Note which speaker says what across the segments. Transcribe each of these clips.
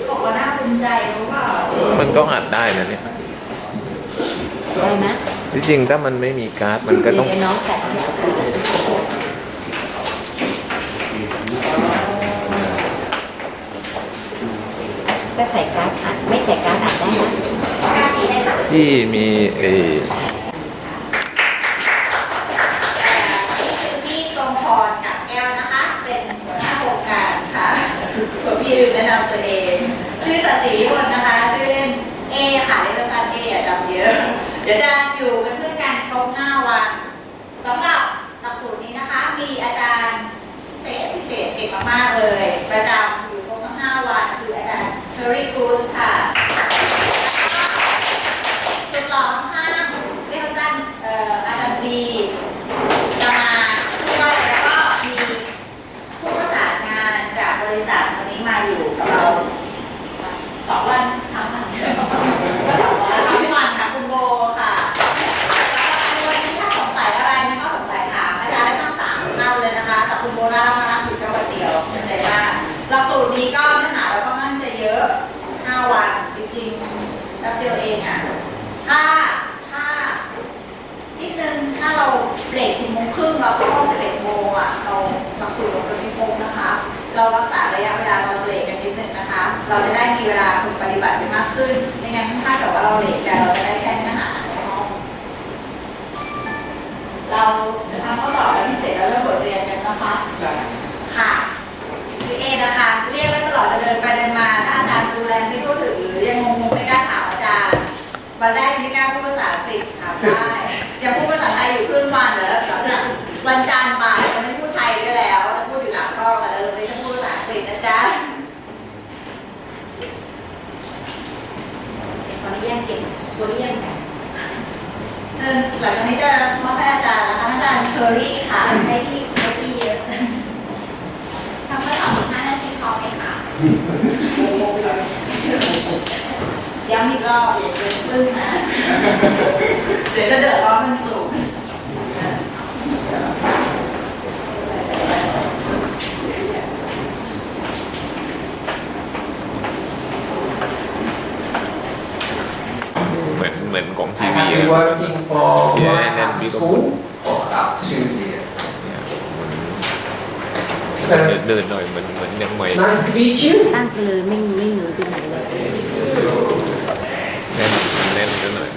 Speaker 1: บอกว่าน่าภูมิใจรู้เปล่า
Speaker 2: มันก็อัดได้นะเนี่ย
Speaker 1: ได้ไหม
Speaker 2: ที่จริงถ้ามันไม่มีการ์ดมันก็ต้อง
Speaker 1: น้องแตะก็ใส่การ์ดอัดไม่ใส่การ์ดอัดได้ไหม
Speaker 2: ที่มี
Speaker 1: พี่ตรงพรกับแก้วนะคะเป็นหัวหน้าโครงการค่ะส่วนพี่แนะนำตัวเองชื่อศรีวิมลนะคะชื่อเล่นเอค่ะเล่นสั้นเออย่าจำเยอะเดี๋ยวจะอยู่เป็นเพื่อนกันครบ5 วันสำหรับหลักสูตรนี้นะคะมีอาจารย์พิเศษเก่งมากๆเลยประจำอยู่ครบ5 วันคืออาจารย์เทอร์รี่กูสค่ะจุดหล่อข้างเรียกสั้นอาจารย์บีจะมาช่วยแล้วก็มีผู้ประสานงานจากบริษัทวันนี้มาอยู่กับเรา2 วันทั้งวันพี่วันค่ะคุณโบค่ะวันนี้ถ้าสงสัยอะไรไม่ก็สงสัยถามอาจารย์ได้ทั้ง3 ท่านเลยนะคะแต่คุณโบน่ามานั่งอยู่แค่วันเดียวเป็นใจมากหลักสูตรนี้ก็เนื้อหาเราก็มั่นจะเยอะ5 วันจริงๆแป๊บเดียวเองอ่ะถ้านิดนึงถ้าเราเบรก10 โมงครึ่งเราเข้า11 โมงอ่ะเราหลักสูตรเราเกิน10 โมงนะคะเรารักษาระยะเวลาเราเบรกกันนิดนึงนะคะเราจะได้มีเวลาฝึกปฏิบัติได้มากขึ้นไม่งั้นถ้าเกิดว่าเราเบรกกันเราจะได้แค่เนื้อหาเราจะทำข้อสอบกันที่เสร็จแล้วเริ่มบทเรียนกันนะคะค่ะคือเอนะคะเรียกไว้ตลอดจะเดินไปเดินมาถ้าอาจารย์ดูแลไม่ทั่วถึงหรือยังงงๆไม่กล้าถามอาจารย์วันแรกไม่กล้าพูดภาษาอังกฤษถามได้ยังพูดภาษาไทยอยู่ครึ่งวันแล้วหลังจากวันจันทร์บ่ายจะไม่พูดไทยได้แล้วจะพูดอยู่หลังกล้องแล้วเราไม่ต้องพูดภาษาอังกฤษนะจ๊ะตอนนี้แย่งเก่งตัวนี้แย่งกันหลังจากนี้จะมอบให้อาจารย์นะคะอาจารย์เทอร์รี่ค่ะใช้ที่เยอะทำข้อสอบ5 นาทีพอไหมคะย้ำอีกรอบอย่าเกินครึ่งนะเดี๋ยวจะเดือดร้อนมันสูง
Speaker 2: เหมือนของทีวี
Speaker 3: working for
Speaker 2: and
Speaker 3: school for about 2 years.
Speaker 2: เดินหน่อยเหมือนยังไม่
Speaker 3: Nice to meet you.
Speaker 1: ตั้งเลยไม่หนูไปไหนเลย
Speaker 2: แน่นหน่อย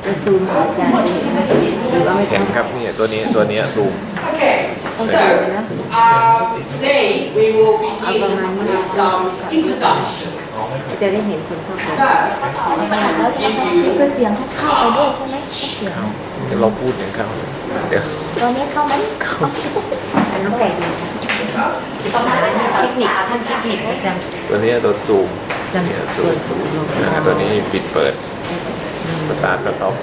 Speaker 1: จะซูมอาจารย์หรือว่าไม่
Speaker 2: เห็นครับเนี่ยตัวนี้ซูม
Speaker 3: Okay, so today we will begin with some introductions.
Speaker 1: จะได้เห็นคนเข้าไป
Speaker 3: First, I will give you
Speaker 4: คือเสียงเข้าไปด้วยใช่ไหมเสียง
Speaker 2: เดี๋ยวเราพูดอย่างเขาเดี๋ยว
Speaker 4: ตอนนี้เข้าไหมเข้า
Speaker 1: อันน้องไก่ดีต้องมาเทคนิคท่านเทคนิคประจำ
Speaker 2: ตัวนี้ตัวซูม
Speaker 1: เนี่ยซูม
Speaker 2: ตัวนี้ปิดเปิดสตาร์ทสต็อป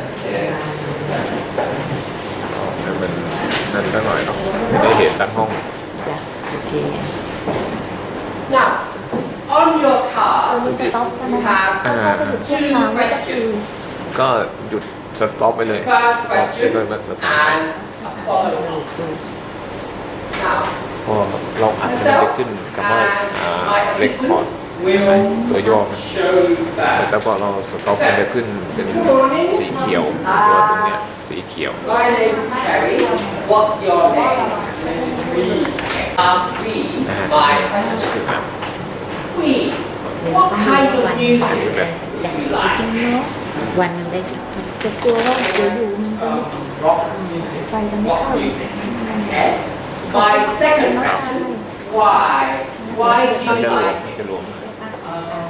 Speaker 2: ให้มันนั่นก็หน่อยเนาะไม่ได้เห็นตั้งห้อง
Speaker 1: จ้ะโอเค
Speaker 3: now on your cards
Speaker 4: มีสต็อปใช่ไหม
Speaker 3: you
Speaker 4: คะ
Speaker 3: have
Speaker 4: ก็จะหยุดช่วง
Speaker 3: two
Speaker 4: น้ำก็คือ
Speaker 3: questions.
Speaker 2: ก็หยุดสต็อปไปเลย
Speaker 3: First
Speaker 2: ไป
Speaker 3: question
Speaker 2: เลยมันสตาร์ท
Speaker 3: and a follow-up. Now,
Speaker 2: พอเราอัดมันจะขึ้นกับว่า
Speaker 3: my
Speaker 2: เรคคอร์ด
Speaker 3: assistant will
Speaker 2: ตัวย่อมัน
Speaker 3: show you
Speaker 2: แต่
Speaker 3: that.
Speaker 2: พอเราสต็อปมันจะขึ้นเป็นสีเขียวตัวตรงเนี้ยสีเขียว
Speaker 3: My name's Terry. What's your name? Ask me my question. We. What kind of music do you like?
Speaker 1: วันนึงได้สักคน
Speaker 4: จะกลัวว่าเดี๋ยวอยู่มันจะ
Speaker 3: Rock music.
Speaker 4: ไฟจะไม่
Speaker 3: Rock
Speaker 4: เข้า
Speaker 3: music. Okay. My second question. Why? Why do
Speaker 2: มัน
Speaker 3: you
Speaker 2: จะรวม
Speaker 3: like
Speaker 2: มันจะ
Speaker 3: it?
Speaker 2: รวม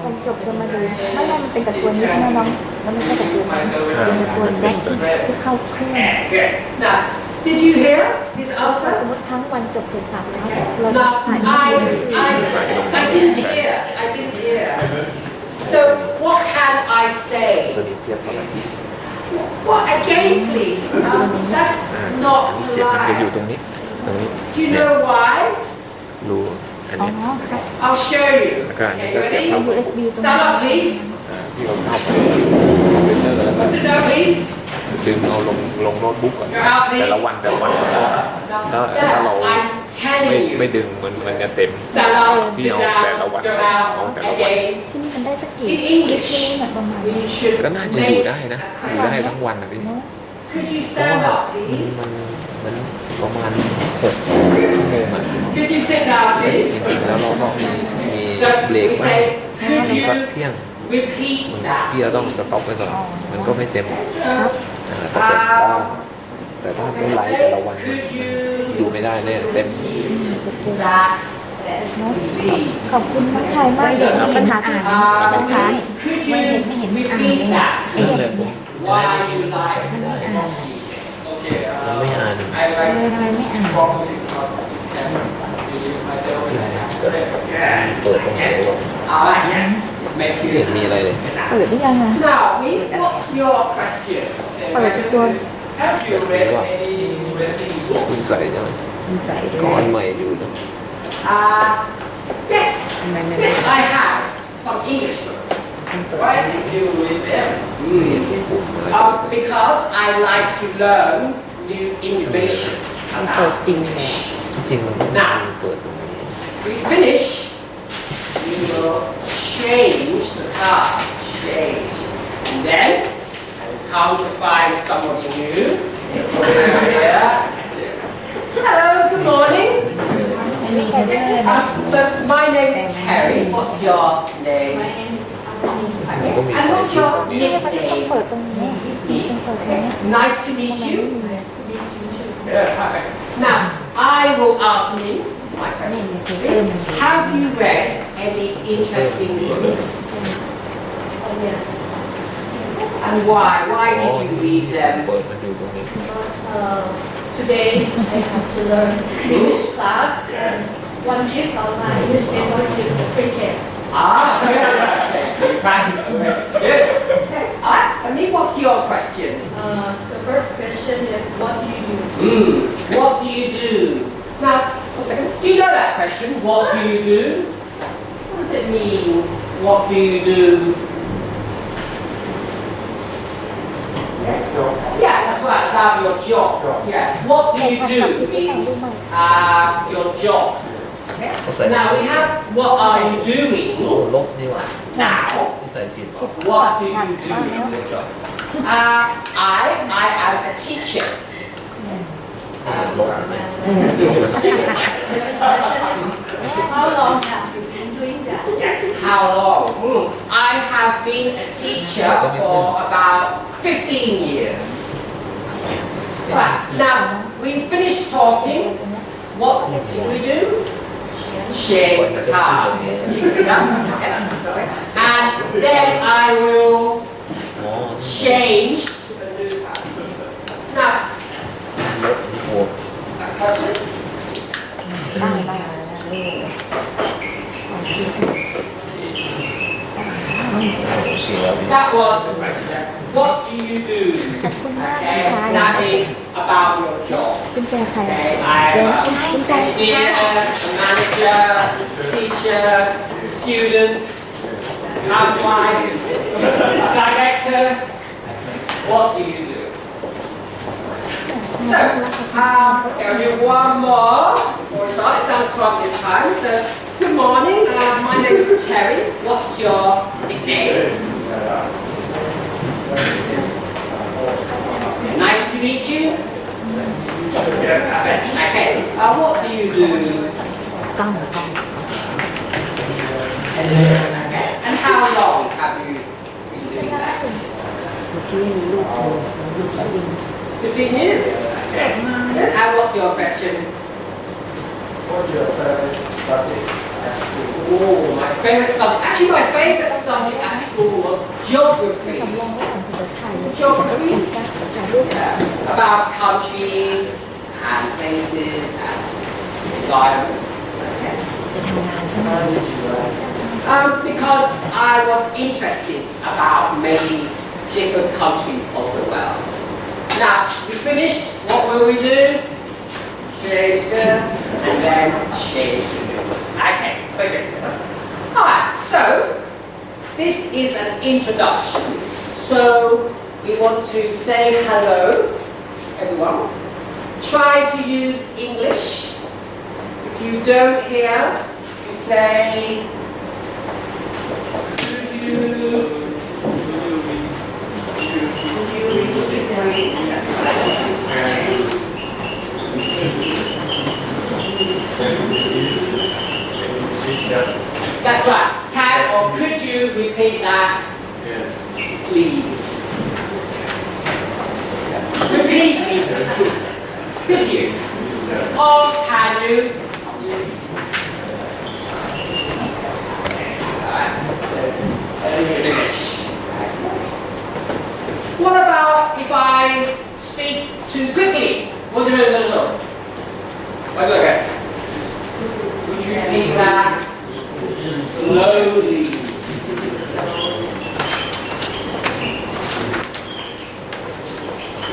Speaker 4: ตอนจบจะมาดูไม่มันเป็นกับตัวนี้ใช่ไหมน้องแล้วไม่ใช่กับตัวนี้เป็นตัวแรกที่เข้าเครื่อง
Speaker 3: Good. Now, did you hear his
Speaker 4: ส
Speaker 3: answer?
Speaker 4: มมติทั้งวันจบเสร็จสับแล้วเรา
Speaker 3: No,
Speaker 4: ถ่าย
Speaker 3: I didn't hear. I didn't hear. So what can I
Speaker 2: ตัว
Speaker 3: say?
Speaker 2: นี้เสียบเข้าไป
Speaker 3: What again, please? That's
Speaker 2: อัน
Speaker 3: not
Speaker 2: นี้เสียบมันจะอยู่
Speaker 3: right.
Speaker 2: ตรงนี้ตรงนี้
Speaker 3: Do you know why?
Speaker 2: รู้อัน
Speaker 4: อ๋อ
Speaker 2: นี้
Speaker 4: ค่ะ
Speaker 3: I'll show you.
Speaker 2: Okay,
Speaker 3: Okay,
Speaker 2: that's it.
Speaker 3: ready?
Speaker 4: USB ตรง
Speaker 3: Stand
Speaker 4: นี้
Speaker 3: up, please.
Speaker 2: ที่เราเข้าไปคอมพิวเตอร์แล้วก็
Speaker 3: Sit down, please.
Speaker 2: ดึงเอาลงโน้ตบุ๊กอะแต่ละวันถ้าเราไม่ดึงมันจะเต็มพี่เอาแต่ละวันเอาแต่ละวัน
Speaker 4: ที่นี่มันได้สักกี่ที่นี่แบบประมาณ
Speaker 2: ก็น่าจะอยู่ได้นะอยู่ได้ทั้งวันนะพี่
Speaker 3: Could you
Speaker 2: เพราะ
Speaker 3: stand
Speaker 2: ว่า
Speaker 3: up, please?
Speaker 2: มันประมาณ6 ชั่วโมงอ่ะ
Speaker 3: Could you sit down,
Speaker 2: จ
Speaker 3: please?
Speaker 2: ริงๆแล้วเราต้องมี
Speaker 3: So
Speaker 2: เบรก
Speaker 3: we
Speaker 2: บ้าง
Speaker 3: say,
Speaker 2: พัก
Speaker 3: could
Speaker 2: เที่ยง
Speaker 3: you repeat
Speaker 2: ที่เรา
Speaker 3: that?
Speaker 2: ต้องสต็อปไปก่อนมันก็ไม่เต็ม
Speaker 4: ครับ
Speaker 2: แต่ถ้าไม่ไลฟ์แต่ละวันดูไม่ได้เนี่ยเต็ม
Speaker 3: That
Speaker 4: ขอบคุณน้องชายมากเลยมีปัญหาอ่านน้องชาย
Speaker 3: could
Speaker 4: ไม่
Speaker 3: you
Speaker 4: เห็นอ่าน
Speaker 3: repeat that?
Speaker 2: นั่นเลยผม
Speaker 3: Why you like
Speaker 2: ยังไม่อ่าน
Speaker 4: ทำไมไม่อ่าน
Speaker 2: ที่ไหนเปิดตรงไหนวะ
Speaker 3: Alright, yes.
Speaker 2: ไม่
Speaker 3: Make
Speaker 2: เห็น
Speaker 3: you.
Speaker 2: มีอะไรเลย
Speaker 4: เปิดได้ยังอ่ะ
Speaker 3: Now, what's your question?
Speaker 4: เปิดตัว
Speaker 3: Have you read any
Speaker 2: คุณ
Speaker 3: books?
Speaker 2: ใส่ใช่ไหม
Speaker 4: มีใส่ด้
Speaker 2: ก็
Speaker 4: ว
Speaker 2: อั
Speaker 4: ย
Speaker 2: นใหม่อยู่นะ
Speaker 3: Yes. Yes, I have some English books. Why did you read them?
Speaker 2: เห็นปุ่มอะไร
Speaker 3: Because I like to learn new innovation.
Speaker 4: เปิดซิงเลย
Speaker 2: จริงๆมันต้องมีเปิดตรงนี้
Speaker 3: We finish. We will change the card. Change. And then I will come to find somebody new. Here. Hello, good morning.
Speaker 4: มันมีแค่เสื้อนะ
Speaker 3: So my name is Terry. What's your name? And what's your
Speaker 4: ที่มันต้อง
Speaker 3: nickname?
Speaker 4: เปิดตรงนี้ต้องเปิดตรงนี้
Speaker 3: Nice to meet you. Now, I will ask me my
Speaker 4: นี่
Speaker 3: question.
Speaker 4: มีเสื้อมัน
Speaker 3: Have you read any interesting books? Yes. And why? Why did you read them?
Speaker 2: เปิดมันอยู่ตรงนี้
Speaker 5: Today I have to learn English class and one piece of my English paper is the cricket.
Speaker 3: Okay. So you practice already. Good. Okay. Alright. And what's your question?
Speaker 5: The first question is what do you do?
Speaker 3: What do you do? Now, one second. Do you know that question? What do you do? What does it mean? What do you do? Yeah, that's right. About your job. Yeah. What do you do means your job.
Speaker 2: เขาใส่
Speaker 3: Now we have what are you doing
Speaker 2: ลบนี่หว่า
Speaker 3: now?
Speaker 2: ใส่ผิด
Speaker 3: What do you do in your job? I am a teacher.
Speaker 2: ลบไหม
Speaker 5: How long have you been doing that?
Speaker 3: Yes. How long? I have been a teacher for about 15 years. Right. Now we finished talking. What did we do? Change the card. Use it up. And then I will
Speaker 2: อ๋อ
Speaker 3: change to the new card. Now,
Speaker 2: ลบนี่บวก
Speaker 3: a question?
Speaker 4: ได้ได้ได้
Speaker 2: เสียแล้ว
Speaker 3: That was the question. What do you do?
Speaker 4: ขอบคุณมาก
Speaker 3: Okay,
Speaker 4: ชาย
Speaker 3: that is about your job.
Speaker 4: กุญแจใคร
Speaker 3: Okay,
Speaker 4: เจ๊
Speaker 3: I'm
Speaker 4: กุญแจ
Speaker 3: an engineer, a manager, teacher, students, housewife, director. What do you do? So, I'll do one more before we start. It's done from this time. So, good morning. My name is Terry. What's your nickname? Nice to meet you. Okay. What do you do?
Speaker 4: กล้อง
Speaker 3: Okay. And how long have you been doing that?
Speaker 4: เมื่อกี้มีลูกลูกที่ดิน
Speaker 3: 15 years. And what's your question?
Speaker 6: What's your favorite subject at school?
Speaker 3: Oh, my favorite subject. Actually, my favorite subject at school was geography.
Speaker 4: สำรองไว้สั่งจะถ่ายเลยจะถ่ายรูป
Speaker 3: About countries and places and environments.
Speaker 4: จะทำงานใช่ไหม
Speaker 3: Because I was interested about many different countries of the world. Now, we finished. What will we do? Change them and then change the new one. Okay, okay. Alright, so this is an introduction. So we want to say hello, everyone. Try to use English. If you don't hear, you say, could you That's right. Can or could you repeat that, please? Repeat, please. Could you? Or can you? Alright, so English. What about if I speak too quickly? What do you mean? What do I get? Would you repeat that slowly?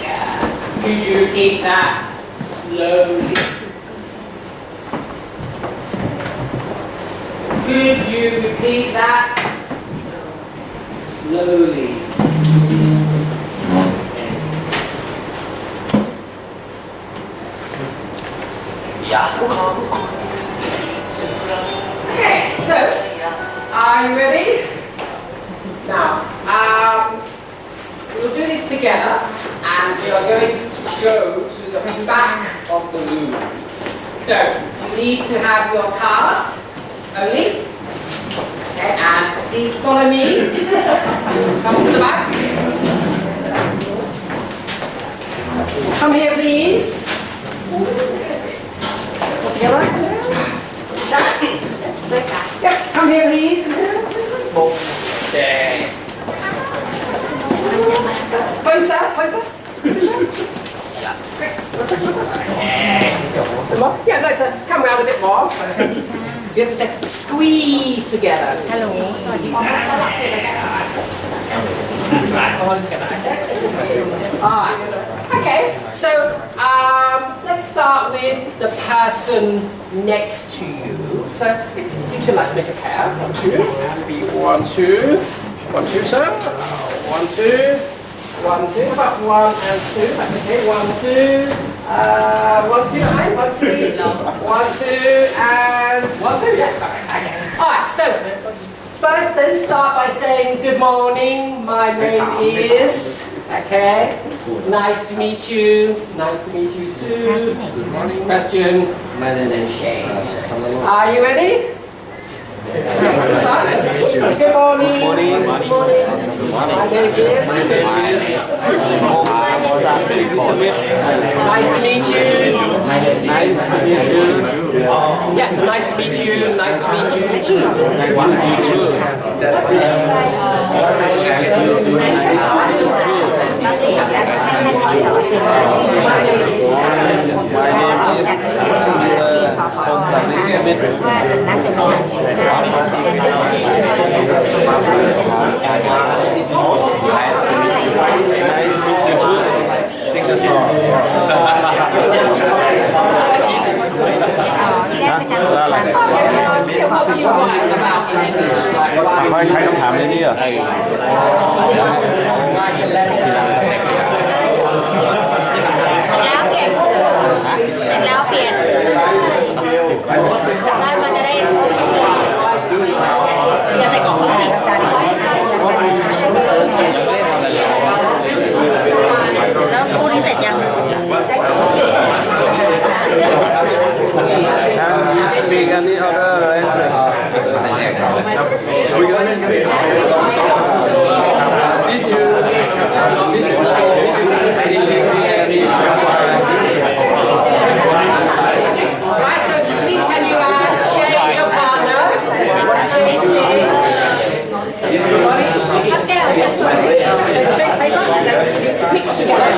Speaker 3: Yeah. Could you repeat that slowly? Could you repeat that slowly? Okay, so are you ready? Now, we'll do this together, and we are going to go to the back of the room. So you need to have your card only. Okay, and please follow me. Come to the back. Come here, please. Together. Yep, come here, please. Okay. Closer, closer. Yeah, no, so come around a bit more. You have to say squeeze together.
Speaker 4: Hello.
Speaker 3: That's right. All together. Okay. Alright. Okay. So let's start with the person next to you. So if you two like to make a pair, 1, 2, maybe 1, 2, 1, 2, sir. 1, 2, 1, 2. About 1 and 2. That's okay. 1, 2. 1, 2, 1, 3, 1, 2, and 1, 2. Yeah. Okay. All right. So first, then start by saying good morning. My name is. Okay. Nice to meet you. Nice to meet you too. Good morning. Question.
Speaker 7: My name is
Speaker 3: Are you ready? Okay, so start. Good morning. Good morning. My name is. Nice to meet you.
Speaker 7: Nice to meet you.
Speaker 3: Yeah, so nice to meet you. Nice to meet you too.
Speaker 7: Sing the song.
Speaker 2: ค่อยใช้คำถามในนี้เหรอ
Speaker 1: เสร็จแล้วเปลี่ยนใช่มันจะได้อย่าใส่กล่องเขาสิแล้วคู่นี้เสร็จยัง
Speaker 7: Can you speak any other language? We got some Did you
Speaker 3: Right, so please can you share your partner? Shake paper and then mix together.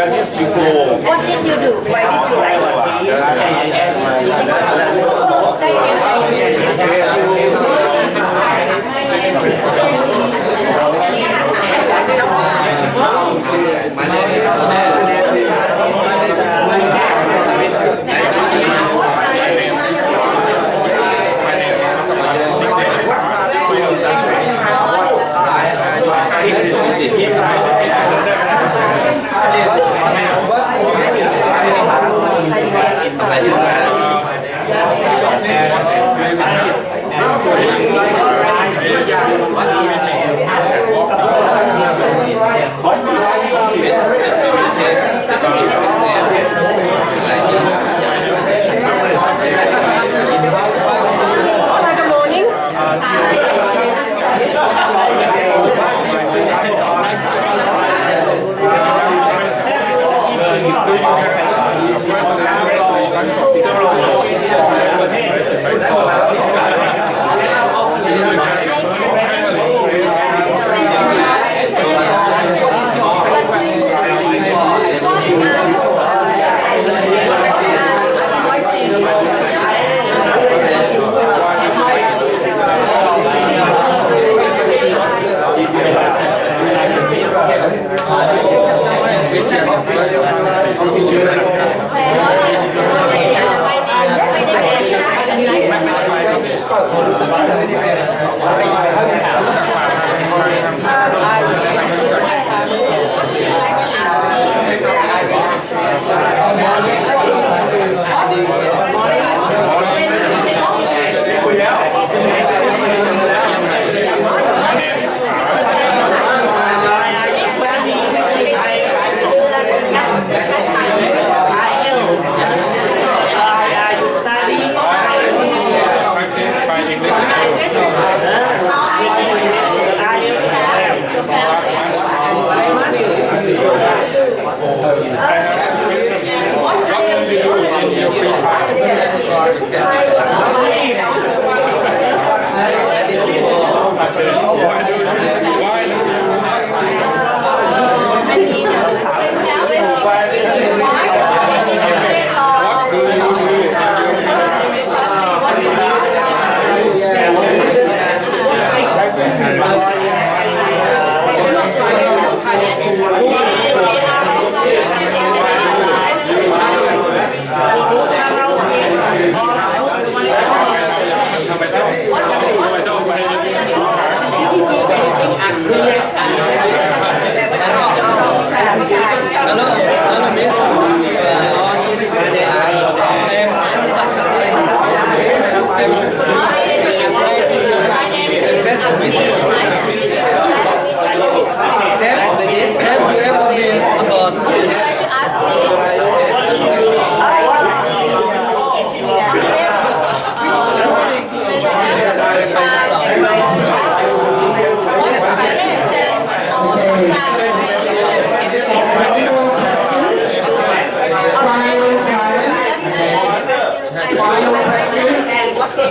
Speaker 4: What did you do?
Speaker 1: Why did you like
Speaker 3: My name is Odell. Nice to meet you.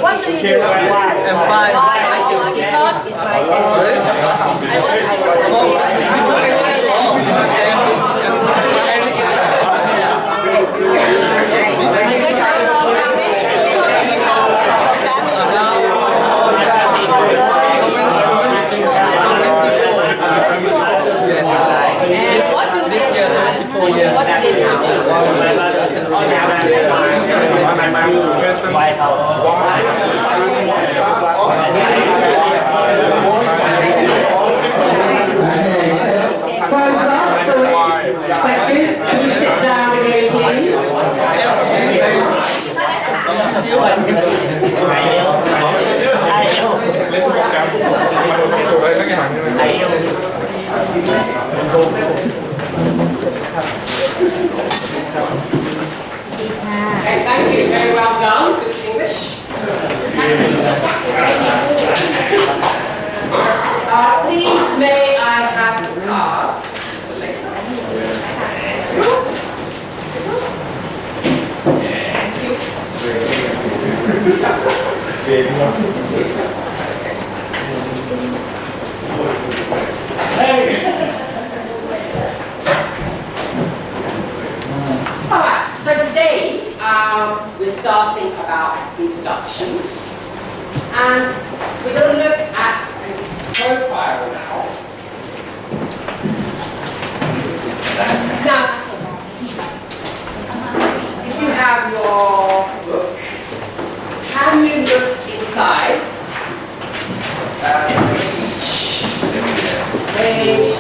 Speaker 1: What do you do?
Speaker 3: I'm fine.
Speaker 8: Thank you, very well done. Good English.
Speaker 3: we're starting about introductions. And we're going to look at a profile now. Now, if you have your book, can you look inside page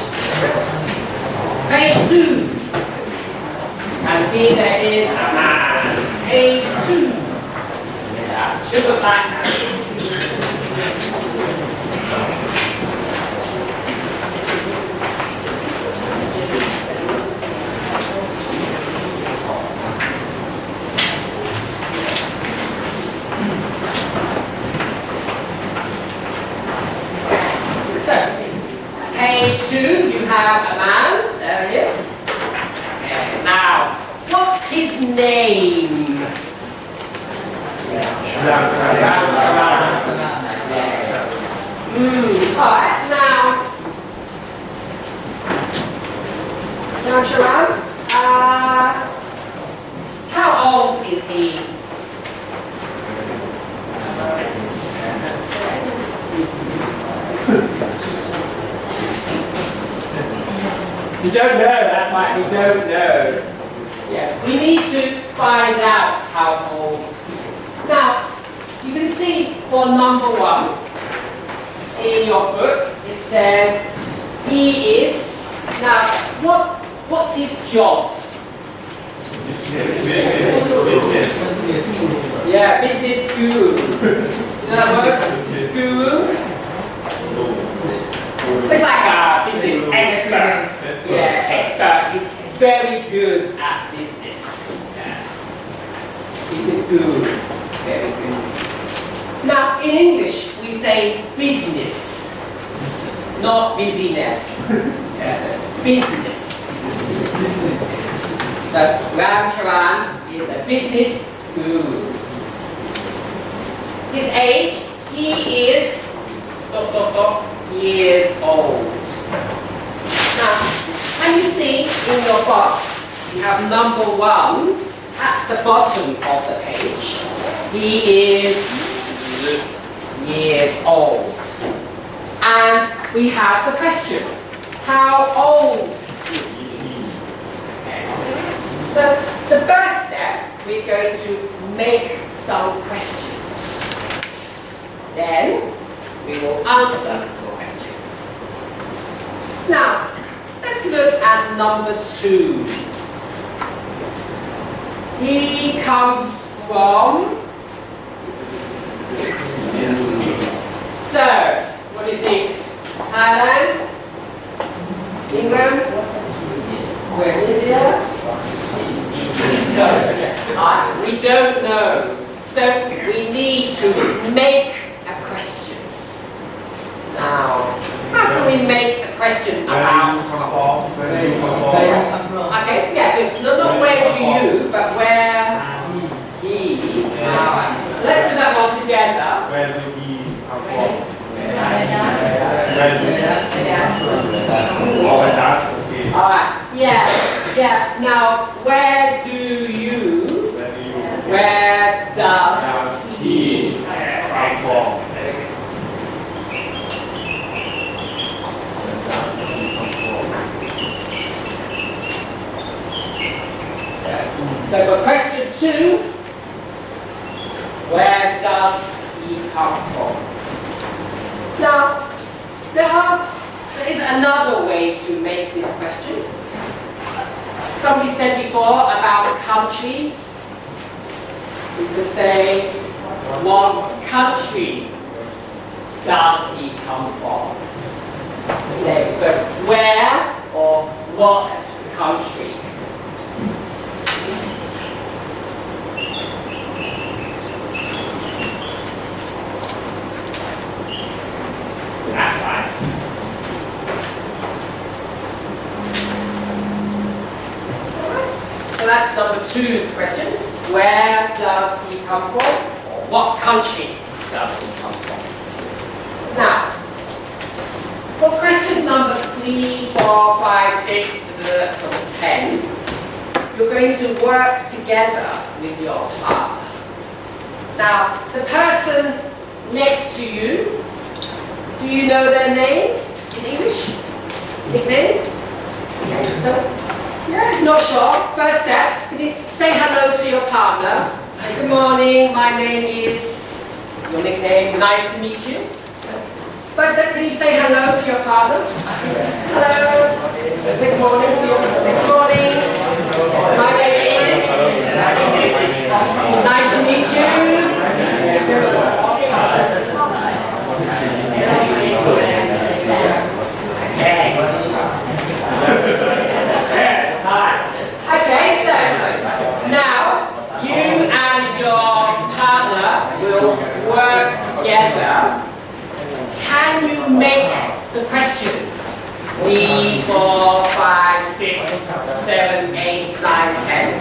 Speaker 3: 2? And see there is a man. Page 2. Sugar back. Page 2, you have a man. There it is. Okay, now, what's his name? Alright, now, Sharon, how old is he? You don't know, that's why we don't know. Yeah, we need to find out how old he is. Now, you can see for number 1 in your book, it says he is. Now, what's his job? Yeah, business guru. You know that word? Guru? It's like a business expert. Yeah, expert is very good at business. Yeah. Business guru. Very good. Now, in English, we say business, not busyness. Yeah, business. So, Ram Charan is a business guru. His age, he is years old. Now, can you see in your box, you have number 1 at the bottom of the page. He is years old. And we have the question, how old is he? Okay. So, the first step, we're going to make some questions. Then, we will answer the questions. Now, let's look at number 2. He comes from... So, what do you think? Thailand? England? Where? India? We don't know. So, we need to make a question. Now, how can we make a question about... Okay, yeah, good. Not where do you, but where he. Alright, so let's do that one together.
Speaker 6: Where do he come from?
Speaker 3: Alright, yeah. Now, where do you, where does he
Speaker 6: come from?
Speaker 3: So for question 2, where does he come from? Now, there is another way to make this question. Somebody said before about a country. You could say, what country does he come from? So where or what country? That's right. So that's number 2 question. Where does he come from? Or what country does he come from? Now, for questions number 3, 4, 5, 6, 10, you're going to work together with your partner. Now, the person next to you, do you know their name in English? Nickname? Okay, so, yeah, if not sure, first step, can you say hello to your partner? Say, good morning, my name is, your nickname, nice to meet you. First step, can you say hello to your partner? Hello. So say good morning to your partner. Good morning. My name is. Nice to meet you. Okay, so now you and your partner will work together. Can you make the questions 3, 4, 5, 6, 7, 8, 9, 10?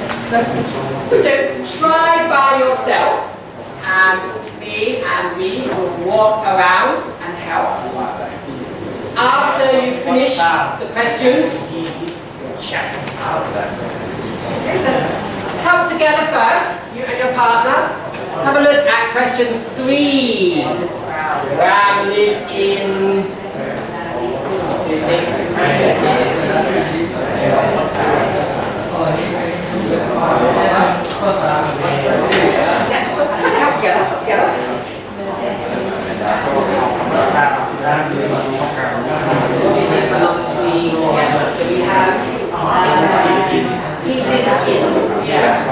Speaker 3: So, try by yourself, and me and we will walk around and help. After you finish the questions, check answers. Okay, so help together first, you and your partner. Have a look at question 3. Ram lives in. Help together. So we have. He lives in. Yeah.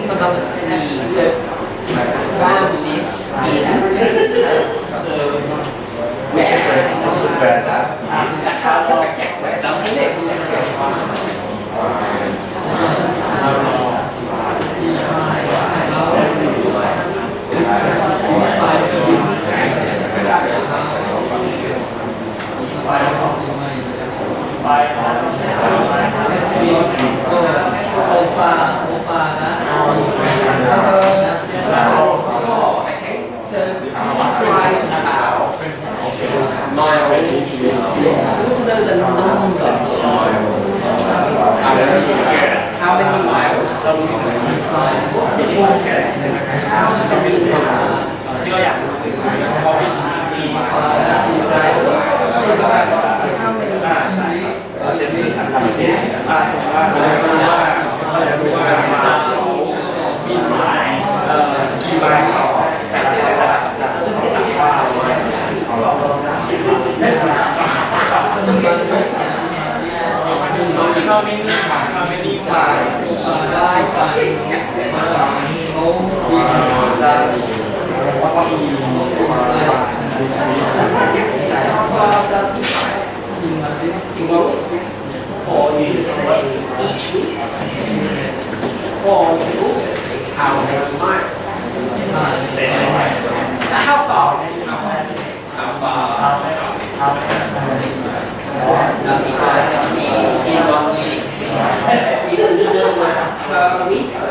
Speaker 3: For number 3, so Ram lives in. So where? That's how we check where does he live? Let's go. How many miles? What's the forecast? How many miles? Or you could say each week, or you could also say how many miles. How far? In 1 week. You don't know what per week or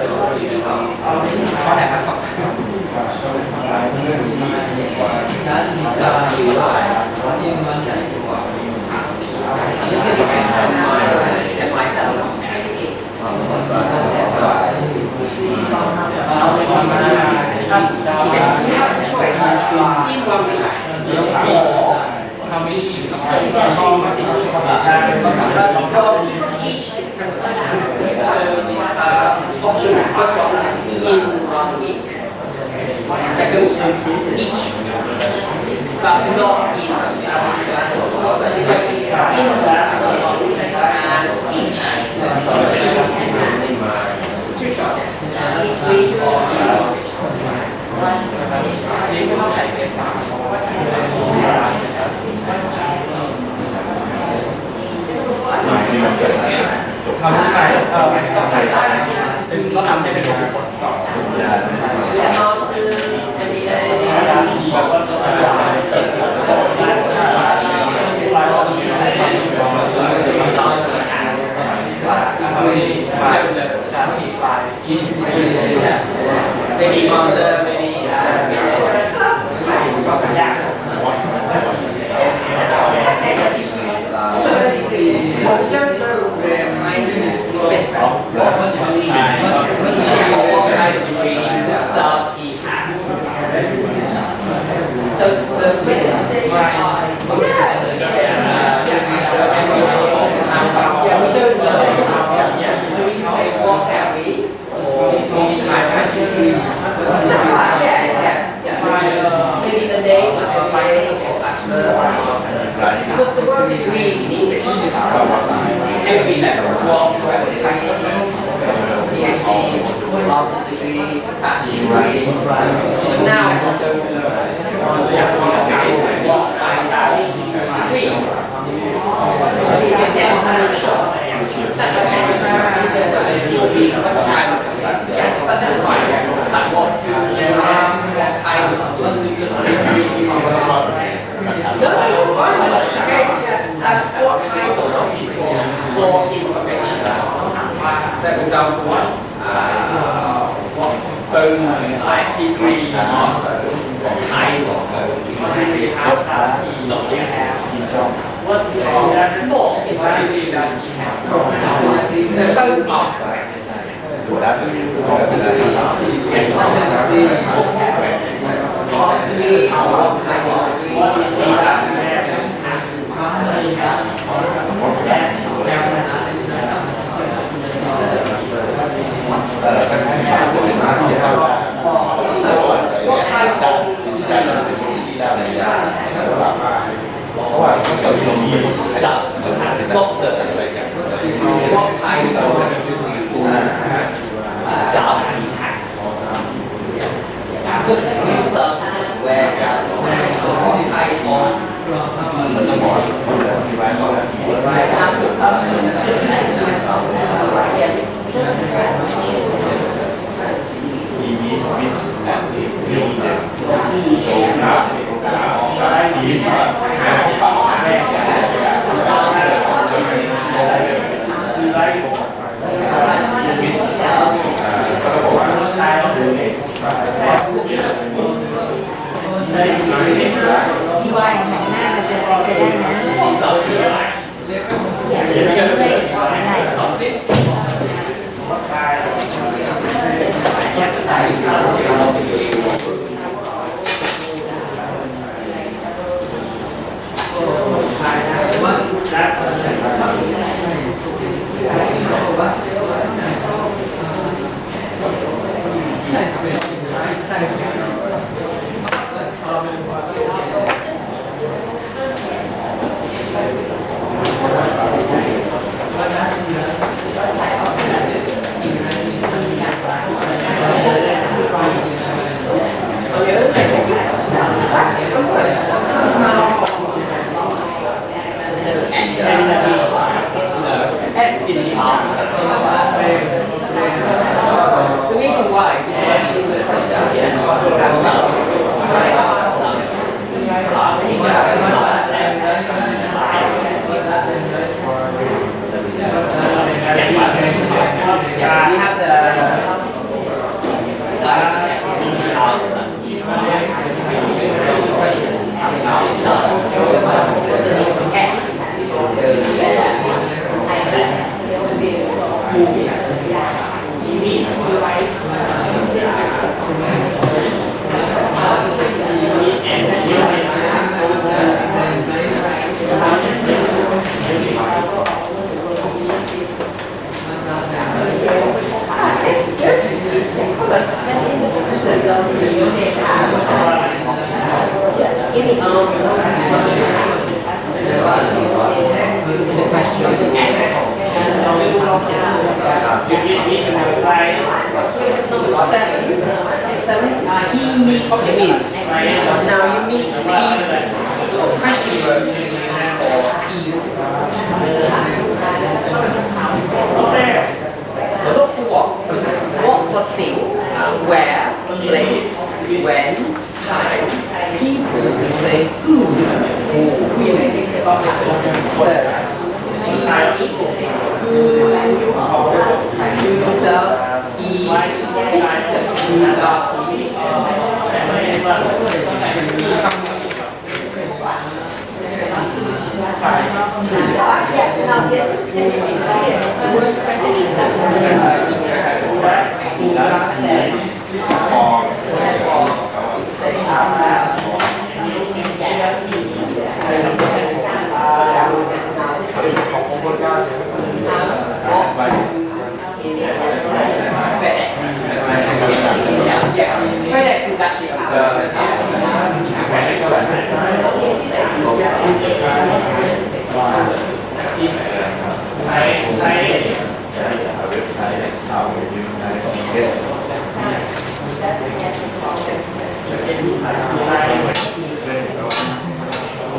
Speaker 3: does he like? Look at the miles, it might tell you yes. You have a choice in 1 week or each week. Because each is preposition. So option first one in 1 week. Second each, but not in. Because in preposition and each. So 2 choices. Each week or in.
Speaker 7: ทำไปก็ทำให้เป็นคนต่อ maybe monster maybe ก็สัญญาWhat kind of degree does he have? So the biggest stage yeah, we don't know. So we can say what have we? That's right, yeah. Maybe the name of the BA is bachelor or master. Because the word degree in English is every level, from PhD, master's degree, bachelor degree. So now we don't know what kind of degree. Yeah, I'm sure. That's okay. Yeah, but that's fine. But what kind of No, it's fine. It's okay. Yeah. What kind of more information? So, for example, what phone like degree master, what kind of phone how does he not have? What more information does he have? So both are correct. Possibly what kind of degree he does He
Speaker 3: Okay, means now you need P question word or P. But don't forget what for thing, where, place, when, time, people will say who, it's, who, does, he, does, FedEx is actually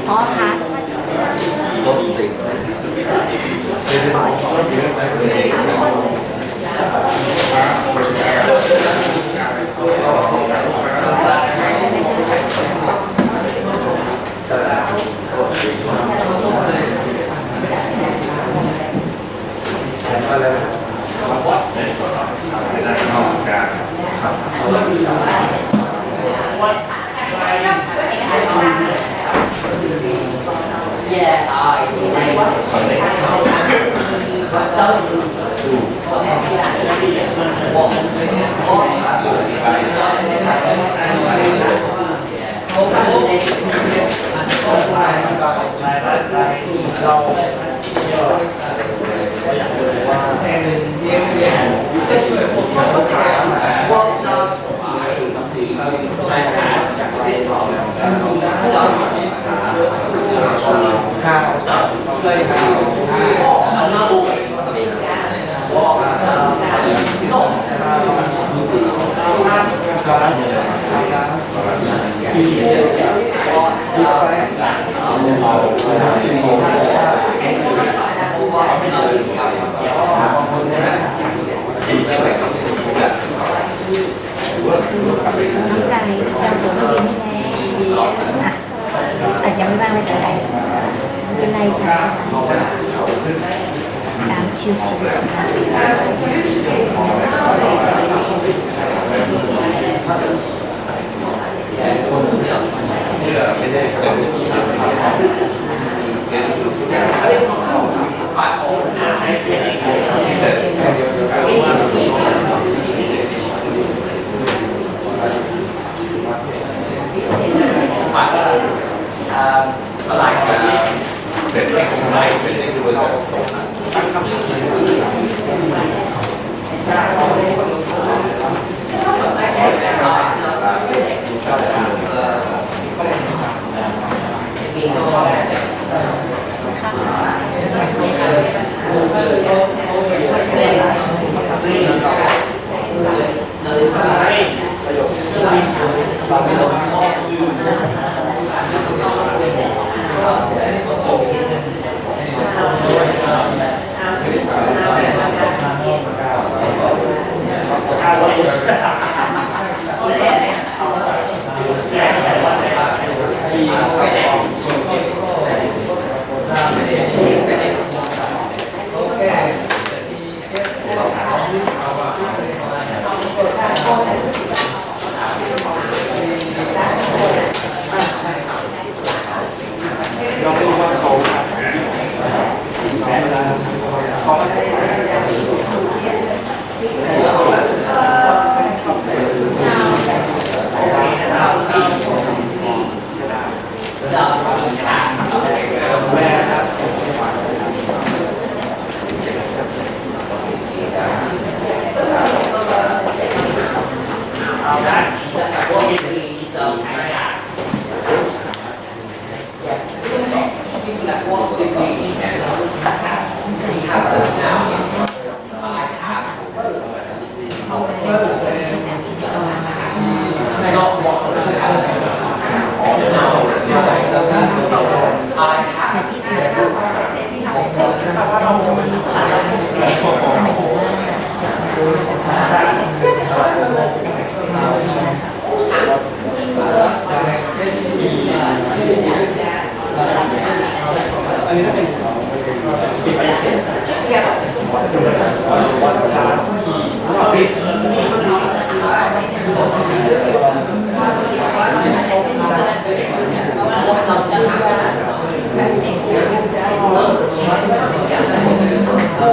Speaker 4: อ๋อค่ะ
Speaker 3: Yeah, I see. What does do? What does this another way what
Speaker 4: น้องไก่จำตัวเองอาจจะไม่บ้างไม่เป็นไรไม่เป็นไรค่ะตามชิว
Speaker 3: not what For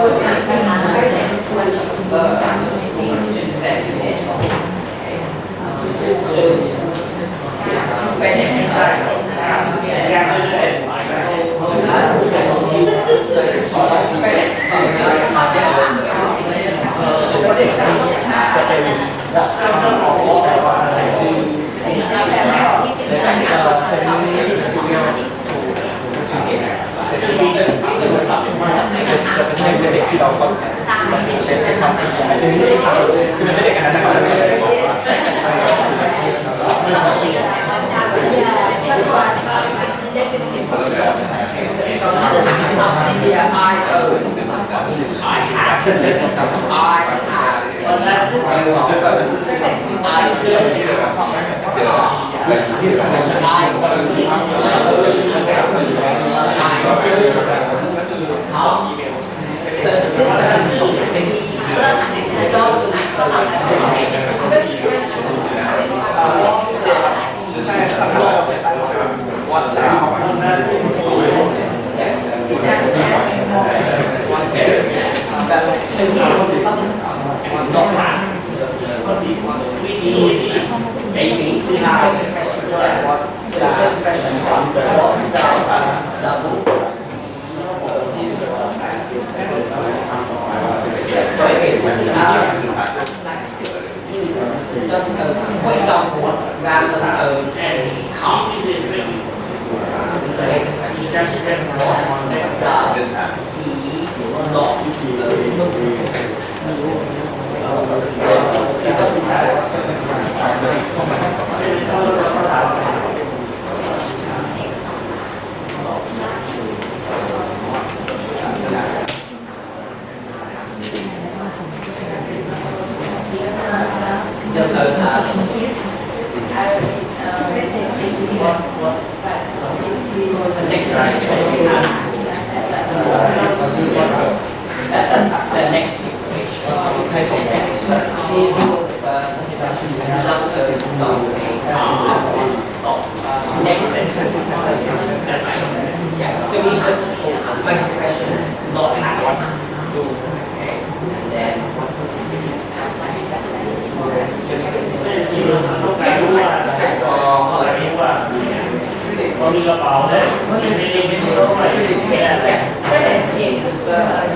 Speaker 3: example, rather than a car, what does he the next next sentence. Yeah. So we need to make the question not happen. Okay. And then FedEx is a verb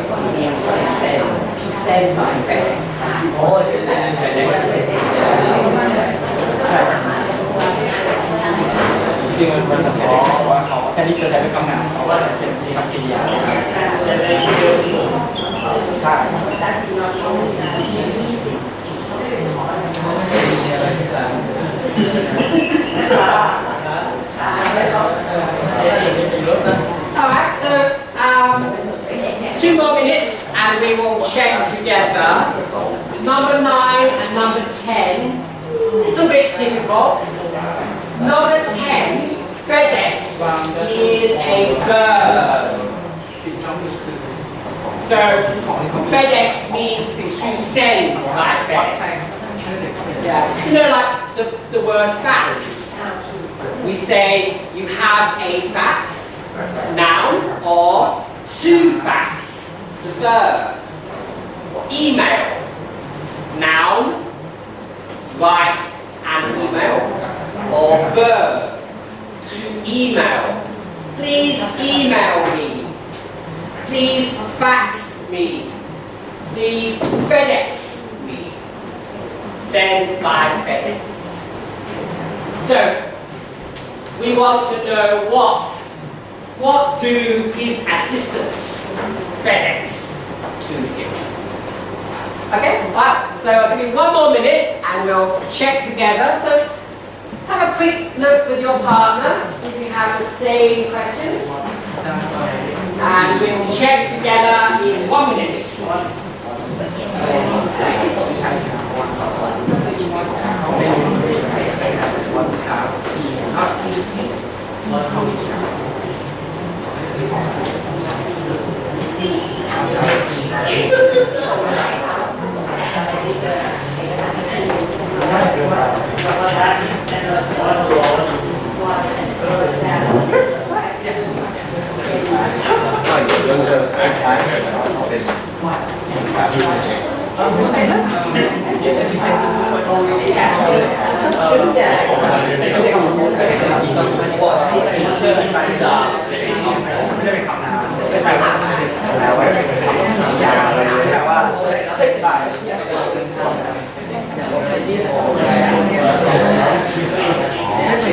Speaker 3: to send by FedEx.
Speaker 7: จริงมันสะท้อนว่าเขาแค่นี้จะได้ไม่ทำงานเขาว่าเป็นมีคำกิริยาใช่
Speaker 3: Alright, so 2 more minutes and we will check together. Number 9 and number 10. It's a bit difficult. Number 10, FedEx is a verb. So FedEx means to send by FedEx. Yeah. You know, like the word fax. We say you have a fax, noun, or to fax, the verb. Email, noun, write an email, or verb, to email. Please email me. Please fax me. Please FedEx me. Send by FedEx. So, we want to know what do his assistants FedEx to him. Okay, right, so I'll give you 1 more minute and we'll check together. So have a quick look with your partner, see if you have the same questions. And we will check together in 1 minute.
Speaker 2: Yes.
Speaker 3: What city does it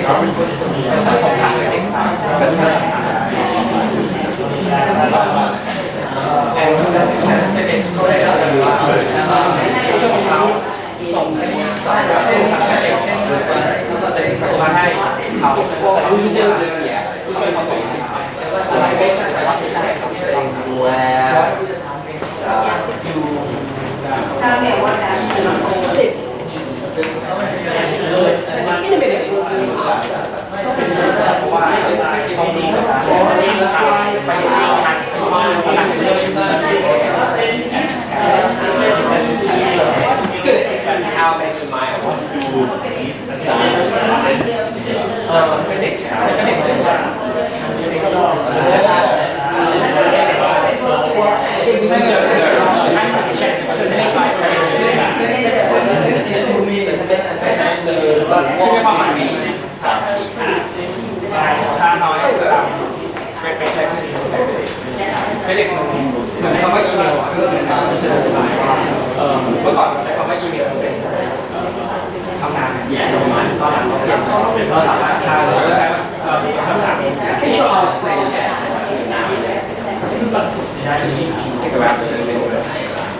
Speaker 3: come Good. How many miles?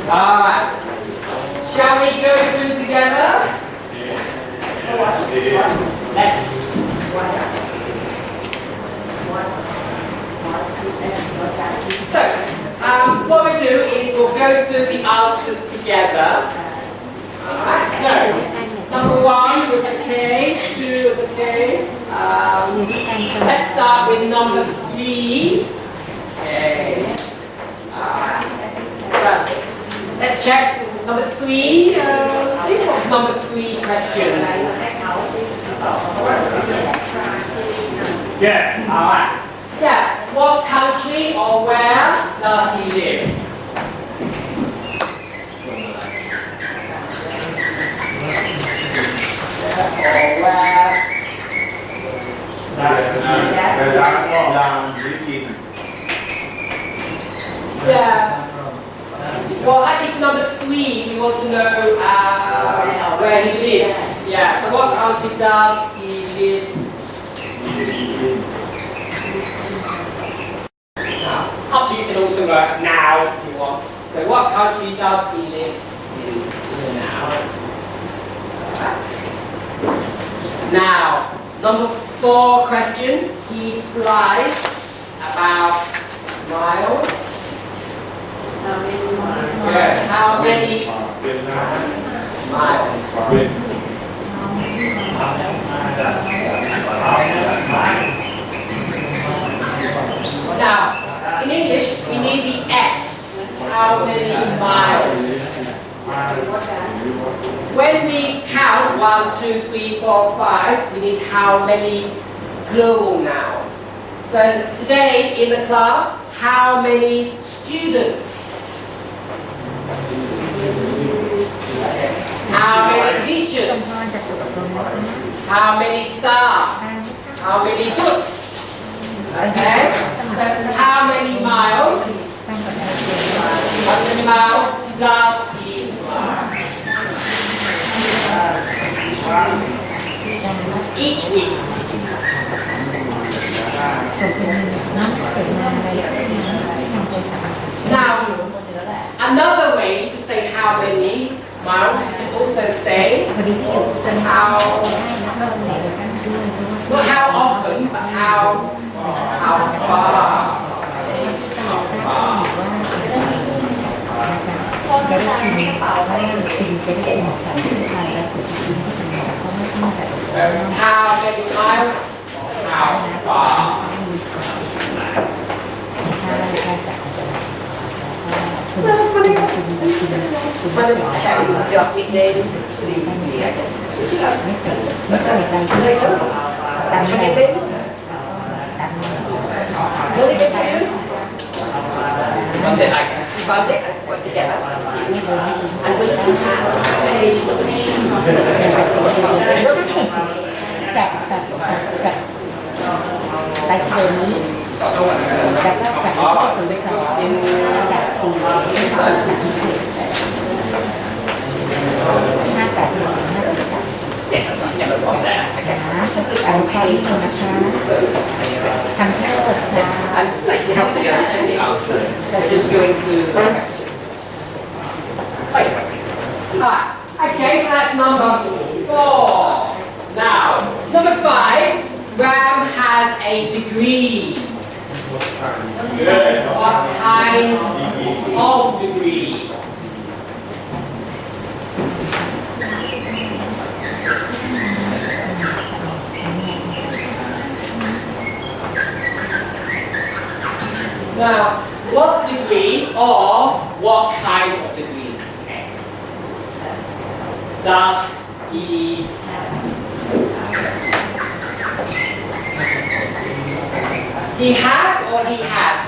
Speaker 3: Alright. Shall we go through together? Let's. So, what we do is we'll go through the answers together. Alright, so number 1 was okay, 2 was okay. Let's start with number 3. Okay. So, let's check number 3. See what's number 3 question. Yeah, alright. Yeah, what country or where does he live? Or where? Yeah. Well, actually, for number 3, we want to know where he lives. Yeah. So, what country does he live? Up to you can also work now if you want. So, what country does he live in now? Now, number 4 question. He flies about miles. Good. How many miles? Now, in English, we need the S. How many miles? When we count 1, 2, 3, 4, 5, we need how many plural now. So today in the class, how many students? How many teachers? How many staff? How many books? Okay? So how many miles? How many miles does he fly? Each week. Now, another way to say how many miles, you can also say how, not how often, but how far. How many miles? How far? Found it and put it together and we're looking at page number 2.
Speaker 4: จากไปเทอมนี้แล้วก็จากที่ผมไปสอนจาก4Yes,
Speaker 3: that's right. Yeah, no problem there. Okay.
Speaker 4: อันนี้นะคะทำทั้งหมดนะ
Speaker 3: And like you help together check the answers. We're just going through the questions. Alright. Okay, so that's number 4. Now, number 5. Ram has a degree. Good. What kind of degree? Now, what degree or what kind of degree does he have or he has?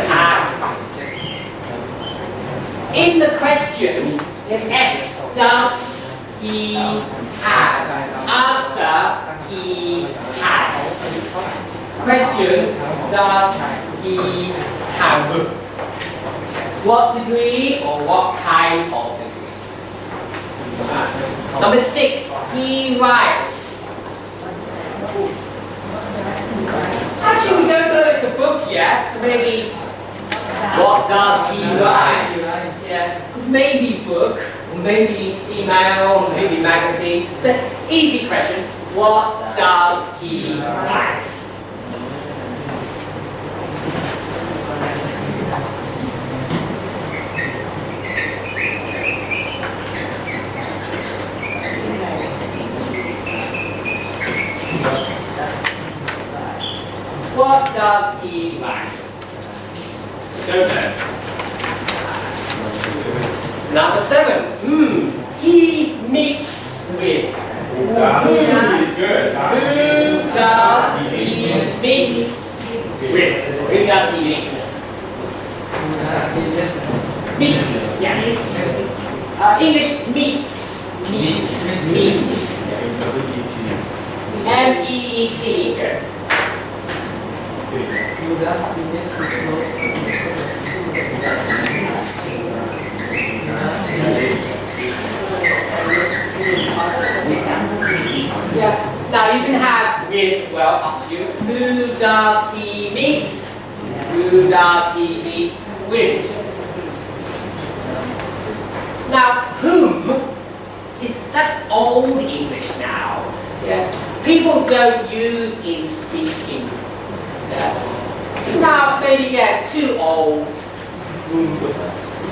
Speaker 3: Have. In the question, yes, does he have? Answer, he has. Question, does he have? What degree or what kind of degree? Number 6, he writes. Actually, we don't know it's a book yet, so maybe what does he write? Yeah, because maybe book, or maybe email, or maybe magazine. So, easy question. What does he write? What does he write? Don't know. Number 7. He meets with. Who does he meet with? Who does he meet? Meets, yes. English meets. Meets. M-E-E-T. Good. Yeah. Now you can have with, well, up to you. Who does he meet? Who does he meet with? Now, whom that's old English now. Yeah. People don't use in speaking. Yeah. Now maybe it's too old.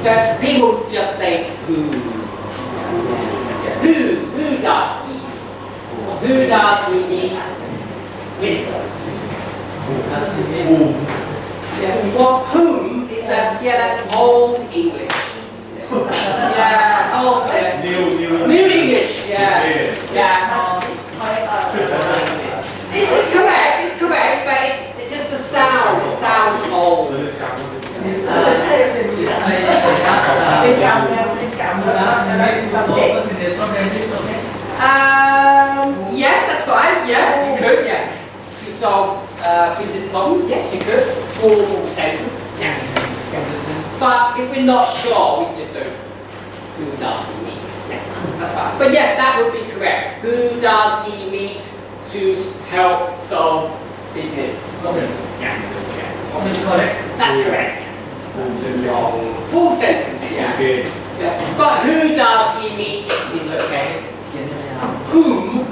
Speaker 3: So people just say who. Yeah. Who does he meet? Who does he meet with? Yeah. Well, whom is that's old English. Yeah, old. New English. Yeah. This is correct. It's correct, but it's just the sound. It sounds old. Yes, that's fine. Yeah, you could. Yeah, to solve physics problems. Yes, you could. Full sentence. Yes. But if we're not sure, we can just do who does he meet. Yeah, that's fine. But yes, that would be correct. Who does he meet to help solve business problems? Yes. Yeah. That's correct. Full sentence. Yeah. Yeah. But who does he meet is okay. Whom?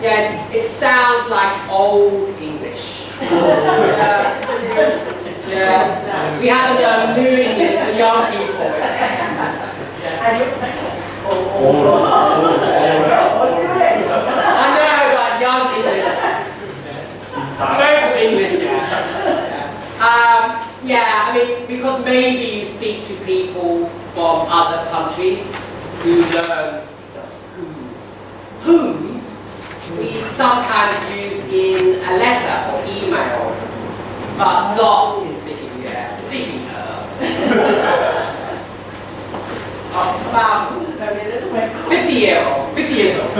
Speaker 3: Yes, it sounds like old English. Yeah. We have to learn new English for young people. I know, but young English. Very English, yeah. I mean, because maybe you speak to people from other countries who learn just whom we sometimes use in a letter or email, but not in speaking. Yeah, speaking. about 50 years old. 50 years old.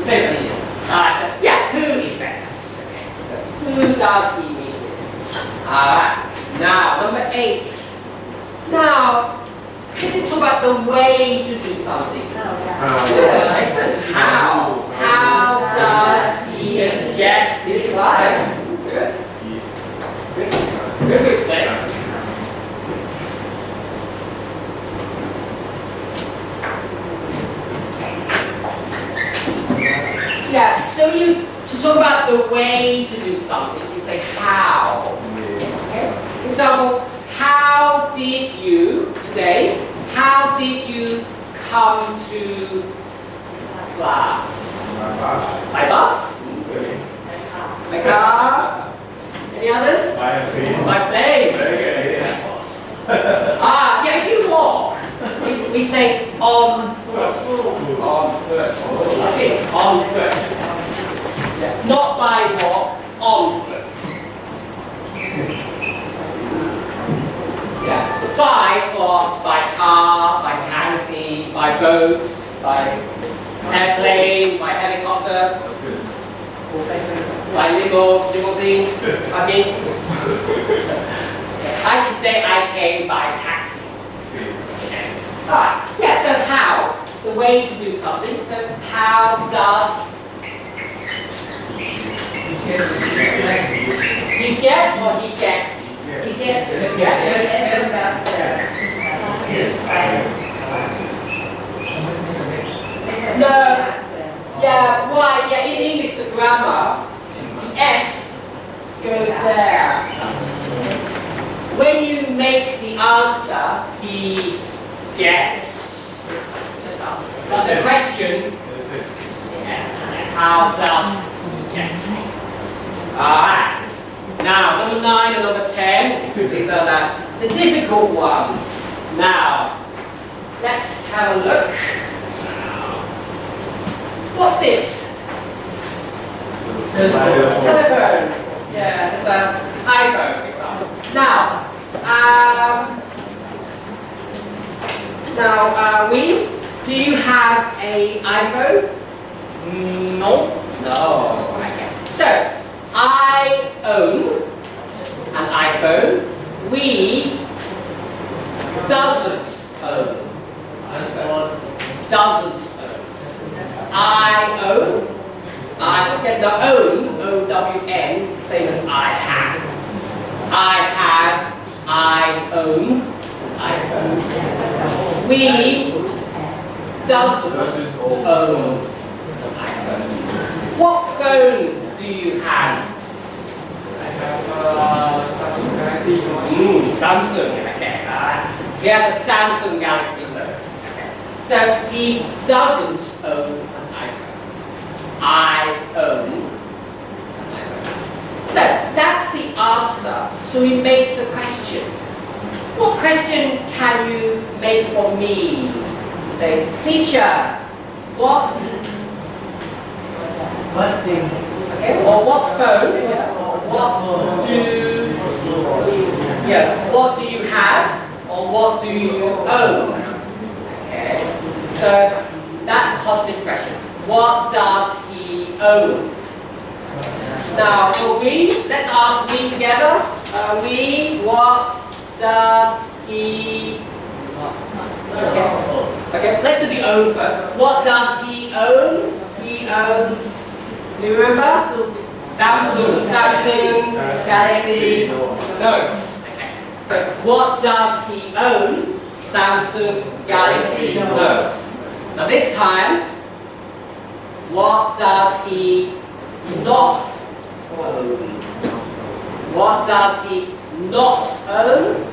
Speaker 3: 70 years. So, yeah, who is better? Who does he mean? Alright. Now, number 8. Now, this is talk about the way to do something. Yeah, excellent. How? How does he get his life? Good. Good to explain. Yeah, so we use to talk about the way to do something. We say how. Okay. For example, how did you today? How did you come to class? By bus? By car? Any others? By plane. Very good. Yeah, if you walk, we say on foot. On foot. Okay, on foot. Yeah, not by walk, on foot. Yeah, by car, by taxi, by boat, by airplane, by helicopter, by limousine. I mean, I should say I came by taxi. Alright, yeah, so how? The way to do something. So how does he get or he gets? He gets. No. Yeah, why? Yeah, in English the grammar, the S goes there. When you make the answer, he gets. But the question, yes, how does he get? Alright. Now, number 9 and number 10, these are the difficult ones. Now, let's have a look. What's this? Telephone. Yeah, it's an iPhone, for example. Now, do you have an iPhone? No. No. Okay. So, I own an iPhone. We doesn't own. Doesn't own. I own. I get the own, O-W-N, same as I have. I have, I own an iPhone. We doesn't own an iPhone. What phone do you have?
Speaker 7: I have Samsung Galaxy.
Speaker 3: Samsung, okay. He has a Samsung Galaxy Note. Okay. So he doesn't own an iPhone. I own an iPhone. So that's the answer. So we make the question. What question can you make for me? You say, teacher, what?
Speaker 6: First thing.
Speaker 3: Okay, or what phone? What do you have? Or what do you own? Okay, so that's a positive question. What does he own? Now, for we, let's ask we together. What does he? Okay, let's do the own first. What does he own? He owns. Do you remember? Samsung Galaxy Note. Okay. So what does he own? Samsung Galaxy Note. Now this time, what does he not own? What does he not own?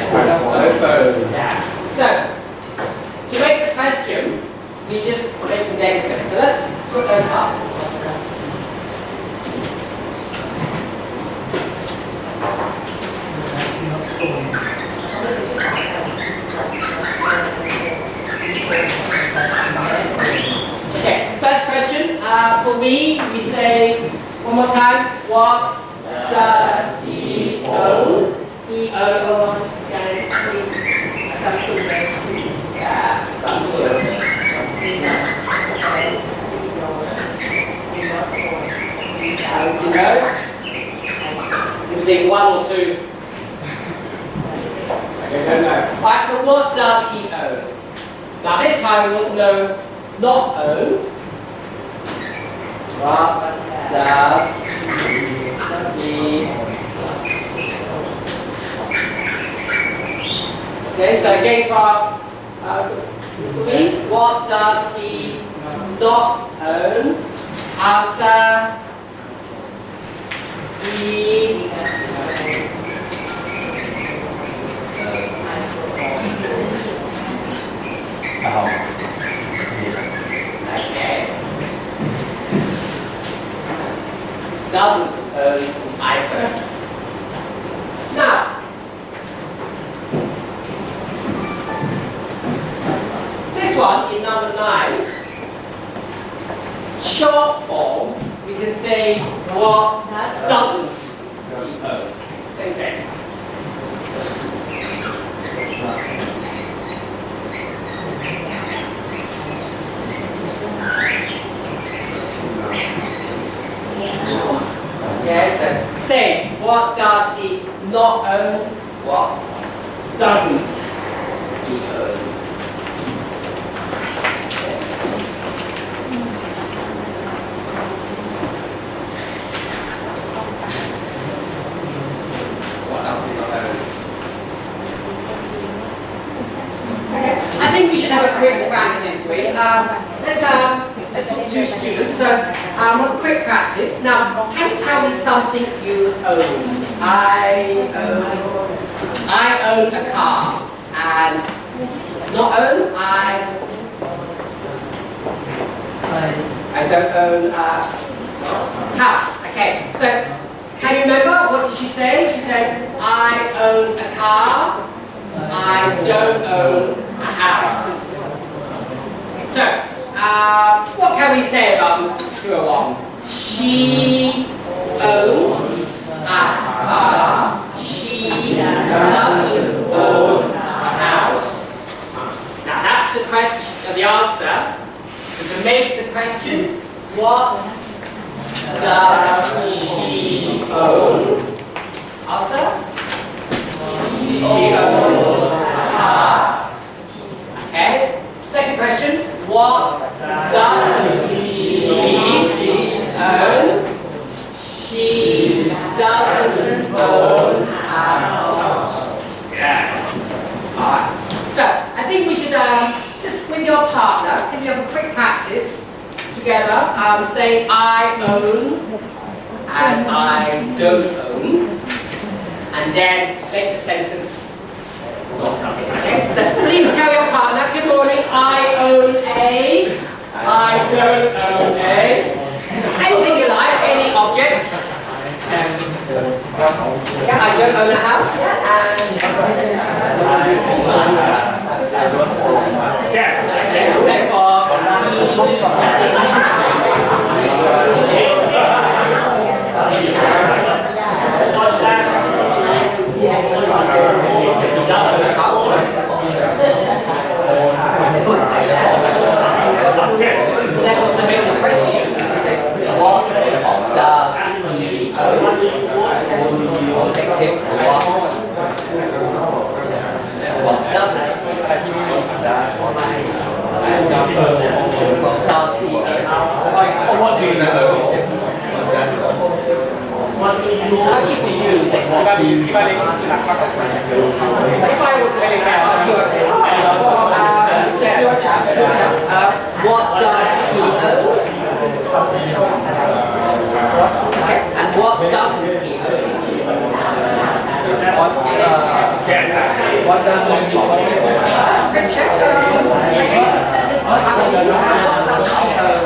Speaker 3: iPhone. Yeah. So to make the question, we just make the negative. So let's put those up. Okay, first question. For we say one more time. What does he own? He owns. He knows. You think one or two? Okay, no. Right, so what does he own? Now this time we want to know not own. What does he? Okay, so again from what does he not own? Answer. He okay. Doesn't own iPhone. Now, this one in number 9, short form, we can say what doesn't he own. Same thing. Okay, so say what does he not own? What doesn't he own? What else we not own? Okay, I think we should have a quick practice. Let's talk to students. So, a quick practice. Now, can you tell me something you own? I own a car. And not own, I don't own a house. Okay, so can you remember what did she say? She said, I own a car. I don't own a house. So, what can we say about Ms. Kuawong? She owns a car. She doesn't own a house. Now that's the question, the answer. So to make the question, what does she own? Answer? She owns a car. Okay. Second question, what does she own? She doesn't own a house. Yeah. Alright. So, I think we should, just with your partner, can you have a quick practice together? Say, I own and I don't own. And then make the sentence. Okay, so please tell your partner, good morning, I own a, I don't own a. Anything you like, any object. Yeah, I don't own a house. Yes, therefore, he does own a car. So therefore, to make the question, say, what does he own? Objective, what doesn't he own? What does he own? What do you know? Actually, for you, say, what do you own? If I was to ask you, I'd say, Mr. Sucha, what does he own? Okay, and what doesn't he own? What doesn't he own? Good check. What does she own?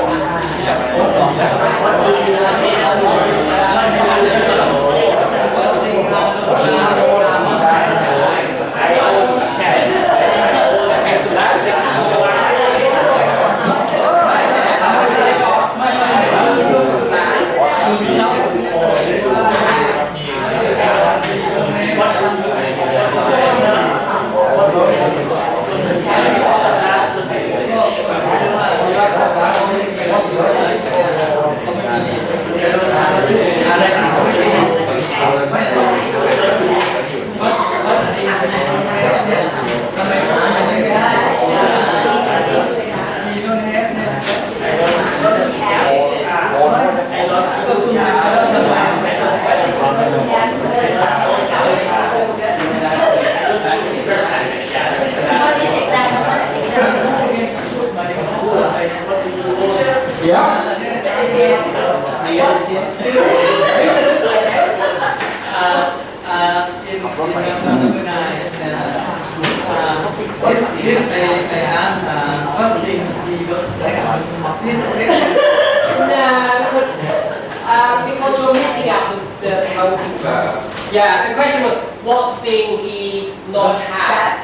Speaker 3: Because you're missing out the helping verb. Yeah, the question was what thing he not have.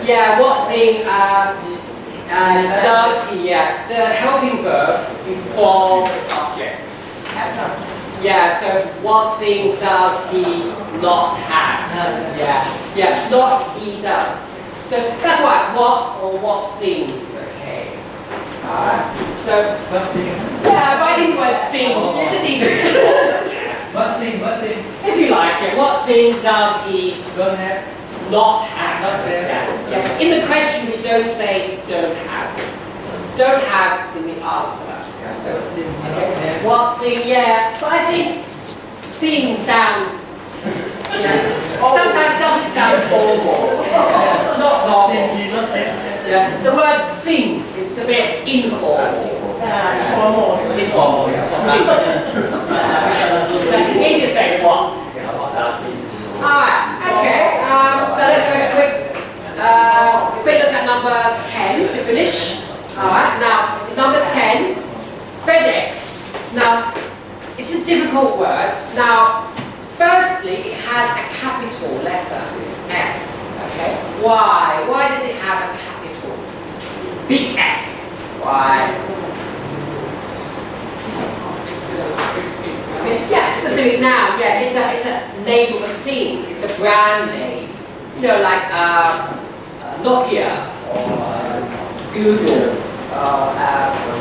Speaker 3: Yeah, what thing does he? Yeah, the helping verb before the subject. Yeah, so what thing does he not have? Yeah, not he does. So that's why what or what thing is okay. Alright. So yeah, but I think the word thing, it's just easy.
Speaker 7: What thing?
Speaker 3: If you like, yeah, what thing does he
Speaker 7: Don't have.
Speaker 3: not have? Yeah. In the question, we don't say don't have. Don't have in the answer. Yeah, so, okay. What thing? Yeah, but I think thing sound. Sometimes it doesn't sound formal. Not normal. Yeah. The word thing is a bit informal. Informal. You just say what. Alright, okay. So let's go quick look at number 10 to finish. Alright, now number 10, FedEx. Now, it's a difficult word. Now, firstly, it has a capital letter, F. Okay. Why? Why does it have a capital? Big F. Why? Yeah, specific noun. Yeah, it's a name of a thing. It's a brand name. You know, like Nokia or Google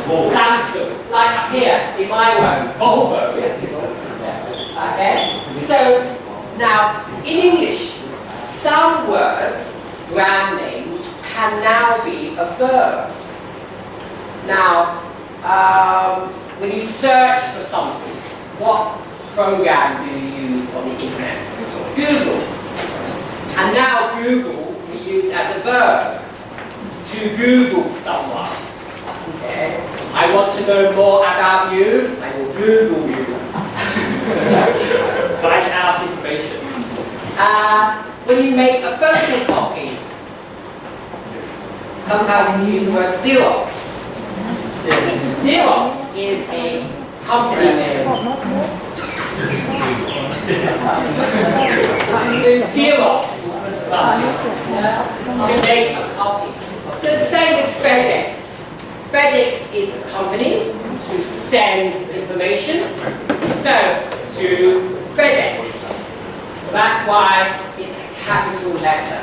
Speaker 3: or Samsung. Like up here in my one, Volvo. Okay. So now in English, some words, brand names, can now be a verb. Now, when you search for something, what program do you use on the internet? Google. And now Google will be used as a verb to Google someone. Okay. I want to know more about you. I will Google you. Find out information. When you make a photocopy, sometimes we use the word Xerox. Xerox is a company name. So Xerox to make a copy. So same with FedEx. FedEx is the company to send information. So to FedEx. That's why it's a capital letter.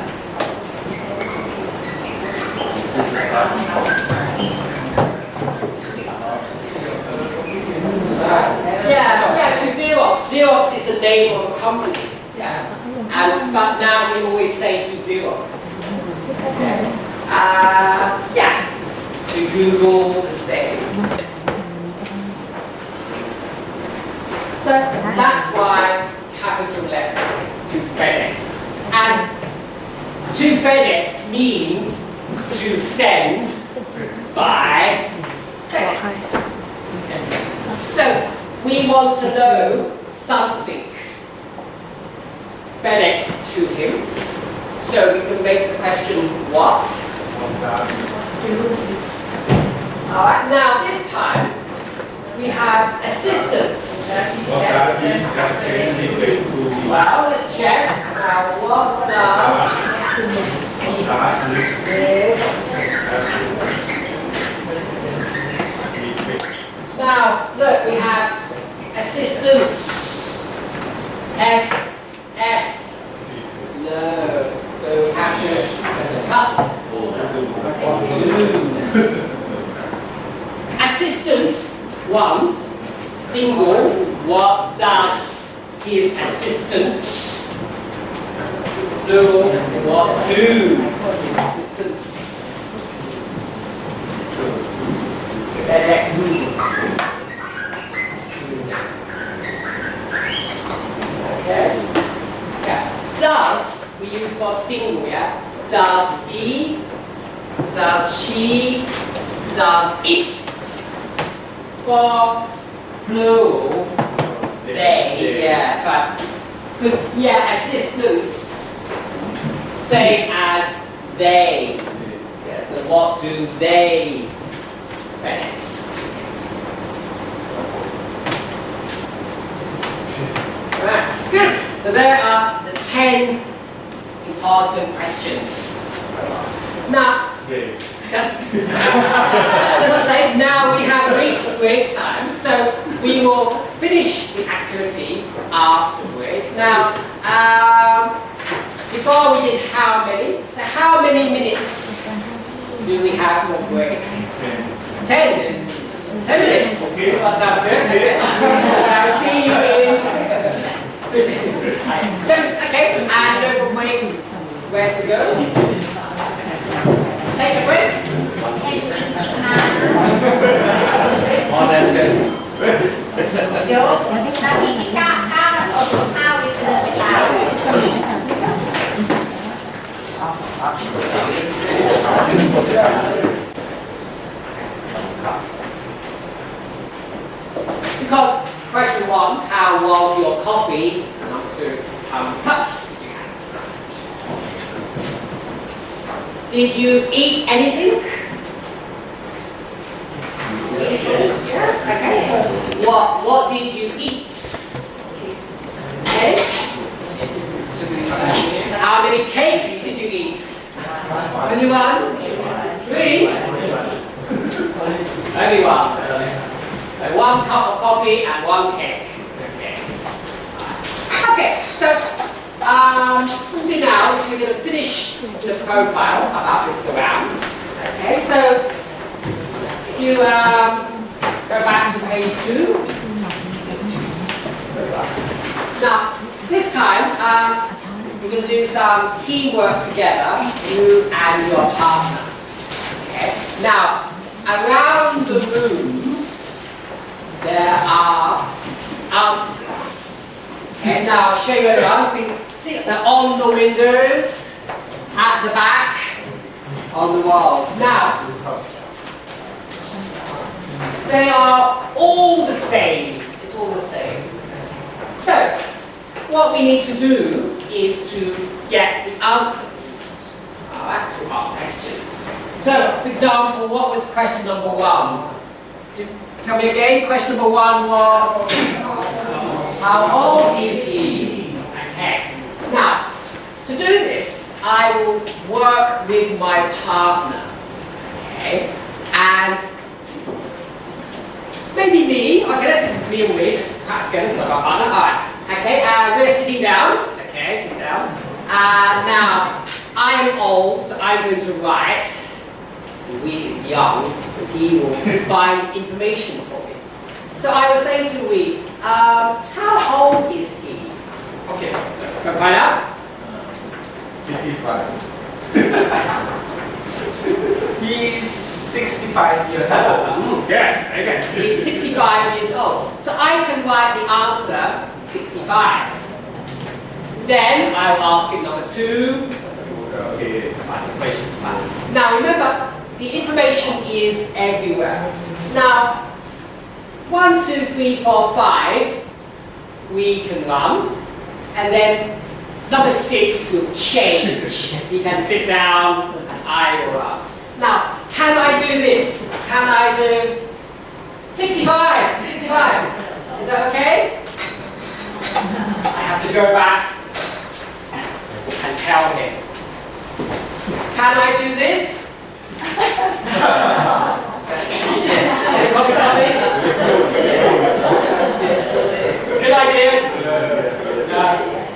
Speaker 3: Yeah, to Xerox. Xerox is the name of a company. Yeah. But now we always say to Xerox. Okay. Yeah. To Google the same. So that's why capital letter to FedEx. And to FedEx means to send by FedEx. So we want to know something. FedEx to him. So we can make the question what? Alright, now this time we have assistance. Well, let's check. Now what does Now look, we have assistance. S. No. So we have to cut. Assistant 1, single. What does his assistant plural, what do assistants? Next. Okay. Yeah. Does we use for single, yeah? Does he? Does she? Does it? For plural, they. Yeah, that's right. Because yeah, assistants, same as they. Yeah, so what do they fix? Right, good. So there are the 10 important questions. Now, that's as I say, now we have reached break time, so we will finish the activity after break. Now, before we did how many? So how many minutes do we have for break? 10. 10 minutes. Okay, what's up there? Okay. I'll see you in 10 minutes. Okay, and don't forget where to go. Take a break.
Speaker 1: เดี๋ยวนาทีที่9อดข้าวไปเดินไปตาม
Speaker 3: Because question 1, how was your coffee? Number 2, how many cups did you have? Did you eat anything? Yes. Okay. What did you eat? Cake? How many cakes did you eat? Only one? 3? Only one. So 1 cup of coffee and 1 cake. Okay. Okay. So what we'll do now is we're going to finish the profile about Mr. Ram. Okay. So if you go back to page 2. Now this time we're going to do some teamwork together, you and your partner. Okay. Now around the room there are answers. Okay, now I'll show you around. See, they're on the windows, at the back, on the walls. Now, they are all the same. It's all the same. So, what we need to do is to get the answers to our questions. So, for example, what was question number 1? Tell me again, question number 1 was, how old is he? Okay. Now, to do this, I will work with my partner. Okay. And maybe me. Okay, let's do me and we. Perhaps get into our partner. Alright. Okay, we're sitting down. Okay, sitting down. Now, I am old, so I'm going to write. We is young, so he will find information for me. So I was saying to we, how old is he? Okay, so go find out.
Speaker 6: 55.
Speaker 7: He's 65 years old.
Speaker 3: Good, very good. He's 65 years old. So I can write the answer 65. Then I'll ask him number 2.
Speaker 6: Okay.
Speaker 3: Now remember, the information is everywhere. Now, 1, 2, 3, 4, 5, we can run, and then number 6 will change. He can sit down, and I will run. Now, can I do this? Can I do 65? 65. Is that okay? I have to go back and tell him. Can I do this? Copy. Good idea.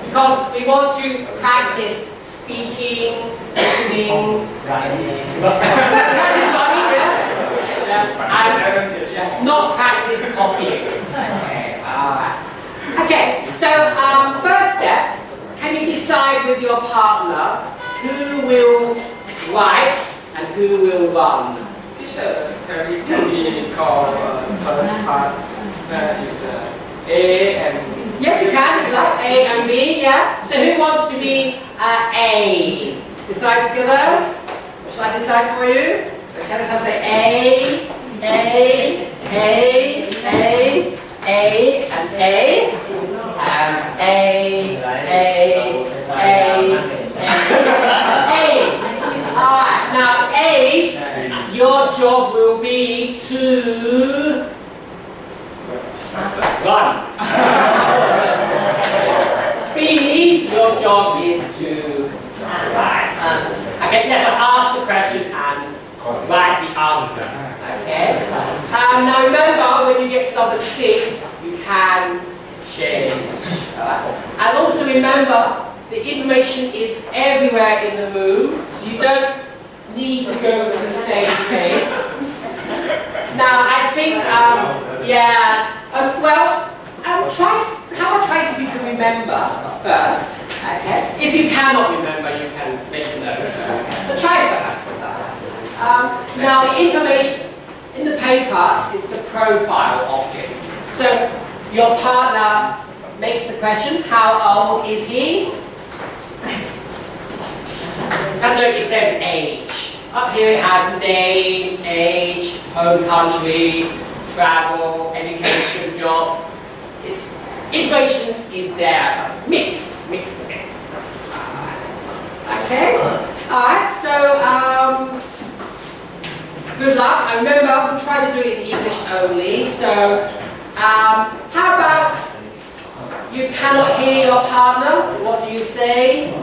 Speaker 3: Because we want to practice speaking, listening, practice running, and not practice copying. Okay, so first step, can you decide decide with your partner who will write and who will run?
Speaker 7: Teacher, can we call first part that is A and
Speaker 3: Yes, you can. If you like A and B, yeah. So who wants to be A? Decide together. Shall I decide for you? Okay, let's have say A, and A, and A. Alright, now A's, your job will be to run. B, your job is to write. Okay, yes, I've asked the question and write the answer. Okay. Now remember, when you get to number 6, you can change. And also remember, the information is everywhere in the room, so you don't need to go to the same place. Now, I think, how about try so you can remember first, okay? If you cannot remember, you can make notes, but try first. Now, the information in the paper is the profile of him. So, your partner makes the question, how old is he? And look, it says age. Up here it has name, age, home country, travel, education, job. It's information is there, mixed a bit. Okay? Alright, so good luck. I remember we'll try to do it in English only. So how about you cannot hear your partner? What do you say?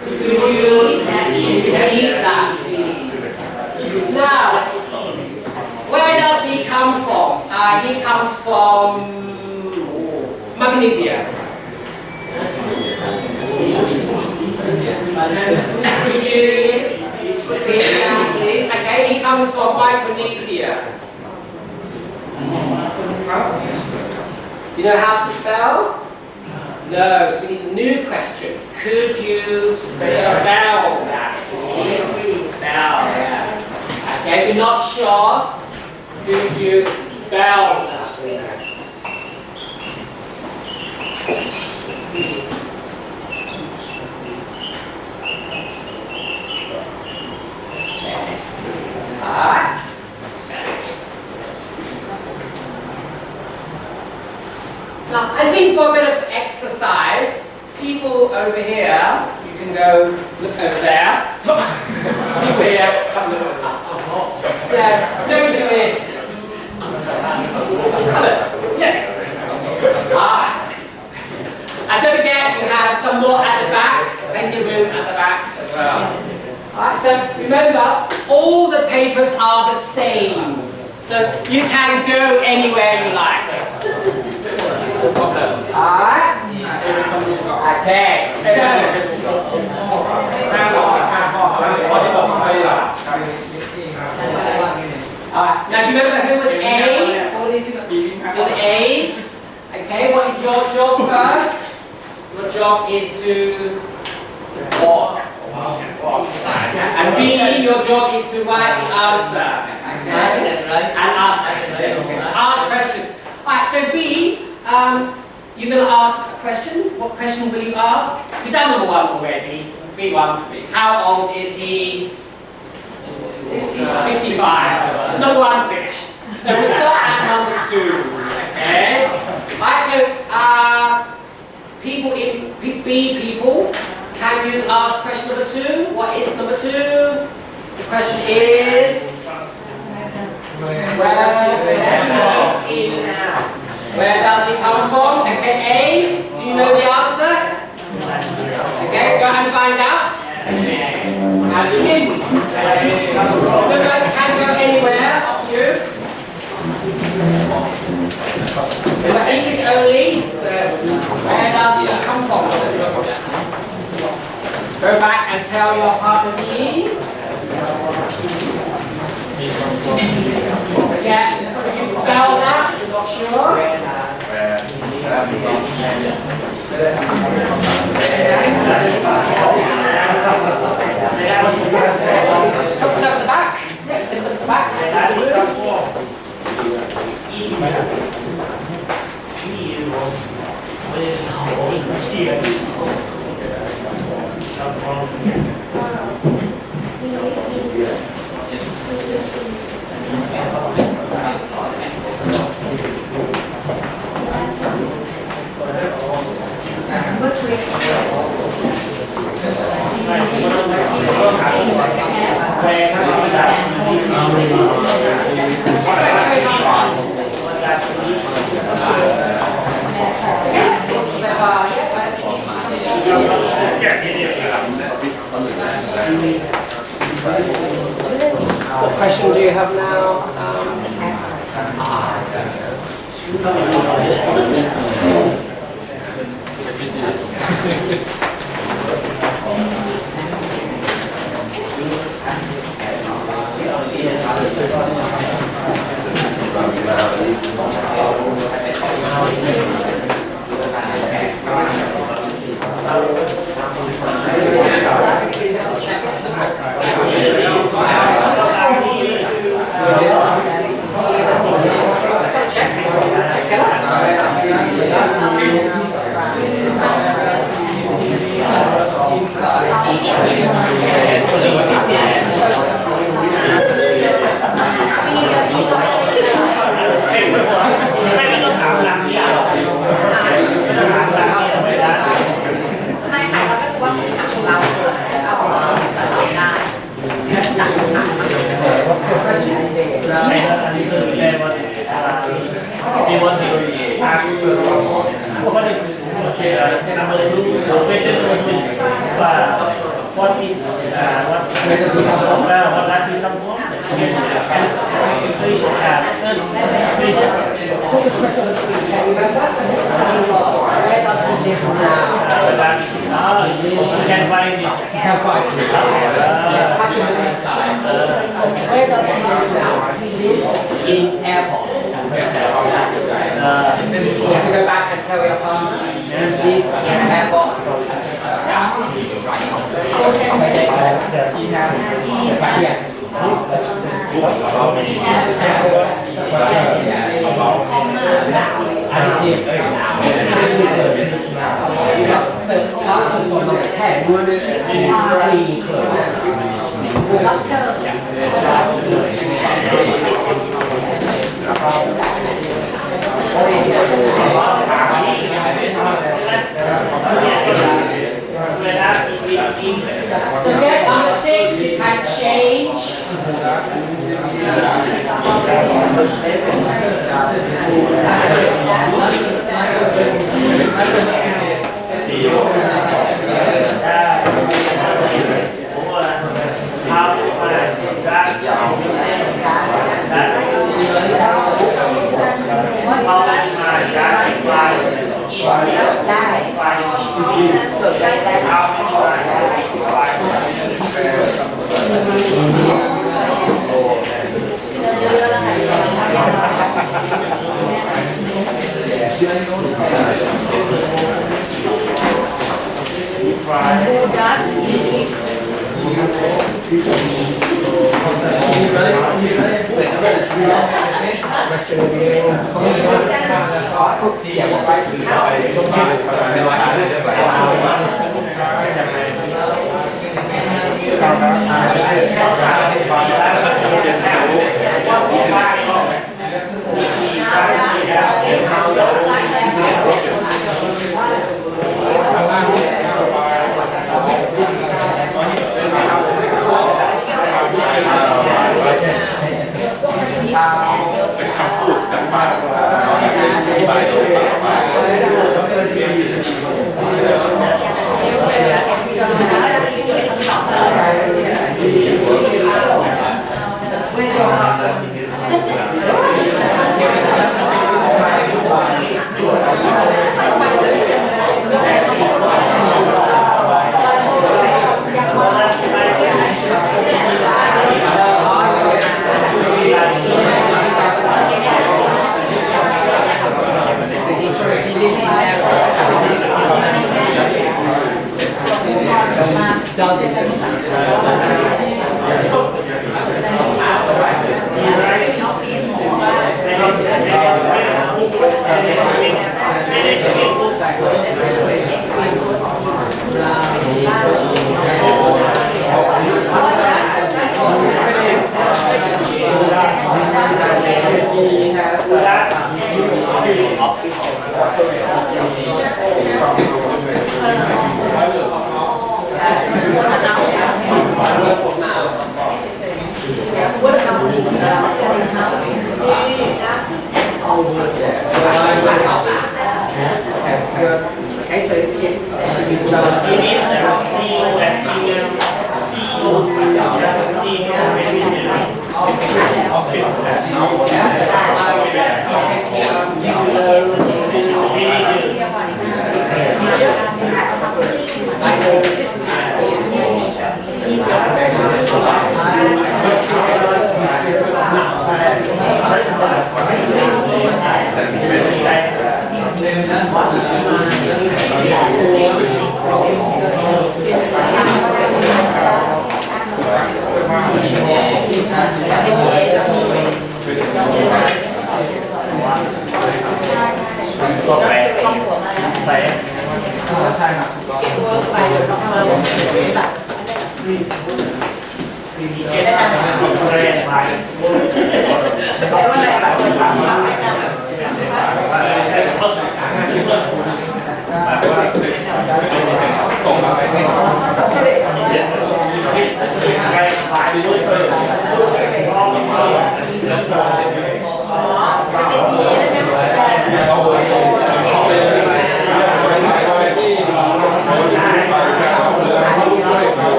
Speaker 3: Could you repeat that, please? Now, where does he come from? He comes from Micronesia. Could you repeat that, please? Okay, he comes from Micronesia. Do you know how to spell? No, so we need a new question. Could you spell that? Please spell that. Okay, if you're not sure, could you spell that? Alright. Now, I think for a bit of exercise, people over here, you can go look over there. People here, yeah, don't do this. Yes. And don't forget, you have some more at the back, plenty of room at the back as well. Alright, so remember, all the papers are the same. So you can go anywhere you like. Alright? Okay, so now do you remember who was A? All these people were the A's. Okay, what is your job first? Your job is to walk. And B, your job is to write the answer. And ask questions. Ask questions. Alright, so B, you're going to ask a question. What question will you ask? We've done number 1 already. B1. How old is he? 65. Number 1 finished. So we'll start at number 2. Okay? Alright, so people in B people, can you ask question number 2? What is number 2? The question is where does he come from? Okay, A, do you know the answer? Okay, go and find out. Now begin. Remember, you can go anywhere, up to you. Remember, English only, so where does he come from? Go back and tell your partner B. Again, if you spell that, you're not sure. So at the back. Yeah, at the back. What question do you have now? In airports. You have to go back and tell your partner these airports. So answer for number 10 clean clothes. So then number 6 you can change.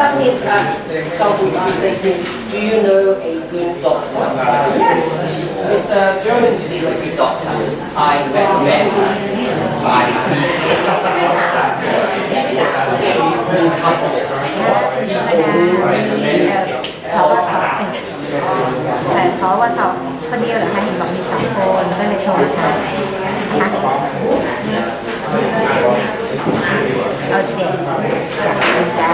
Speaker 3: That means that, for example, if you say to me, do you know a good doctor? Yes, Mr. Jones is a good doctor. I recommend by customers. People recommend him.
Speaker 4: แต่เพราะว่าสองคนเดียวเหรอคะเห็นบอกมี2 คนก็เลยโทรค่ะเอา7จากคุณจ้า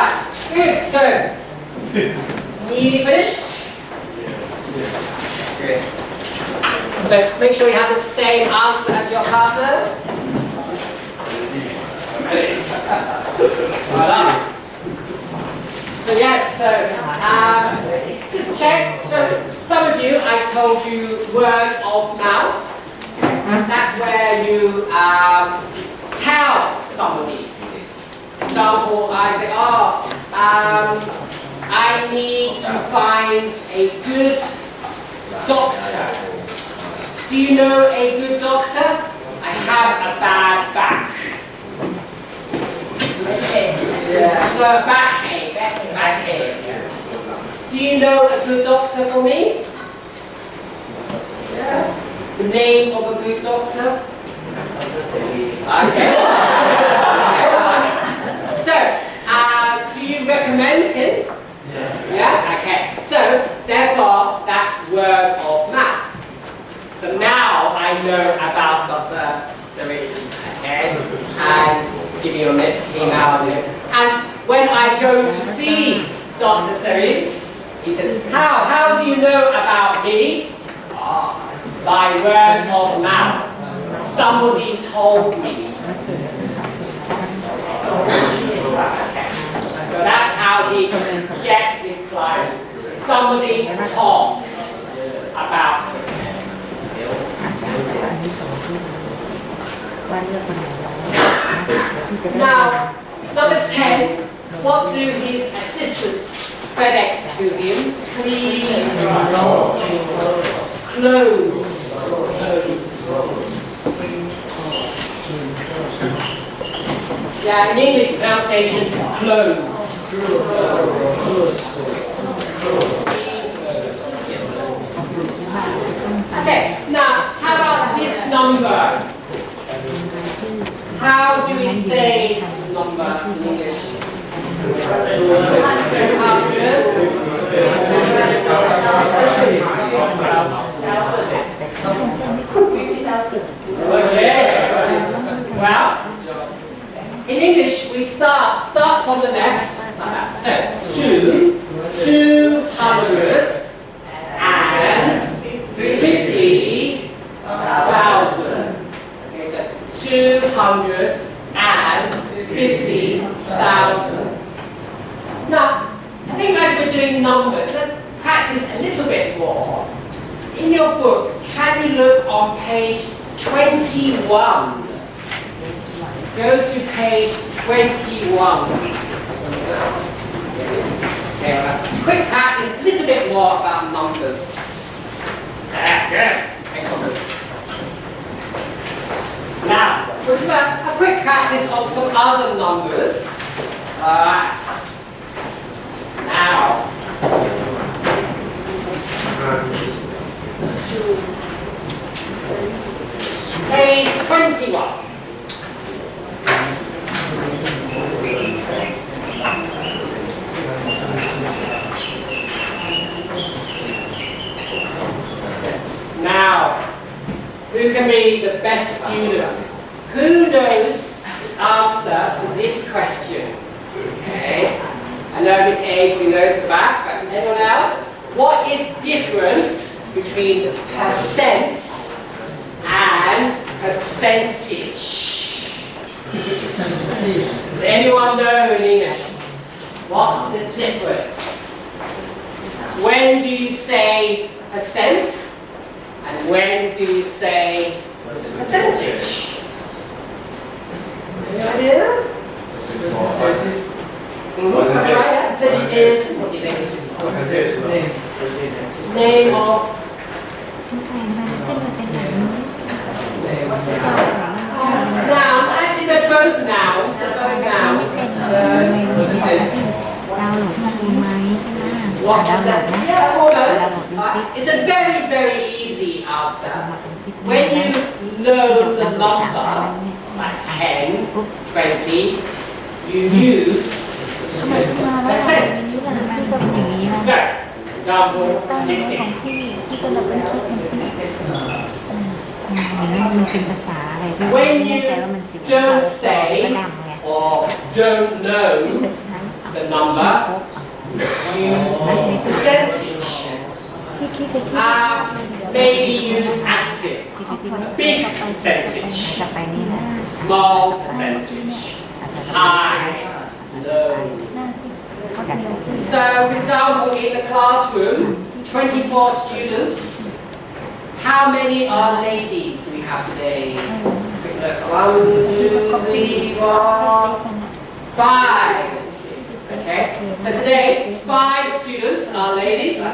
Speaker 3: Alright, good. So, nearly finished? Good. But make sure you have the same answer as your partner. Well done. So yes, so just check. So some of you, I told you word of mouth. That's where you tell somebody. For example, I say, I need to find a good doctor. Do you know a good doctor? I have a bad back. Yeah, backache. Backache. Do you know a good doctor for me? Yeah. The name of a good doctor? Okay. So, do you recommend him? Yes? Okay. So, therefore, that's word of mouth. So now I know about Dr. Sari. Okay? And give you an email. And when I go to see Dr. Sari, he says, how do you know about me? By word of mouth. Somebody told me. So that's how he gets his clients. Somebody talks about him. Now, number 10, what do his assistants FedEx to him? Clean clothes. Yeah, in English pronunciation, clothes. Okay, now how about this number? How do we say number in English? 200. Okay. Well, in English we start from the left. So 250,000. Okay, so 250,000. Now, I think as we're doing numbers, let's practice a little bit more. In your book, can you look on page 21? Go to page 21. Okay, quick practice, a little bit more about numbers. Yes, numbers. Now, we'll do a quick practice of some other numbers. Now, page 21. Now, who can be the best student? Who knows the answer to this question? Okay. I know Miss A who knows the back, but anyone else? What is different between percent and percentage? Does anyone know in English? What's the difference? When do you say percent? And when do you say percentage? Any idea? Try that. Percentage is, what do you think? Name of noun. Actually, they're both nouns. They're both nouns. What is that? Yeah, almost. It's a very, very easy answer. When you know the number, like 10, 20, you use percent. So, example 60. When you don't say or don't know the number, use percentage. Maybe use active, big percentage, small percentage, high, low. So, for example, in the classroom, 24 students. How many are ladies do we have today? 1, 2, 3, 4, 5. Okay, so today 5 students are ladies. 1,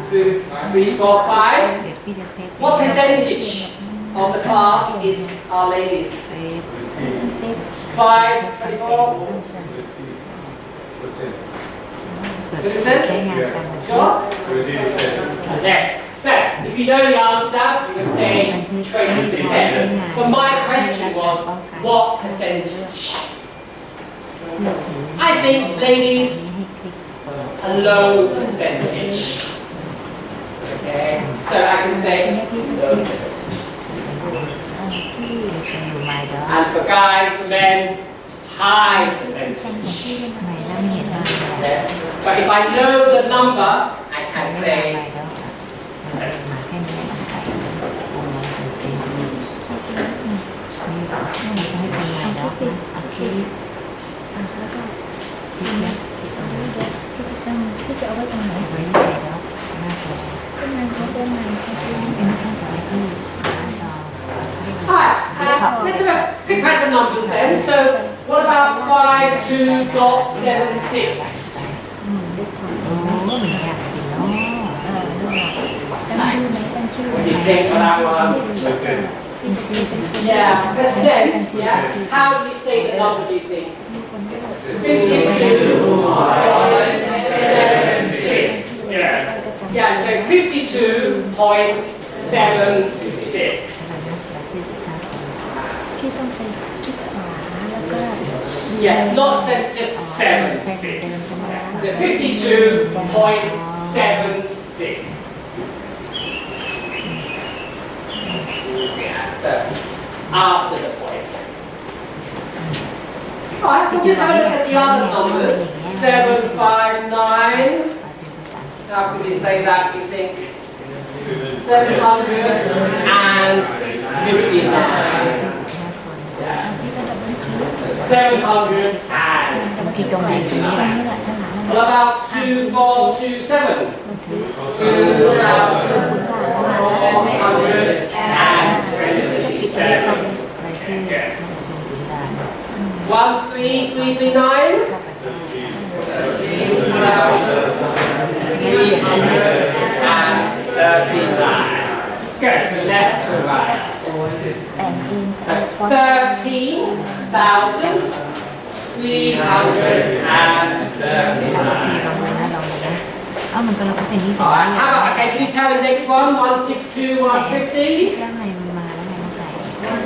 Speaker 3: 2, 3, 4, 5. What percentage of the class are ladies? 5, 24. 30%? Sure? Okay. So, if you know the answer, you can say 20%. But my question was, what percentage? I think, ladies, a low percentage. Okay, so I can say low percentage. And for guys, for men, high percentage. Okay. But if I know the number, I can say Alright, let's have a quick pass of numbers then. So, what about 52.76? What do you think of that one? Yeah, percent, yeah? How do we say the number, do you think? 52.76, yes. Yeah, so 52.76. Yeah, not sense, just 76. So 52.76. So, after the point. Alright, we'll just have a look at the other numbers. 759. How could we say that, do you think? 759. Yeah. 759. What about 2427? 2,427. Yes. 13339. 13,339. Good. So left to right. 13,339. Alright, how about, okay, can you tell me the next one? 162, 150?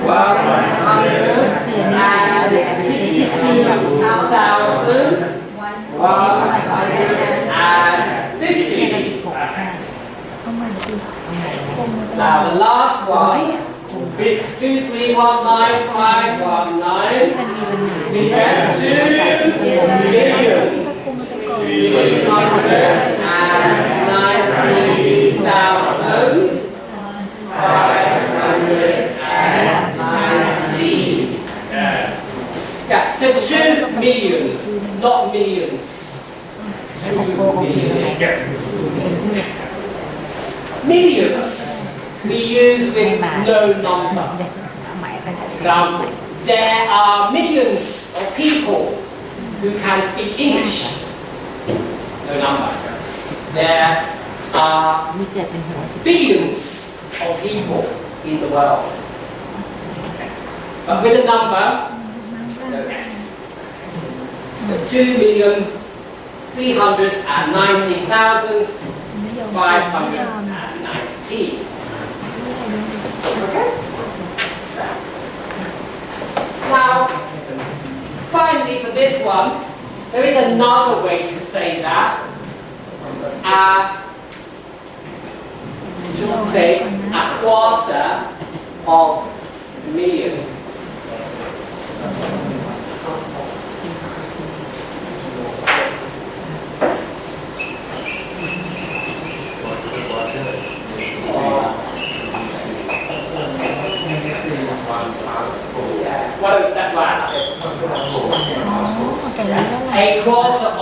Speaker 3: 162,150. Now the last one, 2319519. We get 2,319,519. Yeah, so 2 million, not millions. 2 million. Millions we use with no number. There are millions of people who can speak English. No number. There are billions of people in the world. But with a number, no S. So 2,319,519. Okay? Now, finally for this one, there is another way to say that. Just say a quarter of a million.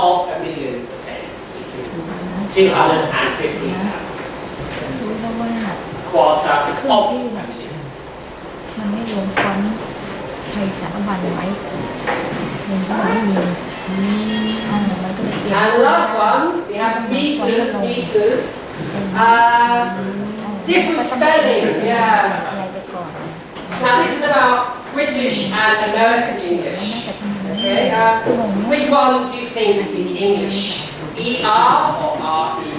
Speaker 3: of a million%. 250,000.
Speaker 4: รู้แล้วว่า
Speaker 3: Quarter
Speaker 4: เครื่อง
Speaker 3: of
Speaker 4: ที่
Speaker 3: a
Speaker 4: เนี่ย
Speaker 3: million.
Speaker 4: มันไม่รวมฟอนต์ไทยสารบัญไว้มันก็ไม่มีมันก็เลยเตรียม
Speaker 3: And the last one, we have meters. Different spelling, yeah.
Speaker 4: อะไรไปก่อน
Speaker 3: Now this is about British and American
Speaker 4: น่า
Speaker 3: English.
Speaker 4: จะทำ
Speaker 3: Okay, which one do you think is English? ER or RE?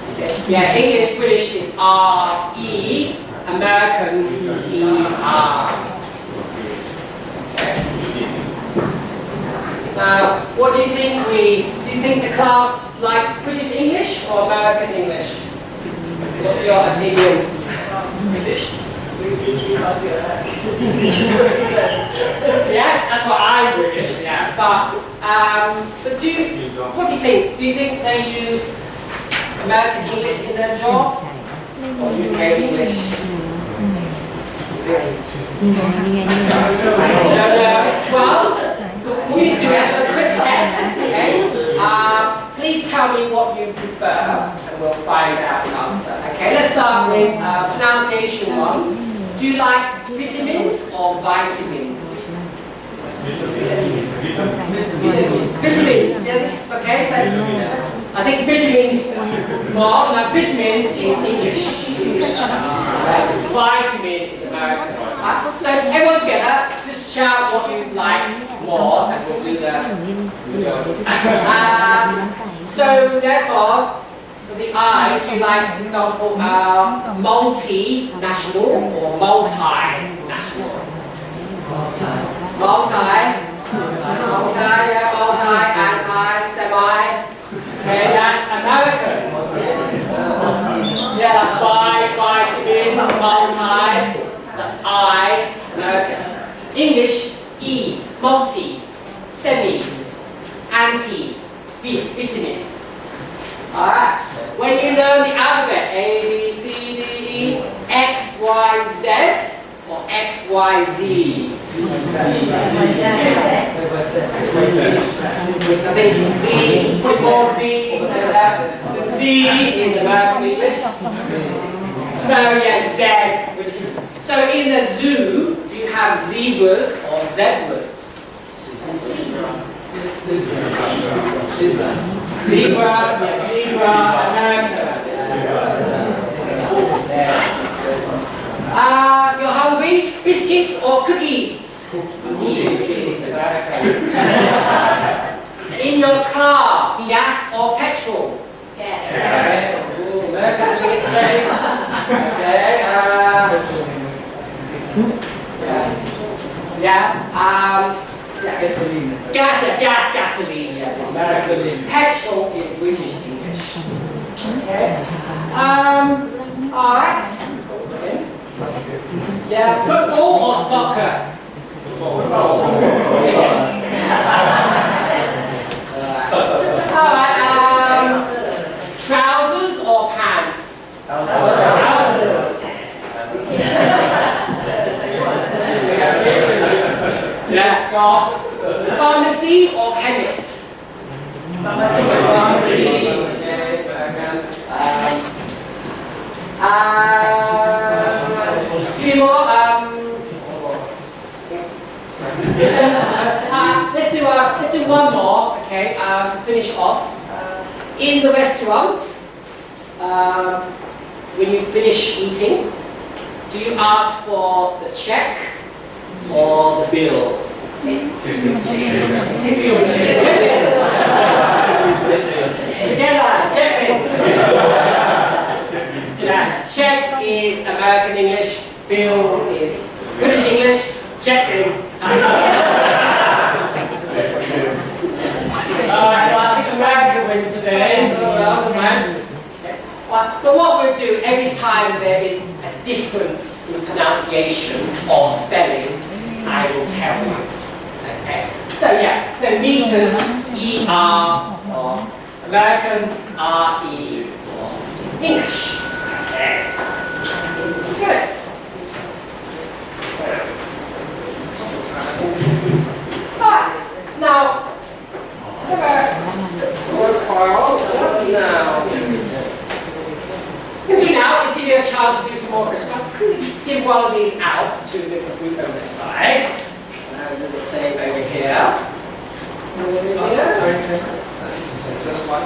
Speaker 3: Okay. Yeah, English, British is RE, American ER. Okay. Now, what do you think the class likes British English or American English? What's your opinion? British. Yes, that's what I'm British, yeah. But what do you think? Do you think they use American English in their job or UK English?
Speaker 4: นี่ไงนี่ไงนี่ไง
Speaker 3: Well, we need to do a quick test, okay? Please tell me what you prefer, and we'll find out the answer. Okay, let's start with pronunciation one. Do you like vitamins or vitamins? Vitamins, yeah, okay, so I think vitamins more. Now, vitamins is English. Vitamin is American. So everyone together, just shout what you like more, and we'll do the. So therefore, for the I, do you like, for example, multinational or multinational? Multi, anti, semi. Okay, that's American. Yeah, vitamin, multi, the I, American. English, E, multi, semi, anti, vitamin. Alright, when you learn the alphabet, A, B, C, D, E, X, Y, Z, or X, Y, Z? I think Z, put more Z's over there. The Z is American English. So yeah, Z. So in the zoo, do you have zebras or zebras? Zebra, America. You're hungry? Biscuits or cookies? Cookies, America. In your car, gas or petrol? Gas. America, okay. Gasoline. Yeah. Petrol is British English. Okay. Alright. Okay. Yeah, football or soccer? Alright. Trousers or pants? Let's go. Pharmacy or chemist? Pharmacy. Few more. Let's do one more. Okay. To finish off. In the restaurant, when you finish eating, do you ask for the check or the bill? Together, check is American English, bill is British English, check in. Alright, well, I think America wins today. But what we'll do every time there is a difference in pronunciation or spelling, I will tell you. Okay. So yeah, so meters, ER or American RE or English. Okay. Good. Alright. Now Word file. Now. What you do now is give you a chance to do some more questions. Just give one of these out to the group on this side. And we'll do the same over here. Just one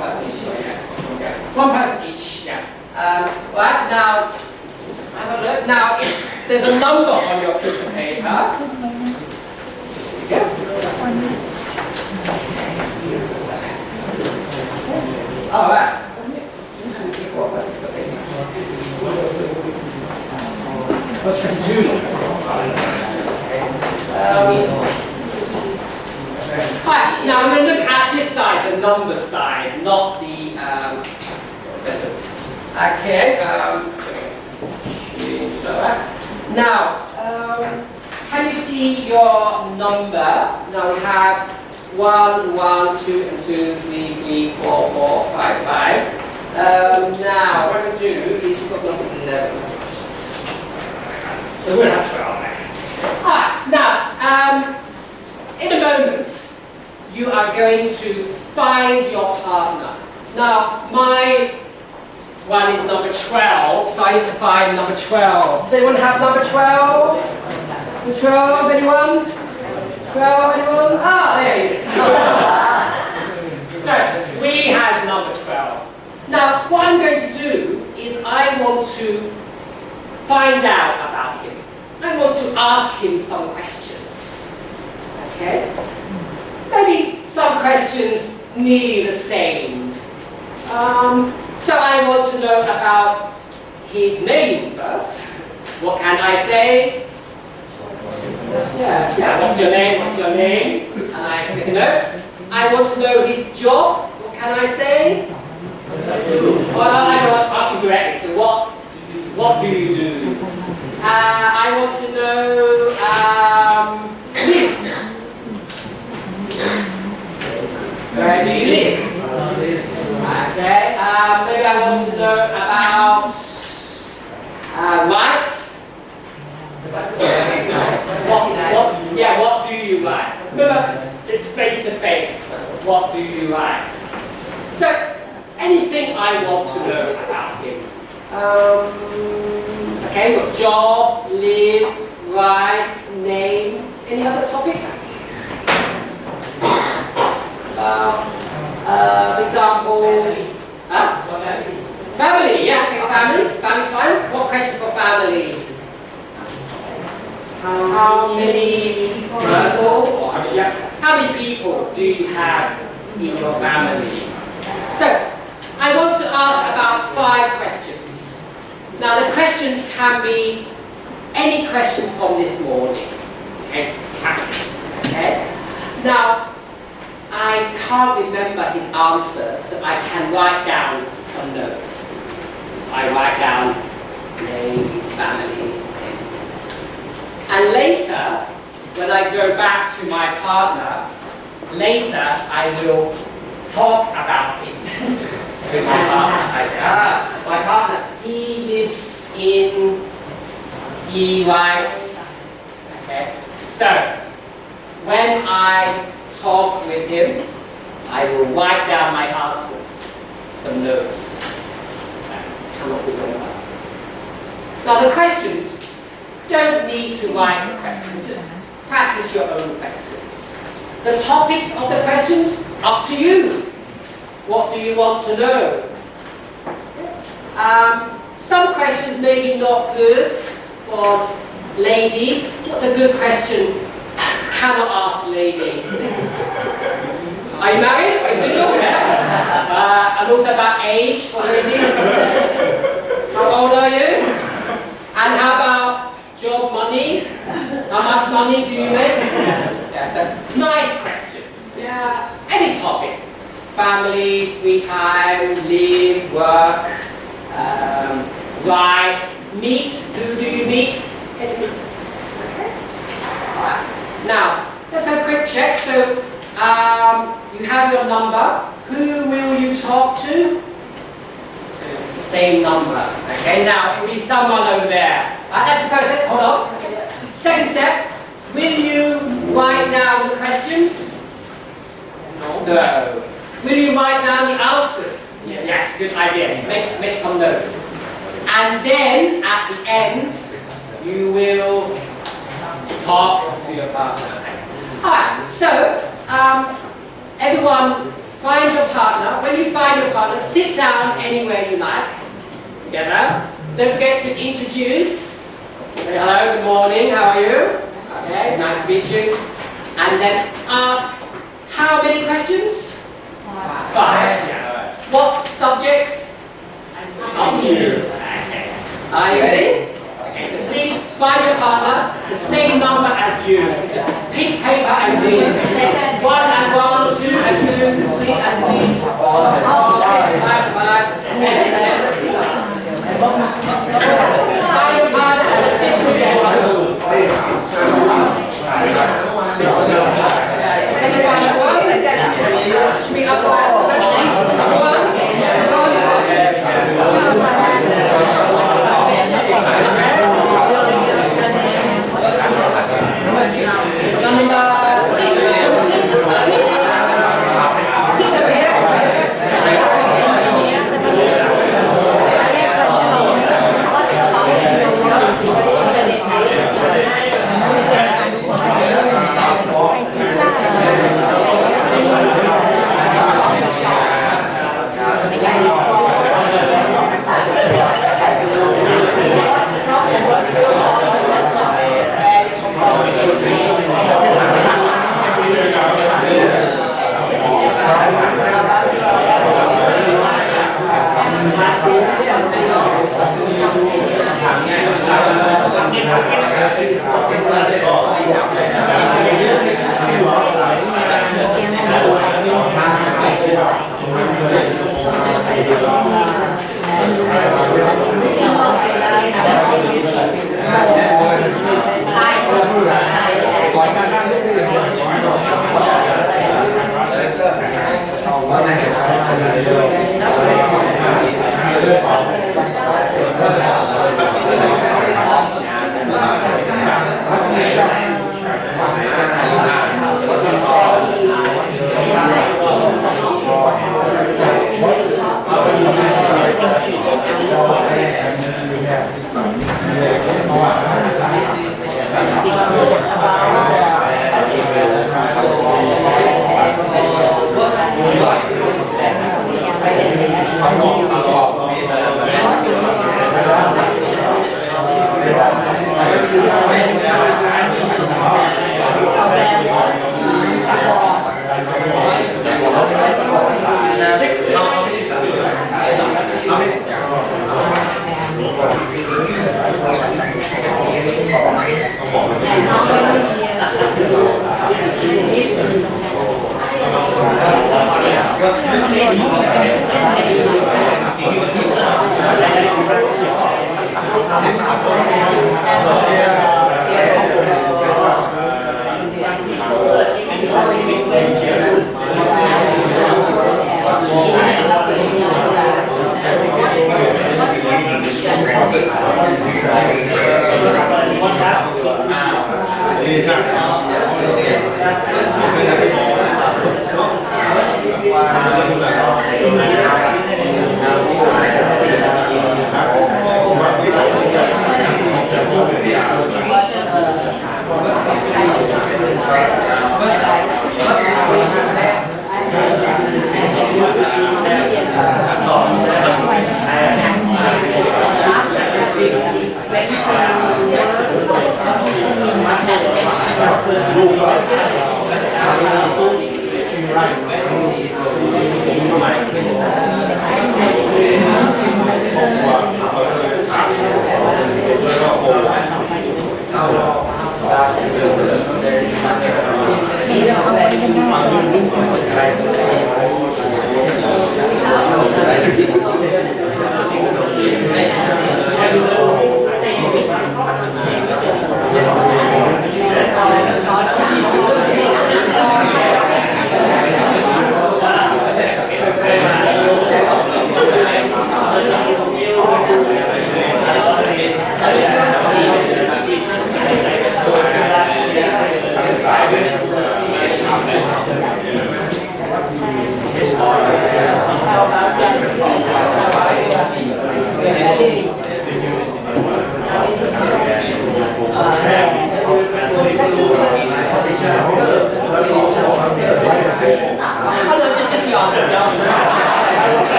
Speaker 3: person each. Yeah. One person each. Yeah. Right now, have a look. Now, there's a number on your piece of paper. Yeah. All right. What should we do? Right, now I'm going to look at this side, the number side, not the sentence. Okay. Now, can you see your number? Now we have 1, 1, 2, and 2, 3, 3, 4, 4, 5, 5. Now, what I'm going to do is you've got number 11. So we're going to have 12 now. Alright, now, in a moment, you are going to find your partner. Now, my one is number 12, so I need to find number 12. Does anyone have number 12? Number 12, anyone? 12, anyone? Ah, there it is. So, we has number 12. Now, what I'm going to do is I want to find out about him. I want to ask him some questions. Okay? Maybe some questions nearly the same. So I want to know about his name first. What can I say? Yeah. What's your name? What's your name? I want to know. I want to know his job. What can I say? Well, I don't want to ask you directly. So what do you do? I want to know live. Where do you live? Okay. Maybe I want to know about write. What do you write? Remember, it's face to face. What do you write? So, anything I want to know about him. Okay, got job, live, write, name. Any other topic? Example. Family. Yeah, okay, family. Family's fine. What question for family? How many people, or how many people do you have in your family? So, I want to ask about 5 questions. Now, the questions can be any questions from this morning. Okay, practice. Okay. Now, I can't remember his answer, so I can write down some notes. I write down name, family. And later, when I go back to my partner, later I will talk about him. With my partner, I say, my partner, he lives in, he writes. Okay. So, when I talk with him, I will write down my answers, some notes. I cannot remember. Now the questions, don't need to write the questions, just practice your own questions. The topics of the questions, up to you. What do you want to know? Some questions may be not good for ladies. What's a good question? Cannot ask lady. Are you married? Are you single? Yeah. And also about age for ladies. How old are you? And how about job, money? How much money do you make? Yeah, so nice questions. Yeah, any topic. Family, free time, live, work, write, meet. Who do you meet? Okay. Alright. Now, let's have a quick check. So, you have your number. Who will you talk to? Same number. Okay, now it will be someone over there. That's the first step. Hold on. Second step, will you write down the questions? No. Will you write down the answers? Yes, good idea. Make some notes. And then at the end, you will talk to your partner. Alright, so everyone find your partner. When you find your partner, sit down anywhere you like together. Don't forget to introduce. Say hello, good morning, how are you? Okay, nice to meet you. And then ask how many questions? 5. Yeah. What subjects? Up to you. Okay. Are you ready? Okay, so please find your partner the same number as you. So pick paper and read. 1 and 1, 2 and 2, 3 and 3, 4 and 4, 5, 5, 10, 10. Find your partner and sit together. Should we up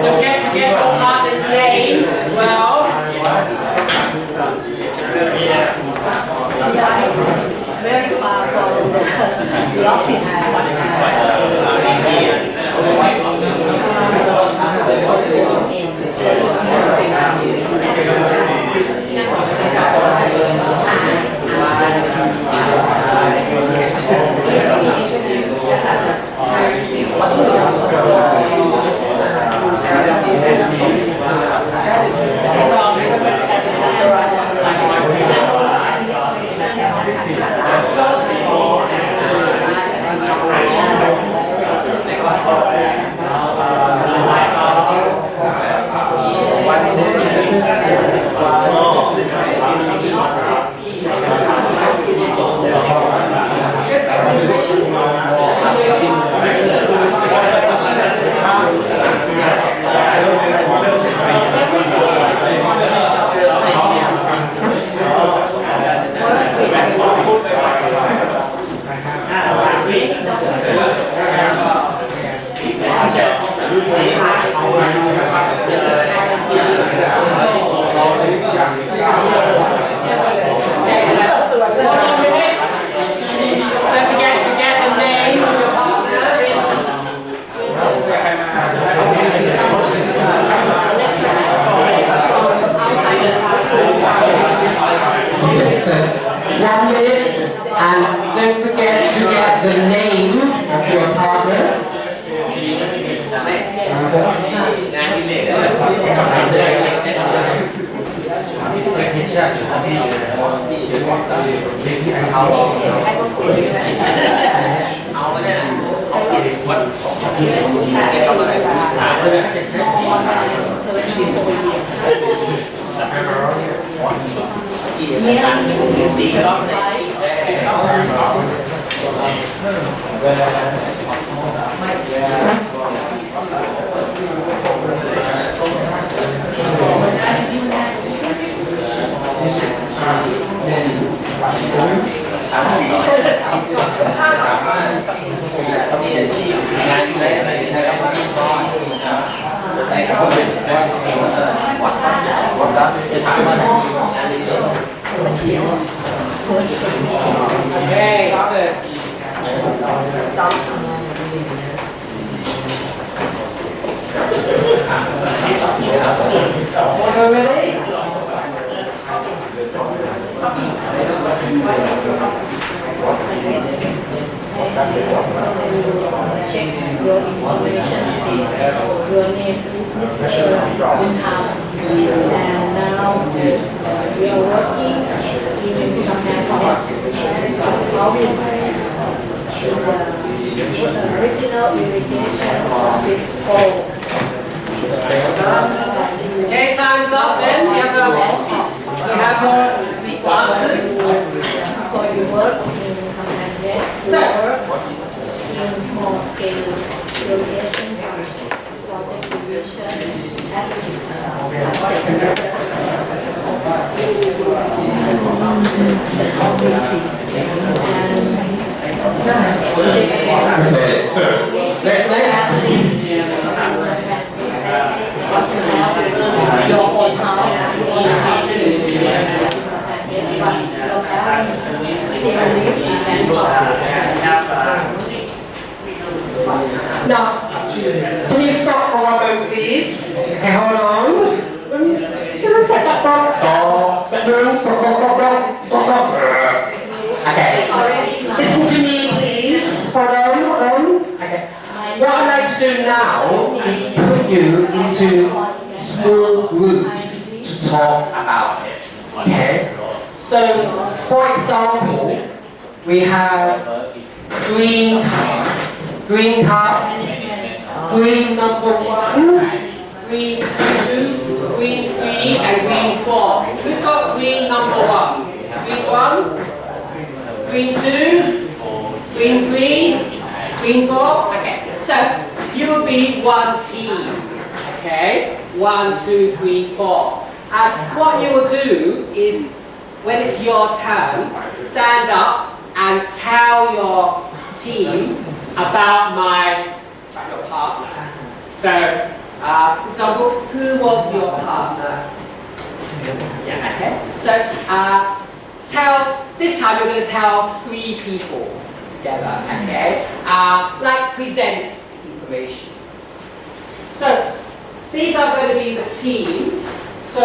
Speaker 3: Don't forget to get your partner's name as well.
Speaker 5: Very far from the office. Check your information, your name, business income, and now we are working in command original irrigation office hole.
Speaker 3: Okay, time's up then. You have your answers.
Speaker 5: For your work in command net, your work in small scale irrigation, water irrigation,
Speaker 8: Okay, so next.
Speaker 5: Your own house, your own house, but your parents still live in
Speaker 3: Now, can you stop for a moment, please? Okay, hold on. Okay. Listen to me, please. Hold on. Okay. What I'd like to do now is put you into small groups to talk about it. Okay? So, for example, we have green cards, green number 1, green 2, green 3, and green 4. Who's got green number or one? Green one, green two, green three, green four. Okay, so you will be one team. Okay, 1, 2, 3, 4. And what you will do is, when it's your turn, stand up and tell your team about your partner. So, for example, who was your partner? Yeah, okay. So, this time you're going to tell 3 people together, okay? Like present information. So, these are going to be the teams. So,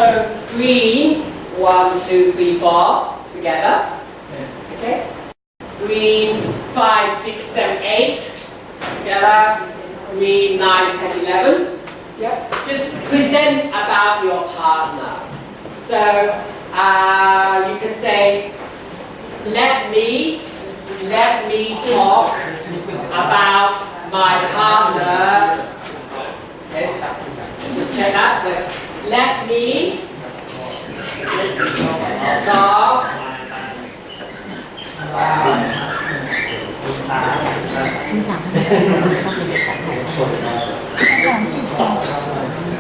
Speaker 3: green, 1, 2, 3, 4, together. Okay? Green, 5, 6, 7, 8, together. Green, 9, 10, 11. Yeah? Just present about your partner. So, you can say, let me talk about my partner. Okay? Just check that. So, let me talk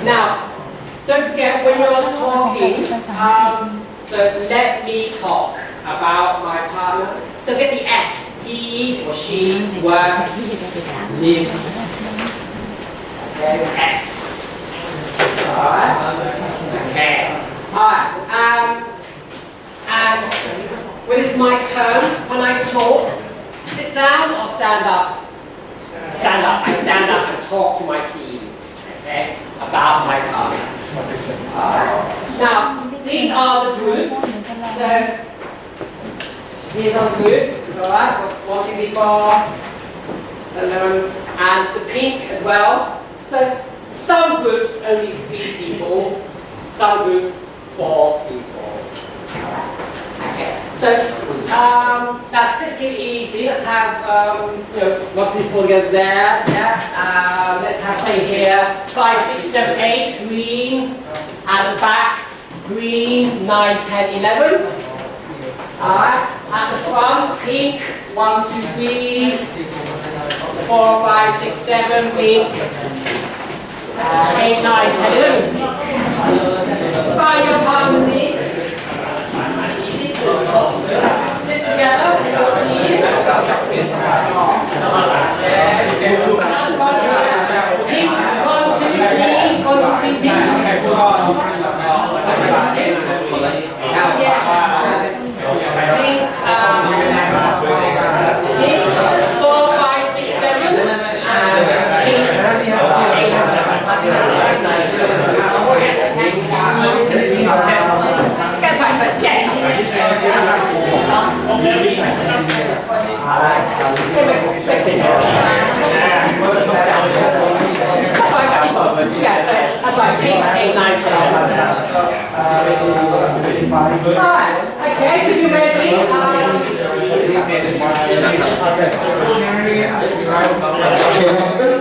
Speaker 3: now, don't forget when you're talking, so let me talk about my partner. Don't get the S. He or she works, lives. Okay, S. Alright. Okay. Alright. And when it's my turn, when I talk, sit down or stand up? Stand up. I stand up and talk to my team. Okay, about my partner. Now, these are the groups. So, these are the groups. Alright, 1, 2, 3, 4, 11, and the pink as well. So, some groups only 3 people, some groups 4 people. Okay, so that's basically easy. Let's have lots of people together there. Yeah. Let's have say here 5, 6, 7, 8 green, at the back green 9, 10, 11. Alright, at the front pink 1, 2, 3, 4, 5, 6, 7 pink. 8, 9, 10, 11. Find your partner, please. Easy. Sit together in your teams. Pink, 1, 2, 3, 1, 2, 3, pink. Pink, 4, 5, 6, 7, and pink, 8. Guess what I said? Yeah. That's why I see both. Yeah, so that's why pink, 8, 9, 10. Alright, okay, so you ready?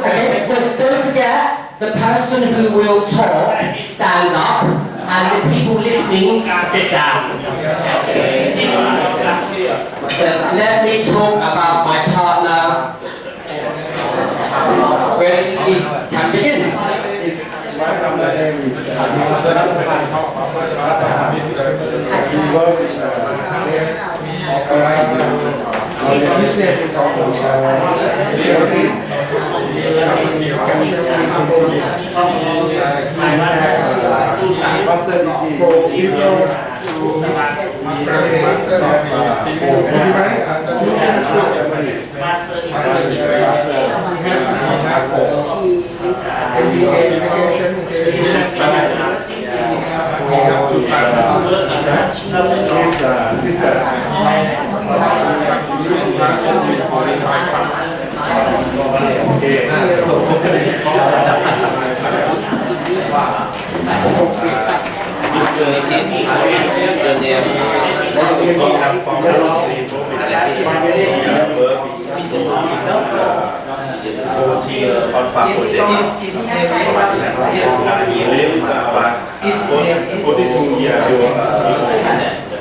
Speaker 9: Okay, so don't forget, the person who will talk, stand up, and the people listening, sit down. So let me talk about my partner. Ready? Can begin.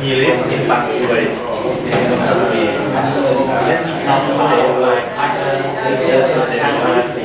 Speaker 6: He lives in Pak Gue. Let me tell you like Mr. Sultan Masih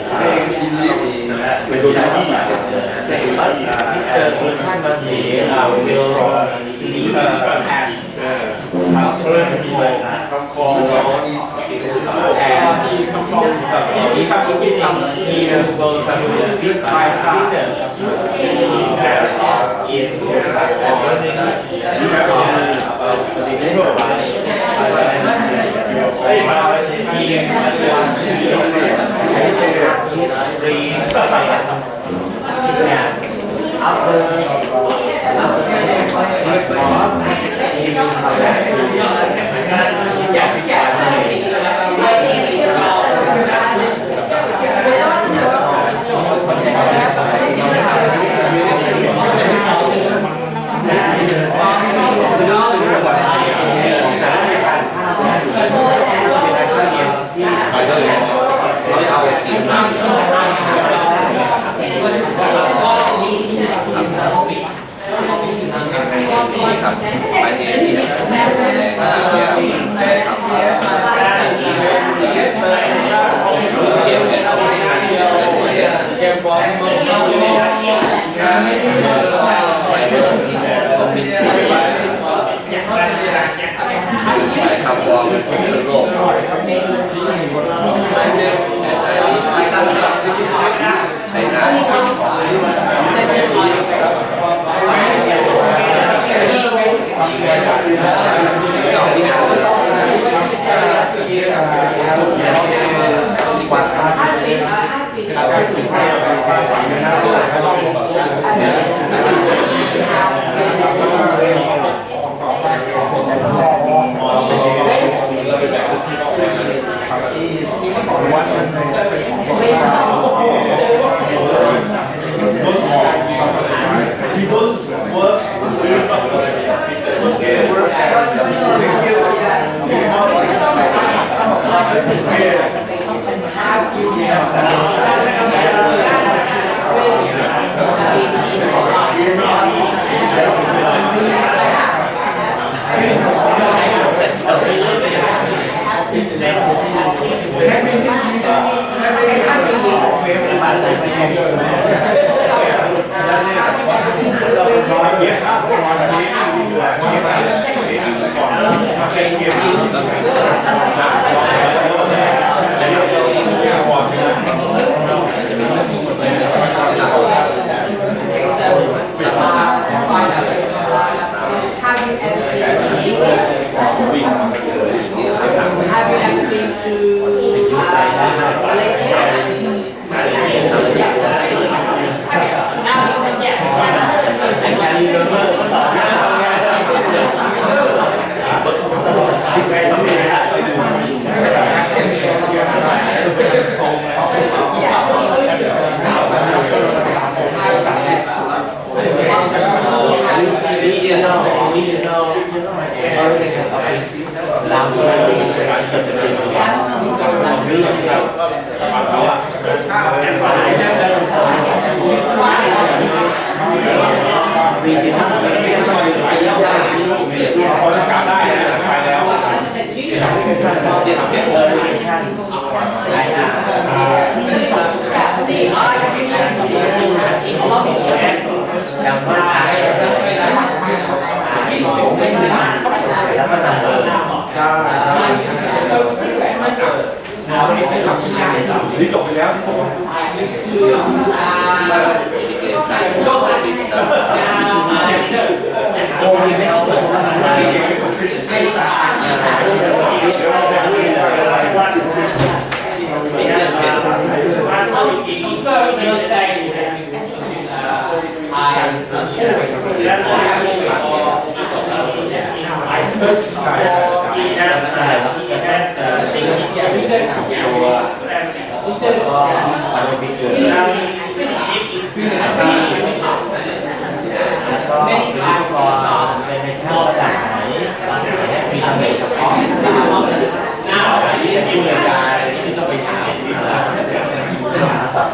Speaker 6: will leave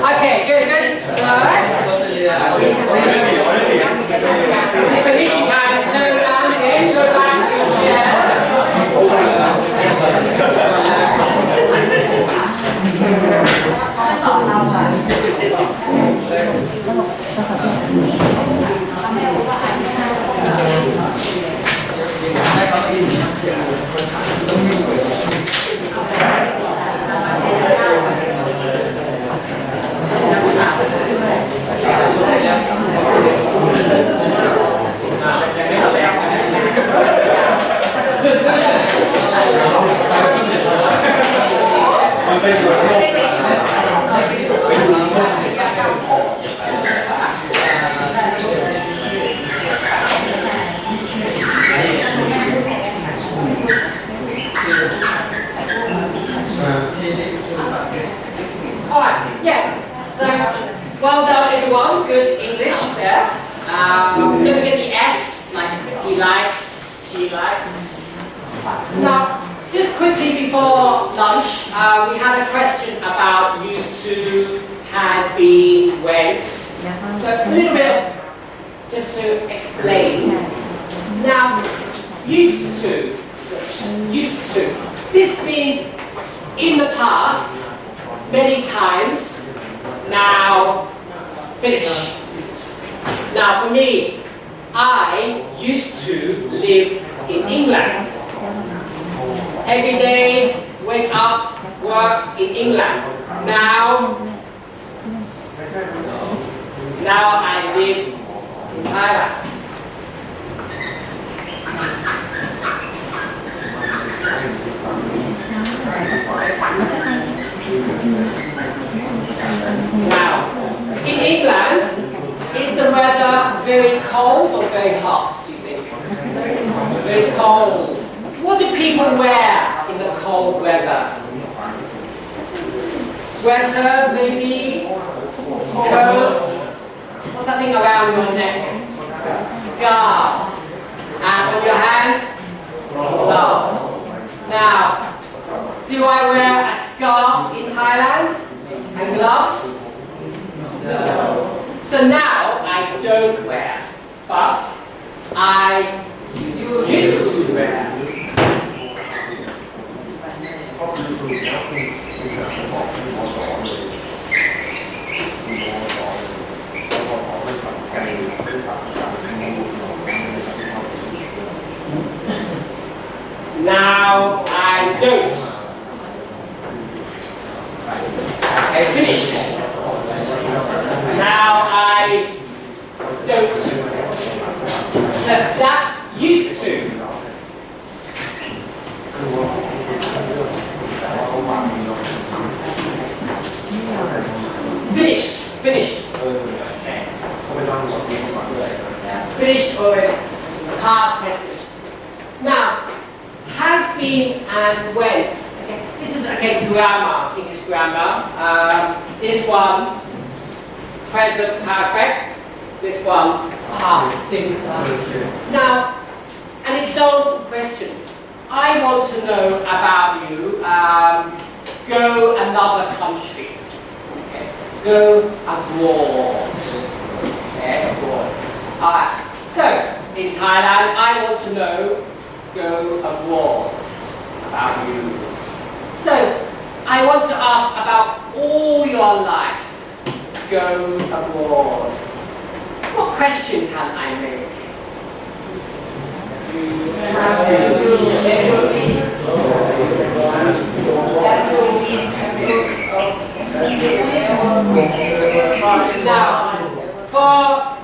Speaker 3: Okay, good, good. Alright. Finishing time, so again, go back Alright, yeah. So, well done everyone. Good English there. Don't forget the S, like he likes, she likes. Now, just quickly before lunch, we had a question about used to, has been, went. So a little bit, just to explain. Now, used to. This means in the past, many times, now, finish. Now for me, I used to live in England. Every day, wake up, work in England. Now I live in Thailand. Now, in England, is the weather very cold or very hot, do you think? Very cold. What do people wear in the cold weather? Sweater, maybe? Coats? What's that thing around your neck? Scarf. And on your hands? Gloves. Now, do I wear a scarf in Thailand? And gloves? No. So now I don't wear, but I used to wear. Now I don't. Okay, finished. Now I don't. That's used to. Finished. Okay. Finished or past tense. Now, has been and went. Okay. This is grammar, English grammar. This one, present perfect. This one, past simple. Now, an example question. I want to know about you. Go another country. Okay. Go abroad. Okay, abroad. Alright. So, in Thailand, I want to know. Go abroad about you. So, I want to ask about all your life. Go abroad. What question can I make? Now, for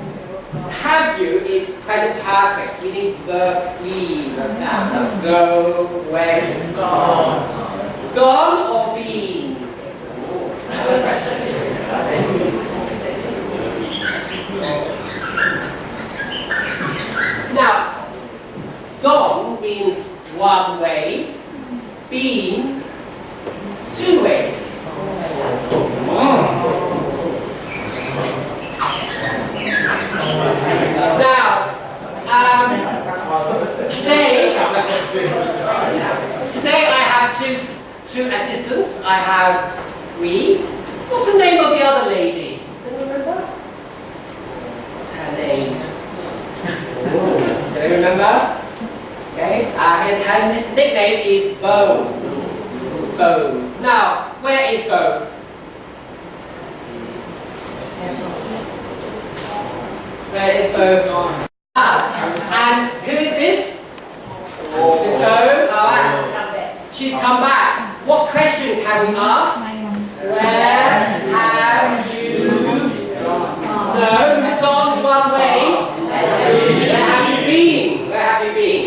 Speaker 3: have you is present perfect, meaning verb 3, for example. Go, went, gone. Gone or been? Another question. Now, gone means one way, been 2 ways. Now, today I have two assistants. I have we. What's the name of the other lady? Does anyone remember? What's her name? Do you remember? Okay. Her nickname is Bo. Bo. Now, where is Bo? Where is Bo? And who is this? Miss Bo. Alright. She's come back. What question can we ask? Where have you? No, gone's one way. Where have you been? Where have you been?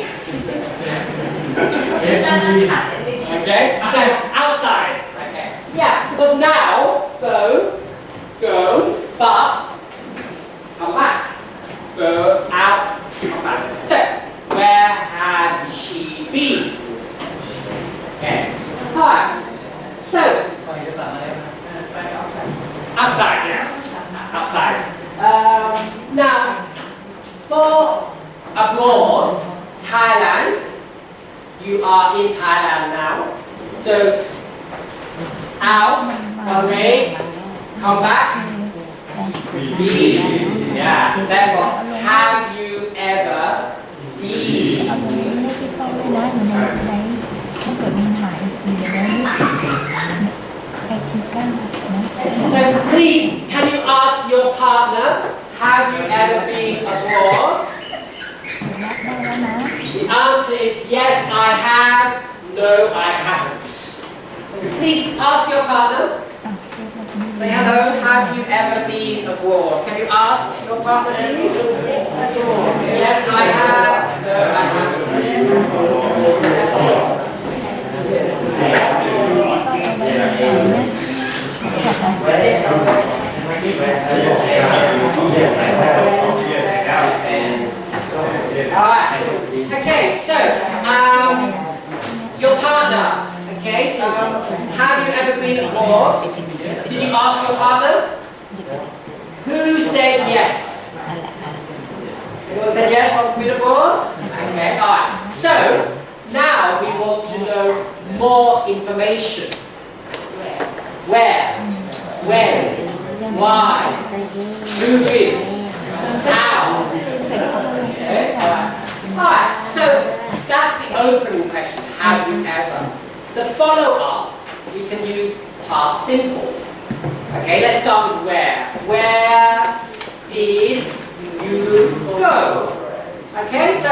Speaker 3: Okay. So outside. Okay. Thailand. You are in Thailand now. So out, away, come back. Be. Yes. Therefore, have you ever been?
Speaker 4: เอาตรงนี้ให้พี่ต้องด้วยนะในถ้าเกิดมันหายอยู่ในนี้ไอทีก้านะ
Speaker 3: So please, can you ask your partner, have you ever been abroad?
Speaker 4: รับได้แล้วนะ
Speaker 3: The answer is yes, I have. No, I haven't. So please ask your partner.
Speaker 4: อ่ะเซฟมาตรงนี้
Speaker 3: Say hello. Have you ever been abroad? Can you ask your partner, please? Yes, I have. No, I haven't.
Speaker 4: ต้องเอาไว้
Speaker 3: Alright. Okay, so your partner. Okay, have you ever been abroad? Did you ask your partner? Who said yes? Anyone said yes? Want to be abroad? Okay, alright. So now we want to know more information. Where? When? Why? Who with? How? Okay, alright, so that's the opening question, have you ever? The follow-up, we can use past simple. Okay, let's start with where. Where did you go? Okay, so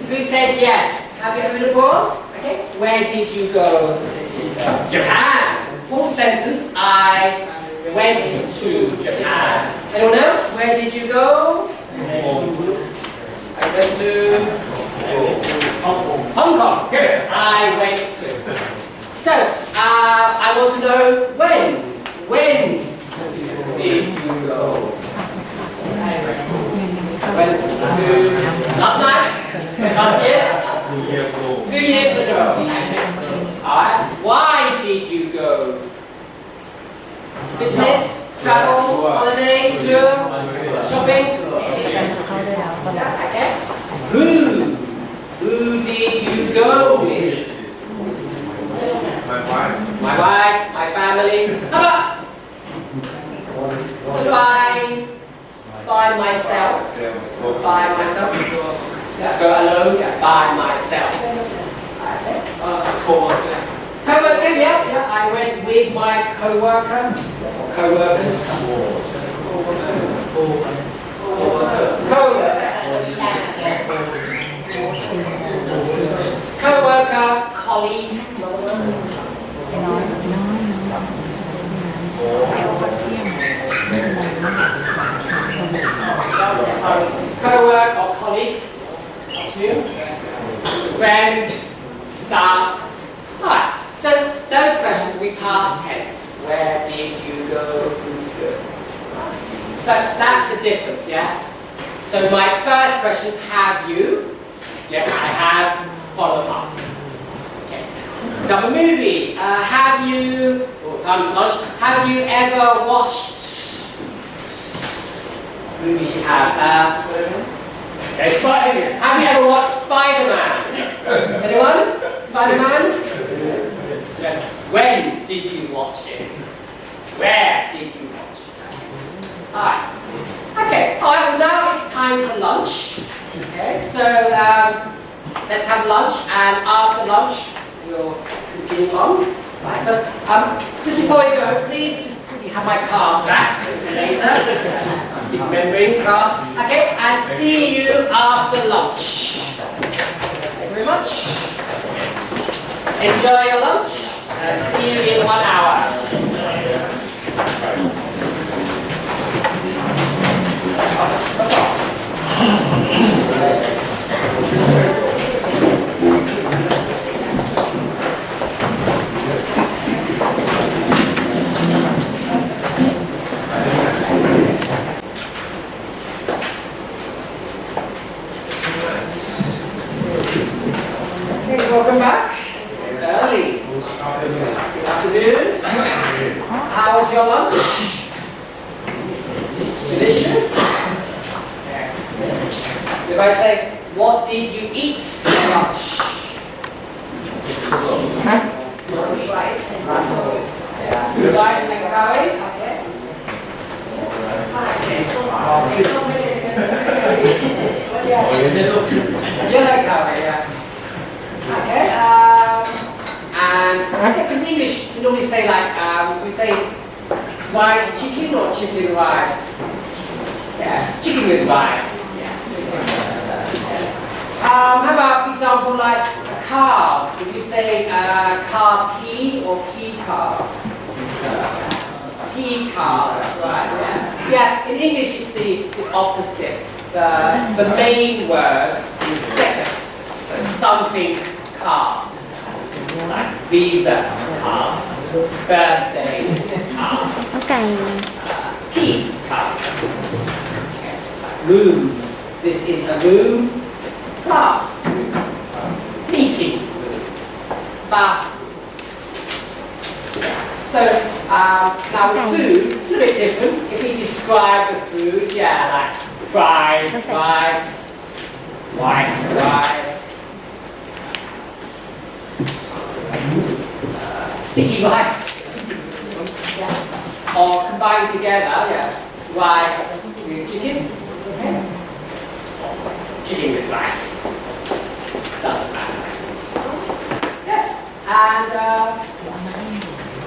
Speaker 3: who said yes? Have you ever been abroad? Okay, where did you go? Japan. Full sentence, I went to Japan. Anyone else? Where did you go? I went to Hong Kong. Good. I went to. So, I want to know when. When did you go? Went to last night? Last year? 2 years ago. Alright. Why did you go? Business, travel, holiday, tour, shopping. Okay. Who did you go with? My wife, my family. How about? Do I by myself? By myself? Yeah, go alone. Yeah, by myself. Okay. Co-worker, yeah, I went with my co-worker, co-workers. Co-worker, colleague. Co-work or colleagues. Friends, staff. Alright, so those questions will be past tense. Where did you go? Who did you go? So that's the difference, yeah? So my first question, have you? Yes, I have. Follow up. Okay. So a movie, have you, time for lunch, have you ever watched, movies you have, okay, have you ever watched Spider-Man? Anyone? Spider-Man? Yes. When did you watch it? Where did you watch it? Alright. Okay, alright, well now it's time for lunch. Okay, so let's have lunch, and after lunch we'll continue on. Right, so just before we go, please just quickly have my cards back later. Keep remembering cards. Okay, and see you after lunch. Thank you very much. Enjoy your lunch, and see you in 1 hour. Okay, welcome back. Early. Good afternoon. How was your lunch? Delicious? What did you eat for lunch? Rice and curry. Okay. Yellow curry, yeah. Okay. And because in English we normally say like we say rice chicken or chicken rice. Yeah, chicken with rice. Yeah. How about, for example, like a car? Would you say car key or key car? Key car, that's right. Yeah. Yeah. In English, it's the opposite. The main word is second. So something car, like visa car, birthday car,
Speaker 4: ข้าวไก่
Speaker 3: key car. Room. This is a room. Class. Meeting room. Bathroom. So now with food, a little bit different. If we describe the food, yeah, like fried rice, white rice, sticky rice, or combined together, yeah, rice with chicken. Okay. Chicken with rice. Doesn't matter. Yes. And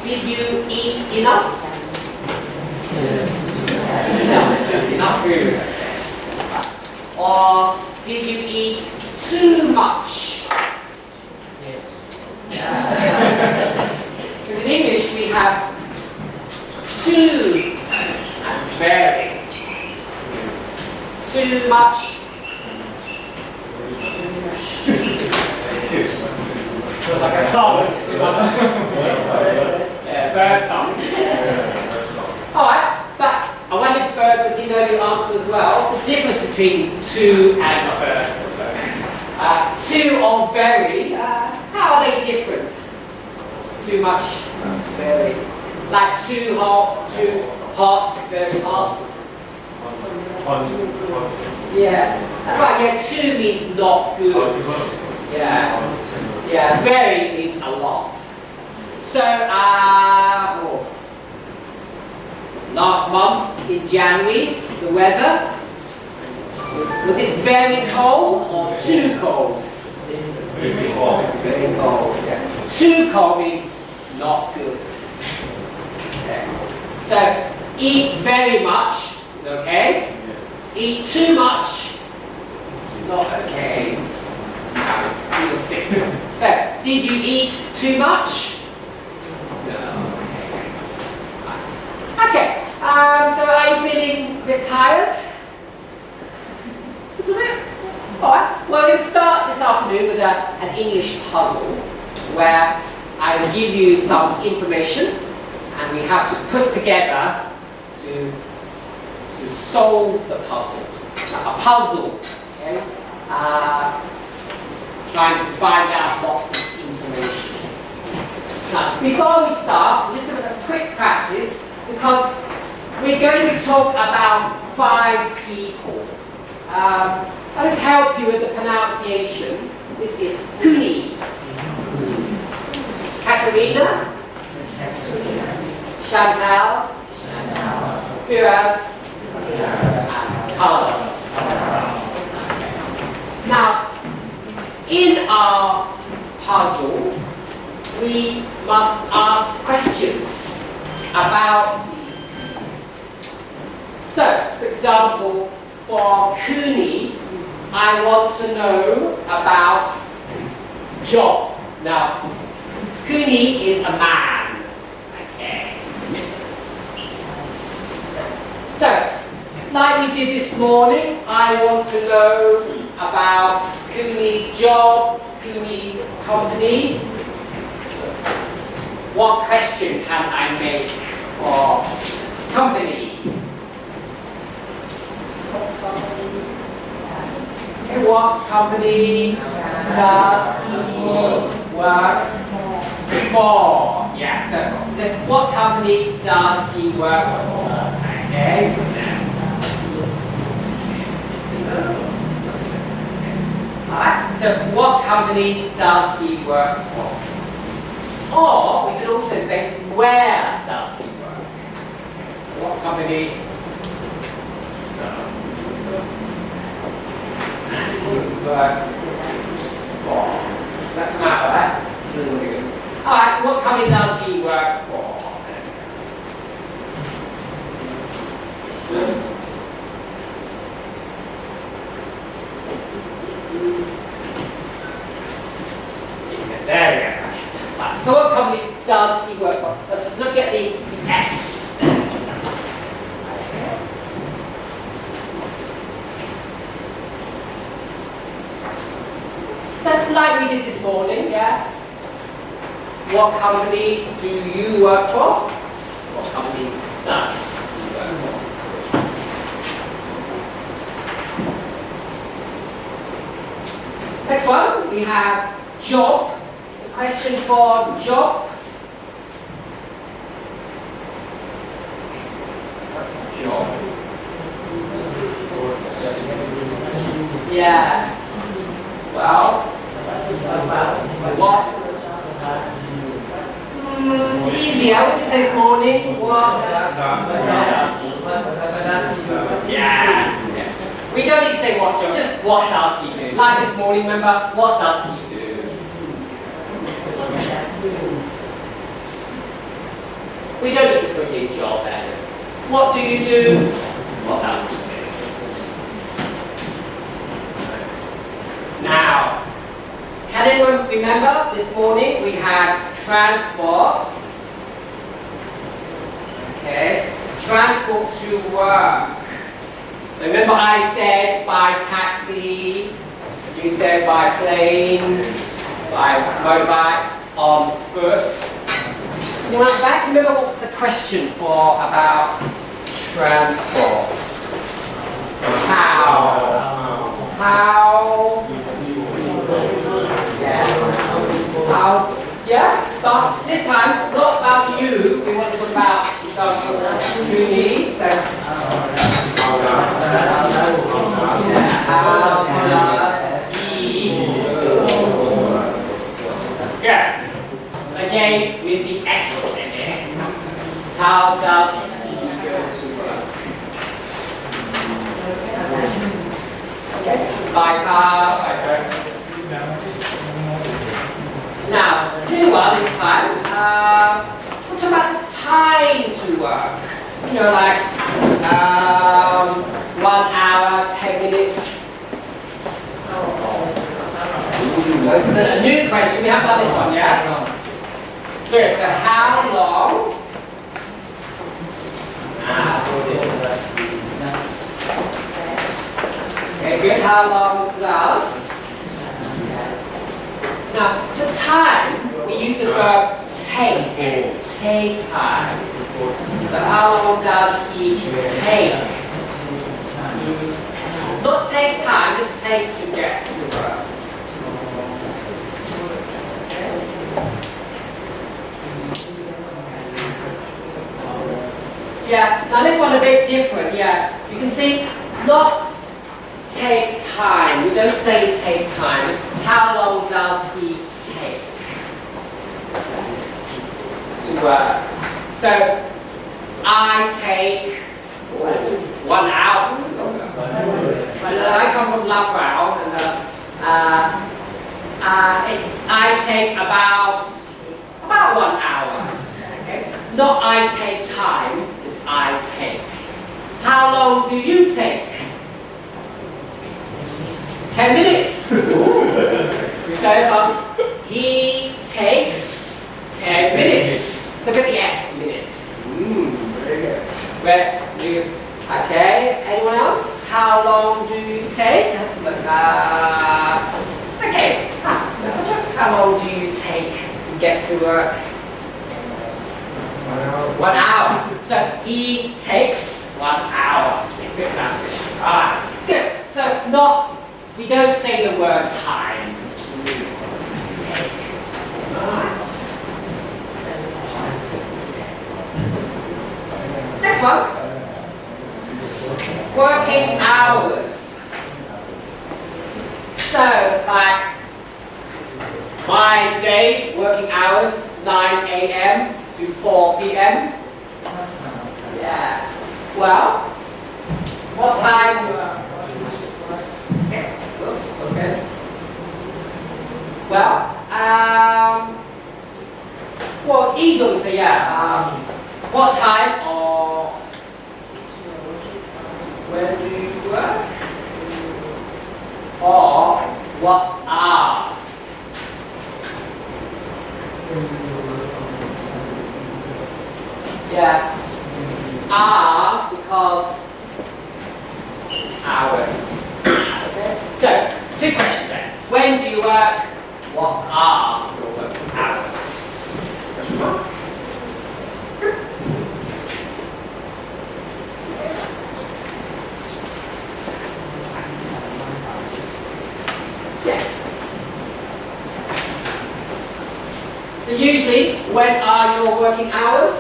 Speaker 3: did you eat enough? Enough food. Or did you eat too much? Because in English we have too and very. Too much. Like a song. Yeah, bird song. Alright, but I wonder if bird, does he know the answer as well? The difference between too and a bird. Too or very, how are they different? Too much, very. Like too hot, very hot. Yeah, that's right, yeah, too means not good. Yeah, yeah, very means a lot. So, last month in January, the weather, was it very cold or too cold? Very cold, yeah. Too cold means not good. Okay. So, eat very much is okay. Eat too much, not okay. You're sick. So, did you eat too much? No. Okay. So are you feeling a bit tired? A little bit? Alright. Well, we'll start this afternoon with an English puzzle where I will give you some information and we have to put together to solve the puzzle. A puzzle, okay? Trying to find out lots of information. Now, before we start, we're just going to do a quick practice because we're going to talk about 5 people. I'll just help you with the pronunciation. This is Kuni, Katerina, Chantal, Firas, and Carlos. Now, in our puzzle, we must ask questions about these people. So, for example, for Kuni, I want to know about job. Now, Kuni is a man. Okay, Mr. So, like we did this morning, I want to know about Kuni job, Kuni company. What question can I make for company? Okay, what company does he work for? Yeah, so what company does he work for? Okay. So what company does he work for? Or we could also say, where does he work? What company does he work for? That come out, right? Alright, so what company does he work for? There we go. Right. So what company does he work for? Let's look at the S. So like we did this morning, yeah? What company do you work for? What company does he work for? Next one, we have job. The question for job. Job. Yeah. Well, what? Easier. What did you say this morning? What? Yeah. We don't need to say what job, just what does he do. Like this morning, remember, what does he do? We don't need to put in job there. Just, what do you do? What does he do? Now, can anyone remember this morning we had transport? Okay, transport to work. Remember I said by taxi, you said by plane, by motorbike, on foot. Anyone back? Remember what was the question for about transport? How? Yeah. How? Yeah? But this time, not about you. We want to talk about who needs. So, how does he? Good. Again, with the S in it. How does he go to work? By car, by train. Now, new one this time. We'll talk about the time to work. You know, like 1 hour, 10 minutes. This is a new question. We haven't done this one yet. Good. So, how long? Okay, good. How long does? Now, for time, we use the verb take. Take time. So how long does he take? Not take time, just take to get to work. Yeah, now this one a bit different, yeah. You can see, not take time. We don't say take time, just how long does he take to work? So, I take 1 hour. I come from Lavrao, and I take about 1 hour. Okay? Not I take time, just I take. How long do you take? 10 minutes. So he takes 10 minutes. Look at the S, minutes. Very good. Okay, anyone else? How long do you take? Let's look. Okay. How long do you take to get to work? 1 hour. So he takes 1 hour. Good translation. Alright. Good. So we don't say the word time. Take. Next one. Working hours. So, like, my today working hours 9 a.m. to 4 p.m. Yeah. Well, what time? Okay. Okay. Well, easily say yeah. What time or when do you work? Or what are? Yeah. Are because hours. Okay. So, two questions then. When do you work? What are your working hours? Yeah. So usually, when are your working hours?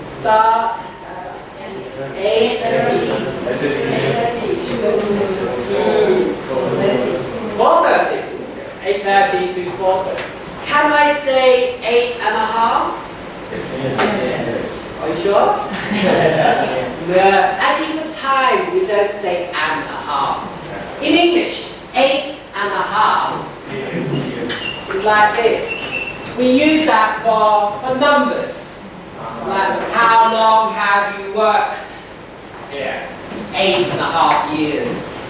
Speaker 3: Start 8:30. 4:30. 8:30 to 4:30. Can I say 8.5? Are you sure? No. Actually, for time, we don't say and a half. In English, 8.5 is like this. We use that for numbers. Like, how long have you worked here? 8.5 years.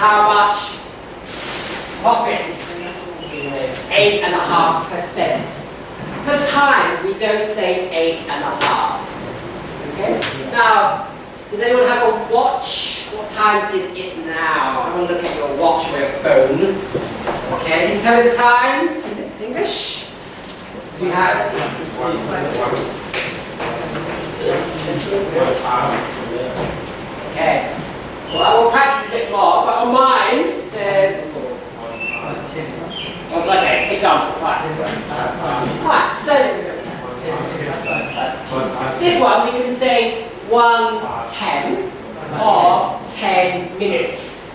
Speaker 3: How much profit? 8.5%. For time, we don't say 8.5. Okay? Now, does anyone have a watch? What time is it now? I want to look at your watch or your phone. Okay, can you tell me the time in English? Do you have? Okay. Well, I will practice a bit more, but on mine it says. Okay, example. Right, so this one we can say 1:10 or 10 minutes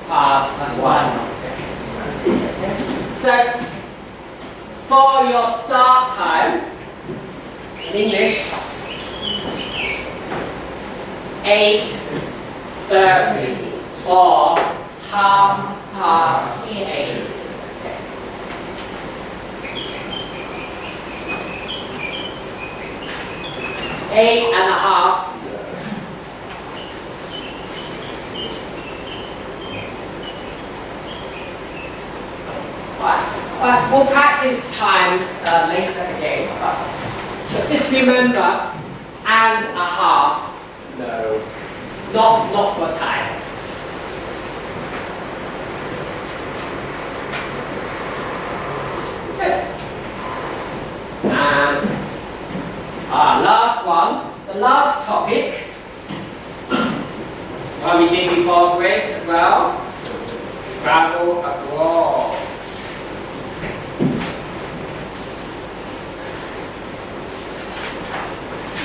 Speaker 3: past 1. So for your start time in English, 8:30 or 8:30. Eight and a half. Right. We'll practice time later again. But just remember, and a half. No. Not for time. Good. And last one, the last topic, one we did before break as well, travel abroad.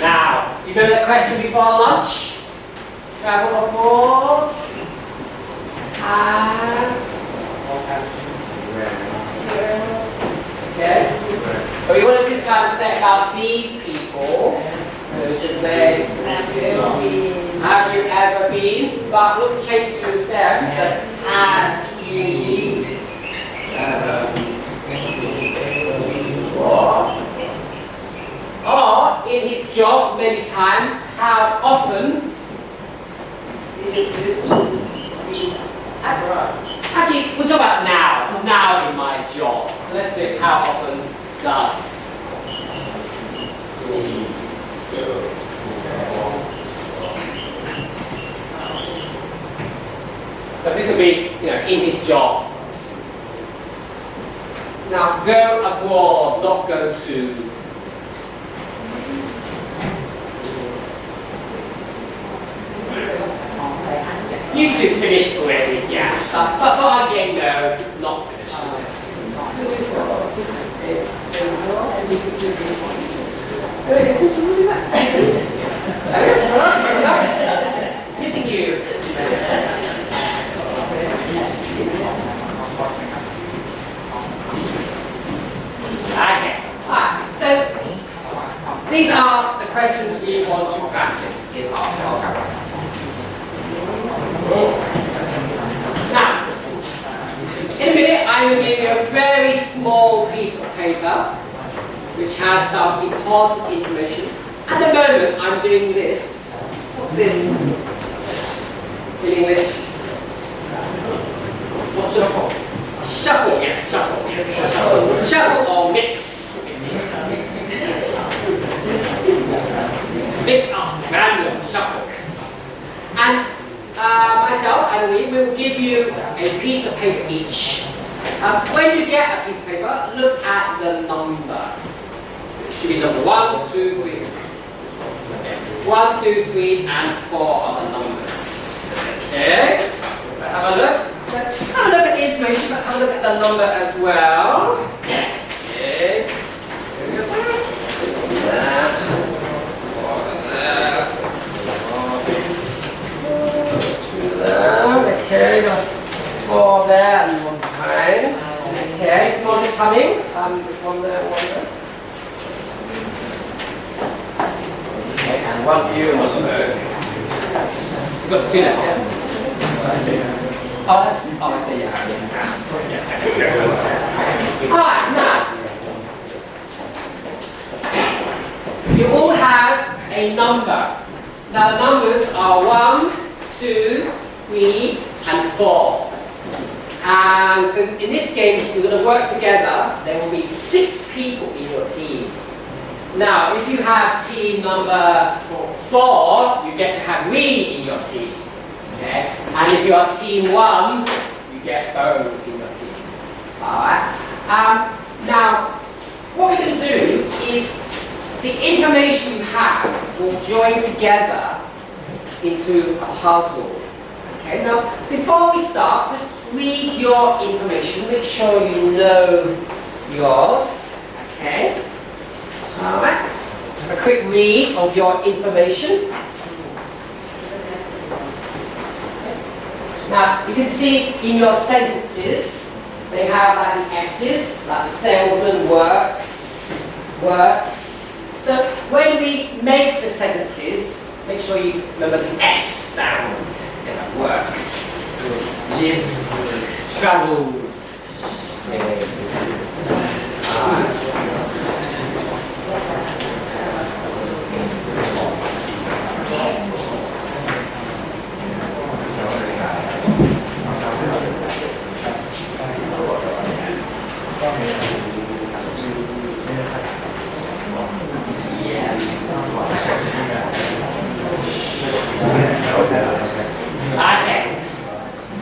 Speaker 3: Now, do you remember the question before lunch? Travel abroad? Okay. But we want to this time say about these people. So we should say, have you ever been? But we'll change to them. So has you ever been? Or in his job many times, how often did this actually, we'll talk about now. Now in my job. So let's do it. How often does he do? So this will be, in his job. Now, go abroad, not go to. Used to finish already, yeah. But for again, no, not finished. Missing you. you. Okay. So these are the questions we want to practice in our program. Now, in a minute, I will give you a very small piece of paper which has some important information. At the moment, I'm doing this. What's this in English? What's the called? Shuffle, yes, shuffle. Yes. Shuffle or mix. Mix up, random, shuffle. And myself and we will give you a piece of paper each. When you get a piece of paper, look at the number. It should be number 1, 2, 3. 1, 2, 3, and 4 are the numbers. Okay? Have a look. Have a look at the information, but have a look at the number as well. Okay. Okay, got 4 there and 1 behind. Okay, someone is coming. One there, 1 there. Okay, and 1 for you and 1 for her. You've got 2 left, yeah? Oh, I see, yeah. Alright, now. You all have a number. Now the numbers are 1, 2, 3, and 4. And so in this game, you're going to work together. There will be 6 people in your team. Now, if you have team number 4, you get to have me in your team. Okay? And if you are team 1, you get both in your team. Alright? Now, what we're going to do is the information you have will join together into a puzzle. Okay, now before we start, just read your information. Make sure you know yours. Okay. Alright. A quick read of your information. Now you can see in your sentences they have like the S's, like the salesman works. So when we make the sentences, make sure you remember the S sound. Yeah, works, lives, travels. Okay.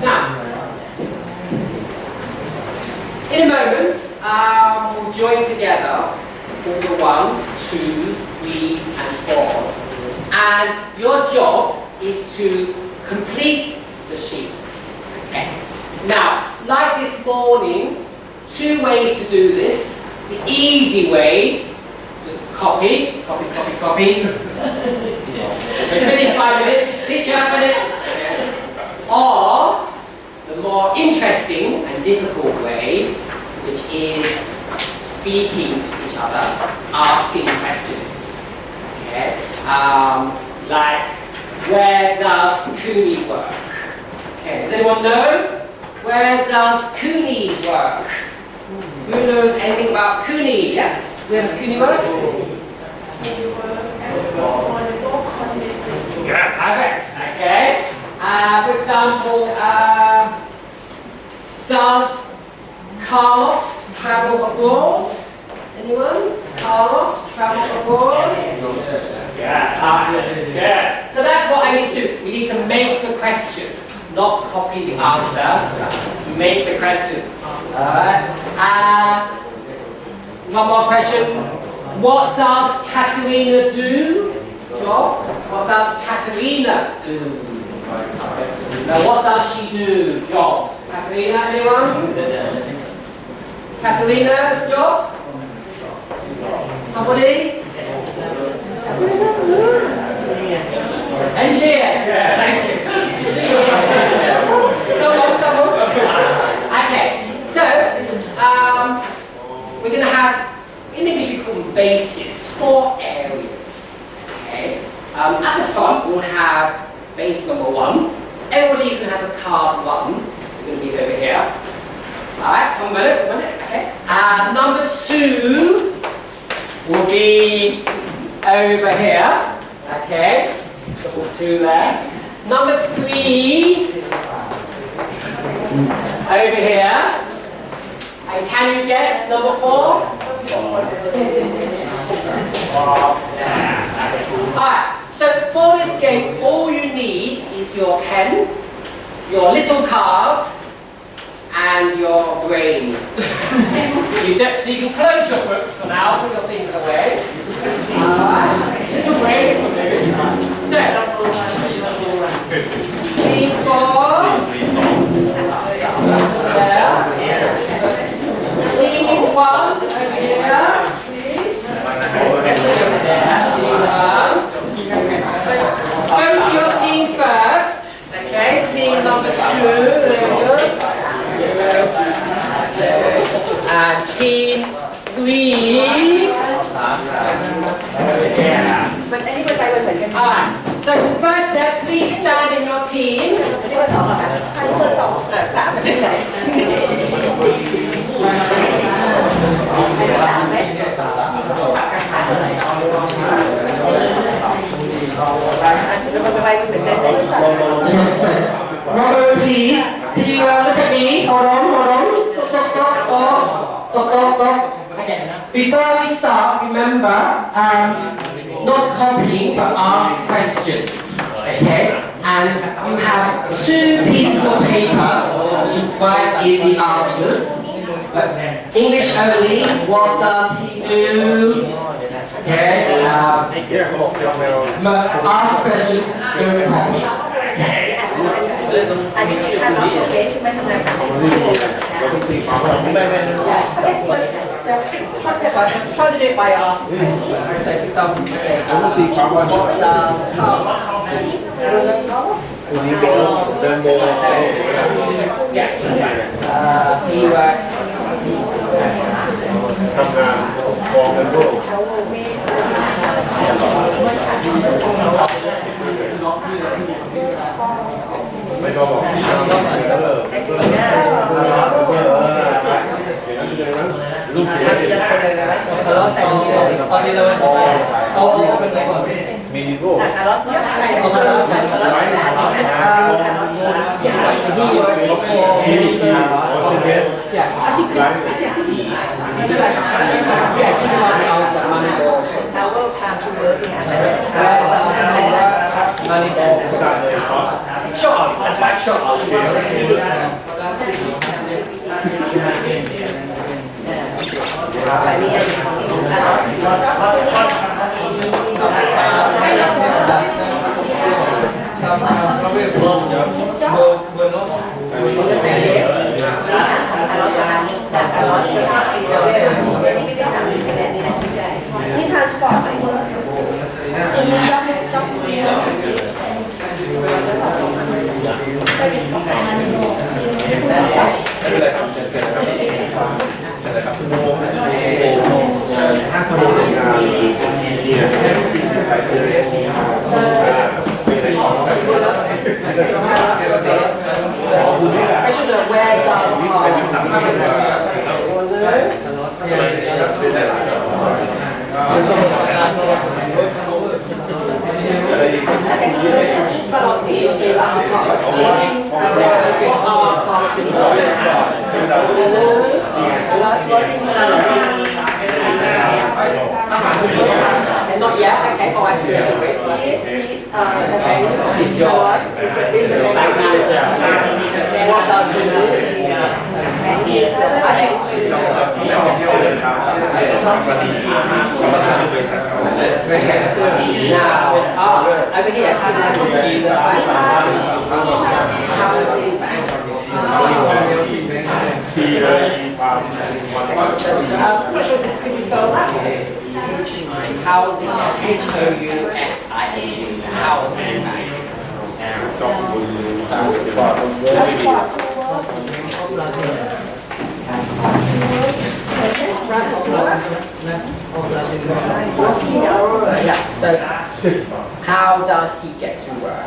Speaker 3: Now, in a moment, we'll join together all the 1s, 2s, 3s, and 4s. And your job is to complete the sheet. Okay. Now, like this morning, 2 ways to do this. The easy way, just copy. We finish 5 minutes, teacher, minute. Or the more interesting and difficult way, which is speaking to each other, asking questions. Okay? Like, where does Cooney work? Okay, does anyone know? Where does Cooney work? Who knows anything about Cooney? Yes? Where does Cooney work? Yeah, perfect. Okay. For example, does Carlos travel abroad? Anyone? Carlos travel abroad? Yeah. So that's what I need to do. We need to make the questions, not copy the answer. Make the questions. Alright. One more question. What does Katerina do? Job? What does Katerina do? Now what does she do? Job. Katerina, anyone? Katerina's job? Somebody? Engineer. Yeah, thank you. number 1. Everybody who has a card 1, you're going to be over here. Alright, one minute, okay. Number 2 will be over here. Okay, double 2 there. Number 3 over here. And can you guess number 4? Alright, so for this game, all you need is your pen, your little cards, and your brain. So you can close your books for now, put your things away. Alright, little brain. So, team 4. Team 1 over here, please. So, go to your team first. Okay, team number 2. There we go. And team 3. Alright, so first step, please stand in your teams.
Speaker 9: Robert, please. Can you look at me? Hold on. Stop. Okay. Before we start, remember, not copying, but ask questions. Okay? And you have 2 pieces of paper to write in the answers. But English only. What does he do? Okay? Ask questions, don't copy.
Speaker 3: Try to do it by asking questions. So, for example, say, what does Carlos do? Yes. He works. Short answer, that's right, short answer. I should know where does not yet, okay, oh I see it. Please, the bank is yours, is a bank manager. What does he do? Now, over here, see this the bank. Housing bank. Could you spell that? Housing, H-O-U-S-I-N-G, housing bank. So, how does he get to work?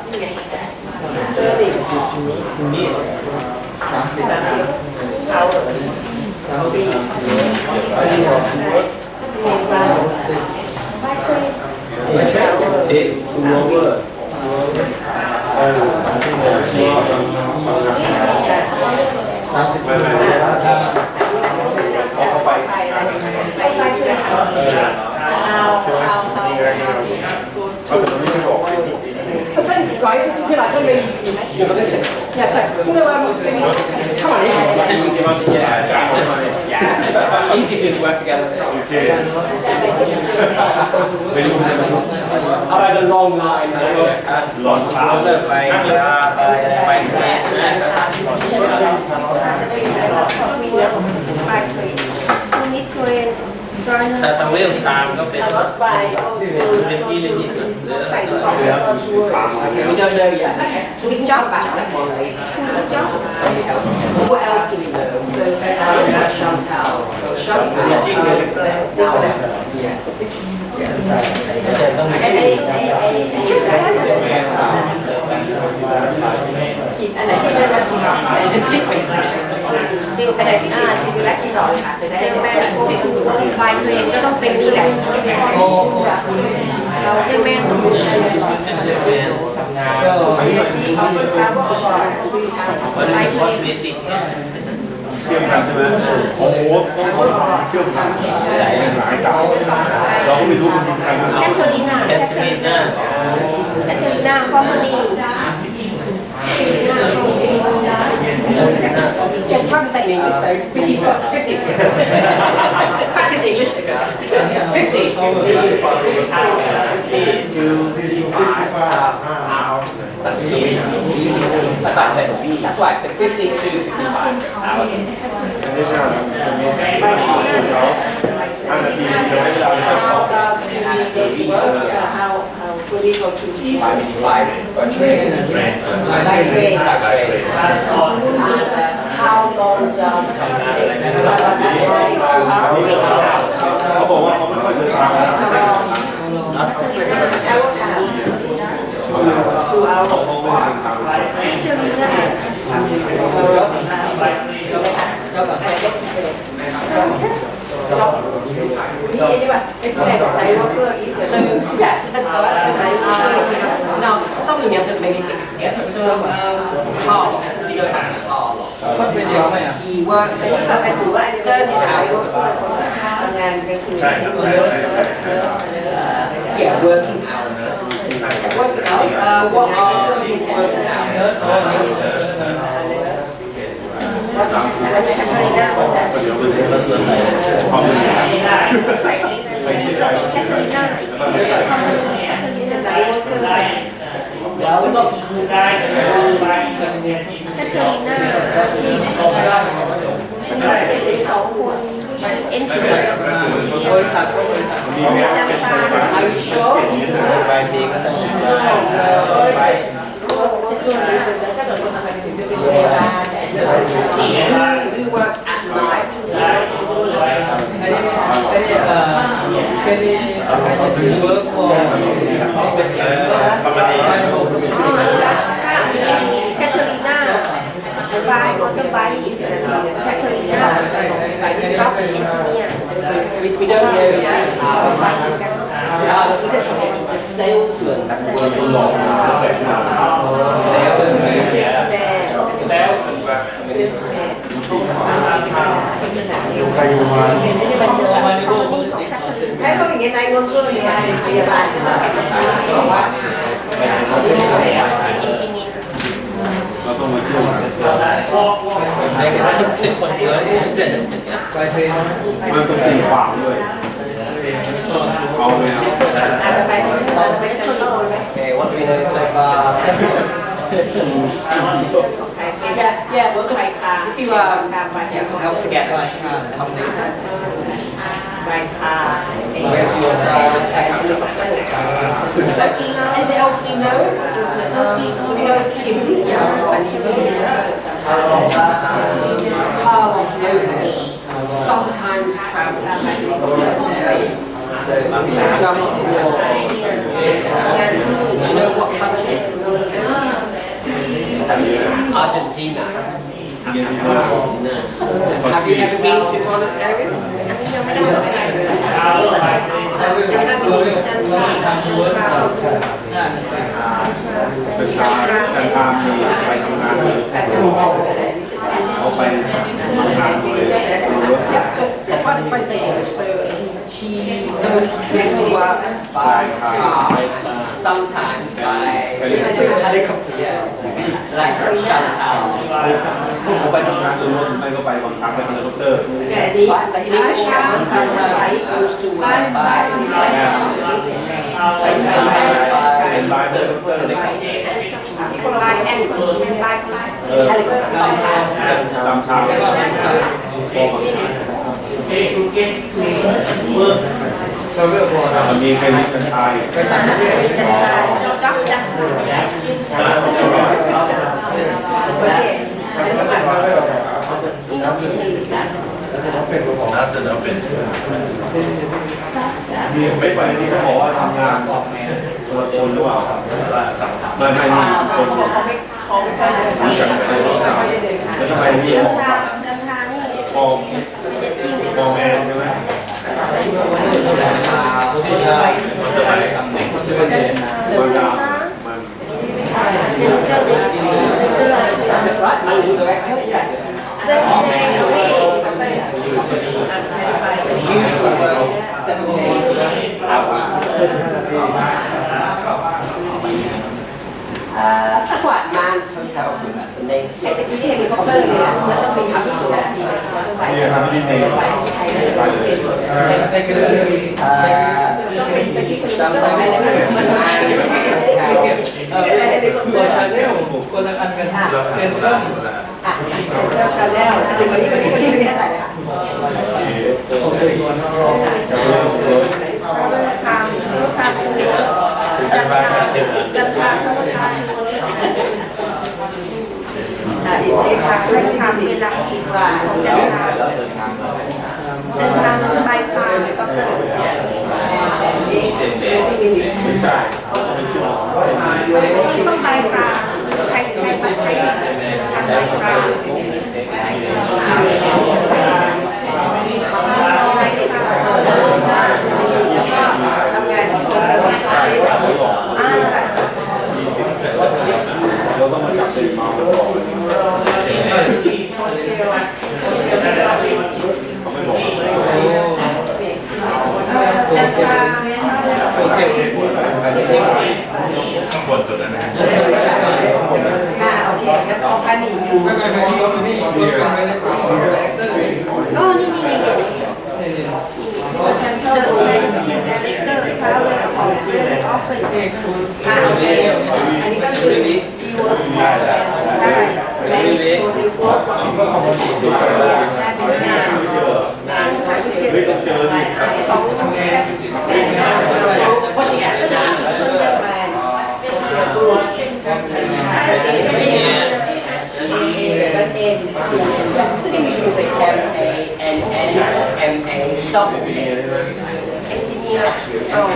Speaker 9: Guys, if you feel like maybe you listen. Yeah, so maybe come on in. Easy to work together. I had a long line. Long line.
Speaker 7: แต่ทางเรื่องตามก็เป็นเป็นที่เล่นนิดหนึ่ง
Speaker 9: Okay, we don't know yet. Okay, so we can jump back to that one. Somebody else. What else do we know? So Chantal. So Chantal. Yeah.
Speaker 1: ต้องมีขีดอันไหนที่ได้มาขีดอันไหนที่ขีดและขีดหน่อยค่ะจะได้
Speaker 4: เซลล์แมนโคคูบายเพลนก็ต้องเป็นนี่แหละเซลล์เราเซลล์แมนต้อง
Speaker 7: ทำงาน
Speaker 1: มีอาชีพเอาคนช้าว่าก่อน
Speaker 7: มันเป็นคอสเมติก
Speaker 6: เชื่อมกันใช่ไหมโอ้โหต้องเชื่อมกันหลายดาวเราก็ไม่รู้มันเป็นใครมัน
Speaker 4: แคทเธอรีนา
Speaker 7: แคทเธอรีนา
Speaker 4: แคทเธอรีนาคอมพานีเซรีนาคอมพานี
Speaker 9: Yeah, practice that in English, so 50 to 50. Practice English. 50. That's it. That's what I said. That's why I said 50 to 55 hours.
Speaker 6: ไปที่นี่เขา5 นาทีจะให้เวลา
Speaker 9: How does he go to work?
Speaker 1: how do we go to
Speaker 9: By train. By train. And how long does he stay?
Speaker 6: เขาบอกว่าเขาไม่ค่อยเดินทางนะ
Speaker 1: 2 hours
Speaker 4: เจอรีนา
Speaker 1: นี่นี่แบบไอ้แรกไอ้วอเกอร์อีส
Speaker 9: So yes, it's now something you have to maybe mix together. So Carlos, what do you know about Carlos? He works
Speaker 1: ถือว่า
Speaker 9: 30 hours.
Speaker 1: ทำงานก็คือ
Speaker 9: Yeah, working hours. Working hours. What are his working hours?
Speaker 1: แล้วแคทเธอรีนา
Speaker 6: ความรู้สึก
Speaker 4: ใส่นี่เราเป็นแคทเธอรีนาอีกคอมพานีแคทเธอรีนาไลท์วอร์เกอร์แคทเธอรีนาอาชีพมันเป็น2 คนเอนจิเนียร์จำปา
Speaker 9: Are you sure?
Speaker 7: ไปทีก็สนุก
Speaker 9: Who works at night?
Speaker 7: work for
Speaker 4: แคทเธอรีนาบายมอเตอร์ไบค์แคทเธอรีนาจ็อบเอนจิเนียร์
Speaker 9: We don't know yet. The salesman works a lot.
Speaker 6: อยู่ไปอยู่มา
Speaker 1: ให้เขาอย่างเงี้ยนายกก็เนี่ยพยาบาลบอกว่า
Speaker 6: เราต้องมาเที่ยวกัน
Speaker 7: ได้แค่เช่นคนเดียวไปเทรน
Speaker 6: มันต้องตีขวางด้วยเอาเลย
Speaker 1: อาจจะไปชั้นโลกไหม
Speaker 9: Okay, what do we know so far? Yeah, well, just if you help to get like companies.
Speaker 1: ใบคา
Speaker 9: Where's your So, anything else we know? So we know Kim, yeah, and even Carlos Lopez sometimes travel overseas. So travel abroad. Do you know what country?
Speaker 3: Argentina. Have you ever been to Buenos Aires?
Speaker 6: เป็นชาแต่ทางมีไปทำงานเขาไปทำงานด้วย
Speaker 3: I'm trying to say English. So she goes to work by car, sometimes by helicopter. Yes. So that's her shout out.
Speaker 6: เขาไปทำงานโดยรถไม่ก็ไปบางครั้งไปเฮลิคอปเตอร์
Speaker 3: Right, so in English, sometimes he goes to work by sometimes by
Speaker 6: เป็นลายเฮลิคอปเตอร์
Speaker 3: helicopter, sometimes.
Speaker 6: ตามทางมันมีแค่นี้กันทายมีไม่ไปที่เขาบอกว่าทำงานตัวตนหรือเปล่าไม่มีคนรู้จักไปได้แล้วทำไมมีฟอร์มแอนใช่ไหมมันดาวมัน
Speaker 3: That's right, manual director. Usually works 7 days that's right, Man's Hotel Group, that's the name.
Speaker 6: เนี่ยทำที่นี่ไปเลย
Speaker 7: ชาแนลคนละอันกันเป็นต้น
Speaker 1: ชาแนลชาแนลวันนี้ไม่ใส่เลยค่ะ อีกทีค่ะเรื่องทำดีดักทีฟลายเดินทางไปค่ะก็เกิดที่มีไม่ใช่ต้องไปค่ะใช้บัตรใช้ค่ะทำงานที่คนเรา
Speaker 6: ต้องมาจับเป็นเมาส์ก่อนเขาไม่บอกข้างบนสุดนะ
Speaker 1: โอเคแล้วก็อันนี้อยู่ฉันชอบดูในทีมแดเรคเตอร์เขาเลยออกเรื่องออฟฟิศโอเคอันนี้ก็คือดีเวิร์สได้แบงค์ตัวดีโก้ได้เป็นงาน37ของแอสเพราะฉะนั้นแบรนด์ซึ่งมีชื่อเสียง
Speaker 3: MANN or MA double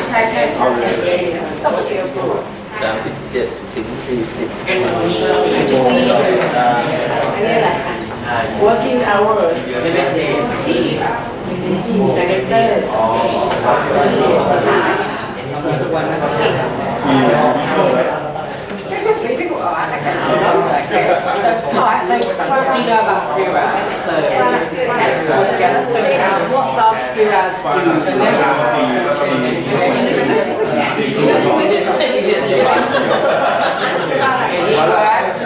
Speaker 1: ใช่ต้องเชียร์กู
Speaker 7: 37 ถึง 40
Speaker 1: อันนี้แหละ working hours
Speaker 7: 7 days
Speaker 1: ทีมดีเรคเตอร์
Speaker 7: ทุกวันนะ
Speaker 6: ทีมเขาเลย
Speaker 3: 3 people are at okay. So, alright, so what do you know about Firas? So, let's put it together. So, what does Firas do? He works.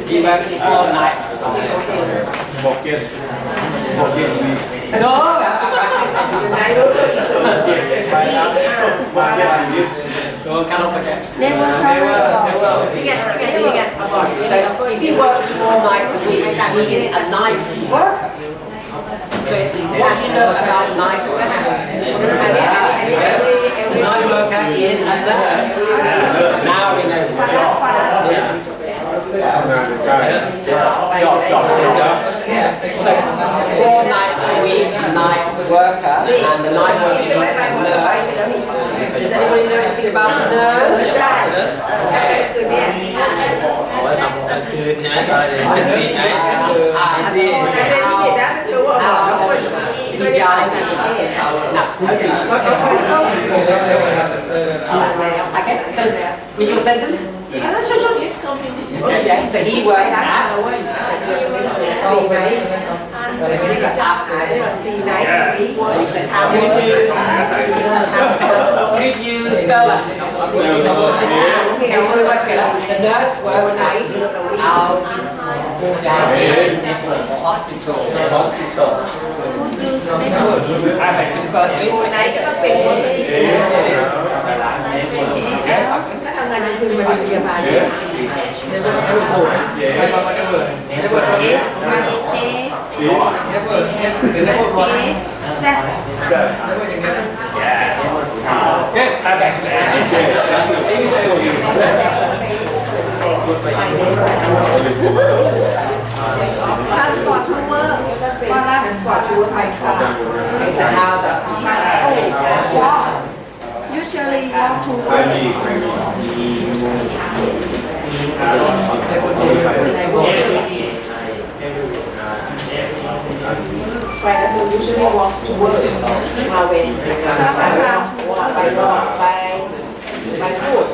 Speaker 3: He works 4 nights. No, I have to practice every night. Go cannot forget. So if he works 4 nights a week, he is a night worker. So what do you know about night worker? Night worker is a nurse. Now we know his job. Job. So 4 nights a week, night worker, and the night worker is a nurse.
Speaker 9: about the nurse.
Speaker 1: คือเนี่ย
Speaker 7: เอาไว้ทำกลางคืนใช่ไหมตอนเด็กเป็นสีไหนสี
Speaker 9: He just no, okay, so with your sentence? Sure. Yeah, so he works at Could you spell that? Okay, so we work together. The nurse works at hospital. Perfect. Just got it.
Speaker 1: ไหนจะต้องเป็นคนที่สุดถ้าทำงานกลางคืนมาโรงพยาบาล
Speaker 7: Good. Perfect.
Speaker 1: Passport to work ก็ passport to work ไปค่ะ
Speaker 9: Okay, so how does he?
Speaker 4: usually walk to
Speaker 6: ไม่
Speaker 4: work
Speaker 6: มี
Speaker 1: ไปแล้ว usually walk to work มาเว้นไปรอไปฟูด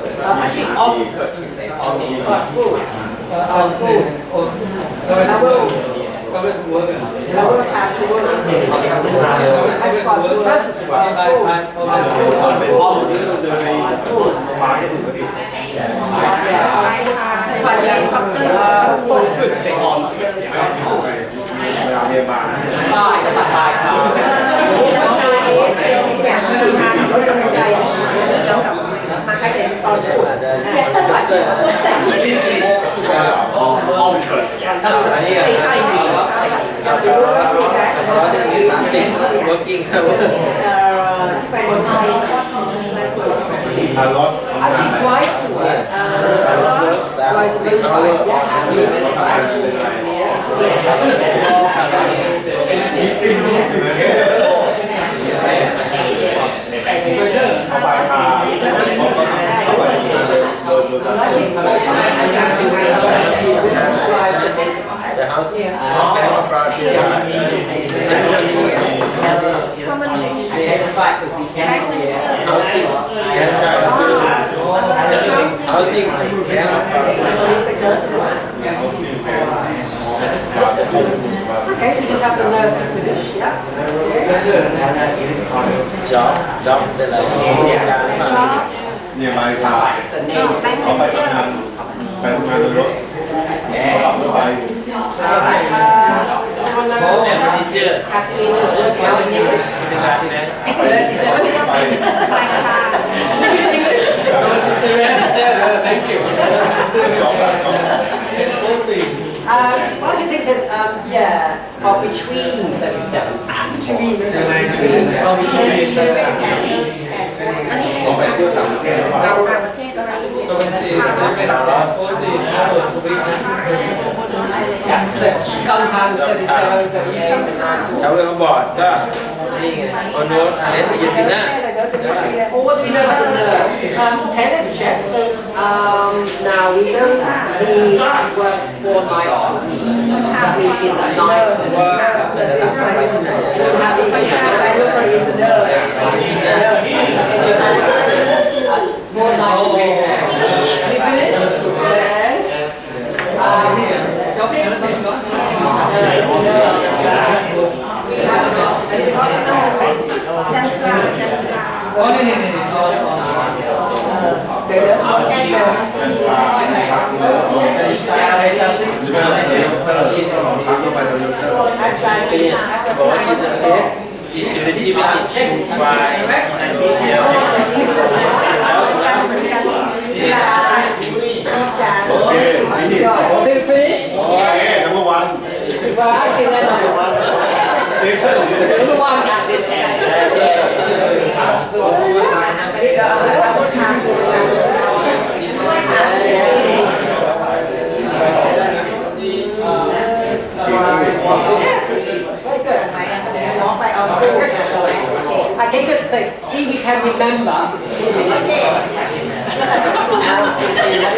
Speaker 9: Actually, opposite. We say opposite.
Speaker 1: ฟูด แล้วก็ทานชูเวอร์ไอสปอร์ตชูเวอร์ฟูด
Speaker 9: That's why for food, we say on food.
Speaker 6: เวลาพยาบาล
Speaker 9: Bye, bye, car.
Speaker 1: เป็นชิ้นอย่างที่ทานรถจักรยานยนต์แล้วกับมาให้เป็นตอนฟูด
Speaker 9: Yeah, that's right. The second he walks to work on foot. That's the same meaning.
Speaker 7: working
Speaker 1: ที่ไปบนไซต์
Speaker 9: Actually tries to work. Tries to motivate.
Speaker 7: the house
Speaker 9: Okay, that's right, because we can
Speaker 7: housing
Speaker 9: Okay, so you just have the nurse to finish, yeah?
Speaker 7: job เป็นอะไรการบ้าน
Speaker 6: เนี่ยมาพา
Speaker 9: It's a name.
Speaker 6: เขาไปทำงานโดยรถขับรถไป
Speaker 9: Someone knows
Speaker 7: teacher
Speaker 9: tax cleaners work out in English?
Speaker 7: เป็นการที่ไหน
Speaker 9: 37?
Speaker 6: ไป
Speaker 9: Thank you. What do you think says, yeah, or between 37 and
Speaker 6: เขาไปเที่ยวต่างประเทศหรือเปล่า
Speaker 9: So sometimes 37, 38.
Speaker 7: เขาเลยมาบอกก็นี่ไงคนโน้ตอะไรไปยืนที่หน้า
Speaker 9: Well, what do we know about the nurse? Okay, let's check. So now we know he works 4 nights a week. That means he's a night worker. And you have his four nights a week. We finished? Finished?
Speaker 6: number one
Speaker 9: Well, actually, they're number one. Number one at this end. Okay, good. So, see, we can remember.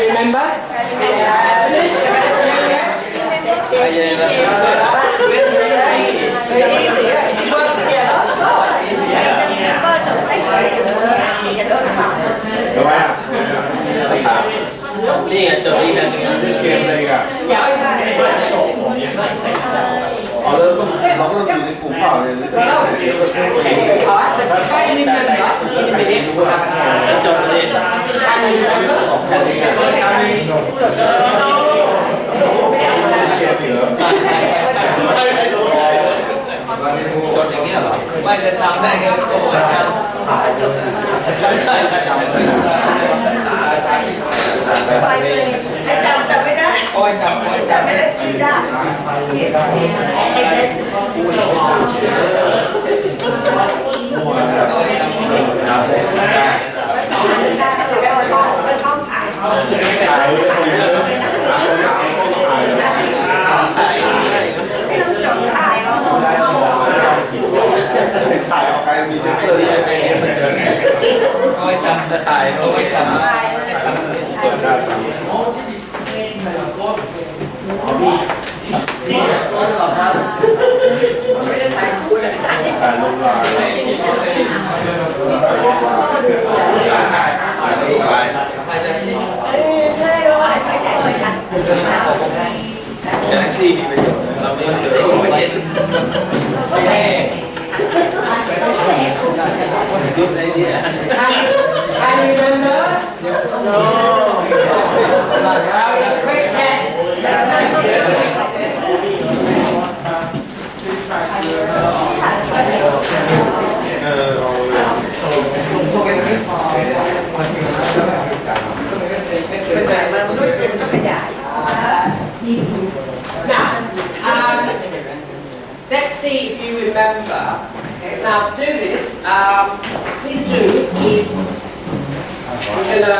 Speaker 9: Remember? Finish? Very easy, yeah. If you work together, it's
Speaker 6: ทำไมอ่ะนี่ไงจบนี่นั่นเกมอะไรกัน
Speaker 9: Yeah, it's just short form. Yeah, that's the same.
Speaker 6: อ๋อเราต้องอยู่ในกลุ่มเปล่าเลย
Speaker 9: Alright, so try to remember in a minute. We'll have a test. Can you remember?
Speaker 7: ไม่จะจำได้ไงก็บอกว่า
Speaker 1: จำไม่ได้
Speaker 7: โอ้ยจำไม่ได้
Speaker 1: จำไม่ได้ชื่อได้ต้องถ่ายไม่ต้องจดถ่ายเอา
Speaker 6: ถ่ายออกไปมีเทปเปอร์ที่ไม่เป็น
Speaker 7: โอ้ยจำจะตายโอ้ยจำ
Speaker 6: เปิดได้ถ่ายลงลาย
Speaker 1: ใช่ก็ว่าไม่ได้ใช่กัน
Speaker 6: แกลซี่มีประโยชน์เราไม่เจอไม่เห็น Good idea.
Speaker 9: Can you remember? No. Quick test. Now, let's see if you remember. Okay, now to do this, we do is we're gonna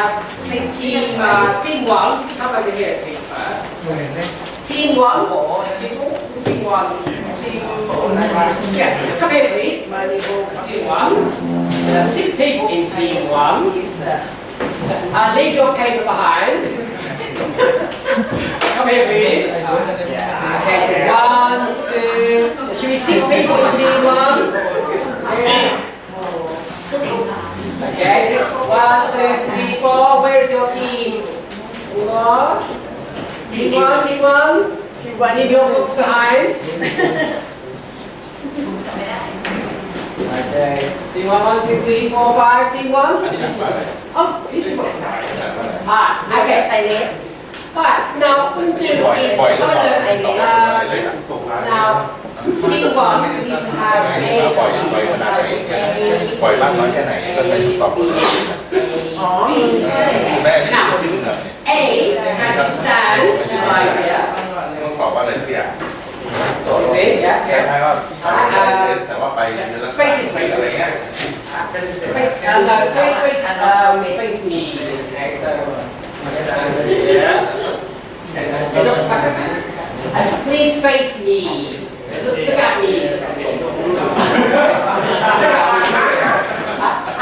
Speaker 9: have team one. Come over here, please first. Team one, team one, yeah. Come here, please. Team one. There are 6 people in team one. Leave your paper behind. Come here, please. Okay, so 1, 2. There should be 6 people in team one. Yeah. Okay, 1, 2, 3, 4. Where's your team? Team one. Leave your books behind. Okay. Team 1, 2, 3, 4, 5. Team 1. Oh, beautiful. Okay. Right, now what we do is have a look. Now, team 1 we need to have A, Now, A can stand right here. Face me. Okay, so please face me. Look at me.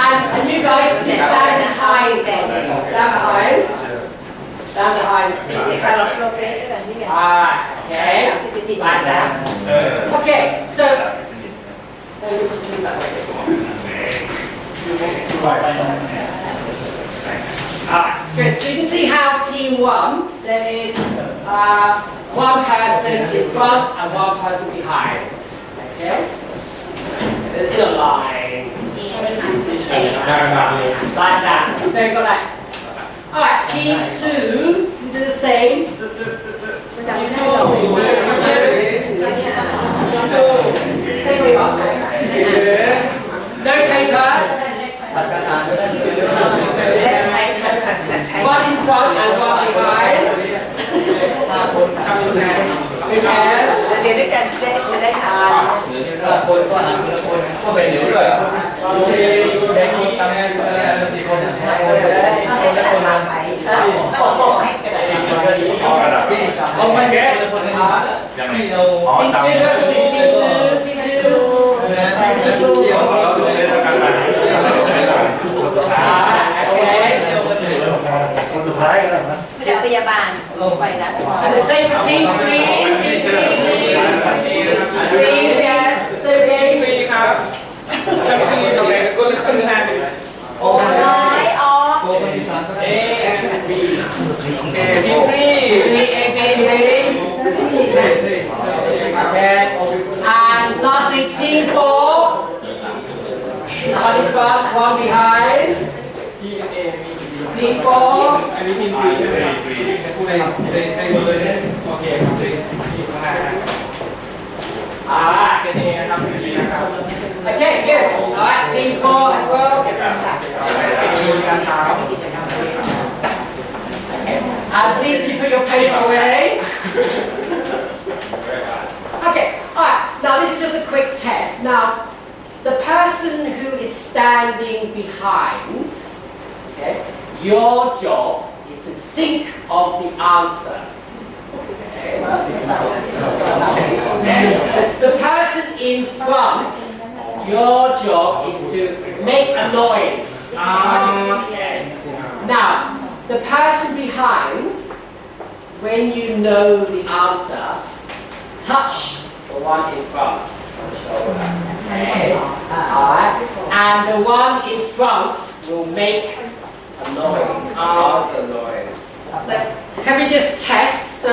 Speaker 9: And you guys can stand behind them. Stand behind. Stand behind. Okay. Like that. Okay, so good. So you can see how team 1 there is 1 person in front and 1 person behind. Okay? In a line. Like that. So you've got that. Alright, team 2, you do the same. No paper. 1 in front and 1 behind. In pairs.
Speaker 1: เรียนด้วยกันจะได้หา
Speaker 9: Okay. And the same for team 3. Team 3, please. Yes. So again.
Speaker 1: น้อยออก
Speaker 9: Okay. And lastly, team 4. One in front, one behind. Team 4.
Speaker 7: อันนี้ทีม3ใช่ไหมครับในเลยเนี่ยโอเคครับเป็นเองนะครับเป็นเองนะครับ
Speaker 9: Okay, good. Alright, team 4 as well. And please you put your paper away. Okay, alright, now this is just a quick test. Now, the person who is standing behind, okay, your job is to think of the answer. Okay. The person in front, your job is to make a noise. Now, the person behind, when you know the answer, touch the one in front. Okay. Alright. And the one in front will make a noise. Also noise. So can we just test? So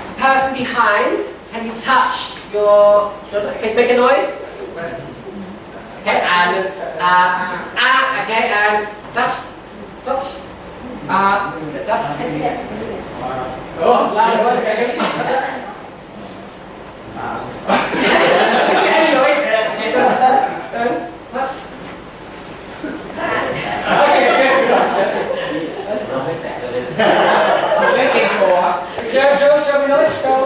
Speaker 9: the person behind, can you touch your okay, make a noise? Okay, and okay, and touch. Touch. Oh, louder. Anyway, touch. Okay, show me noise, show.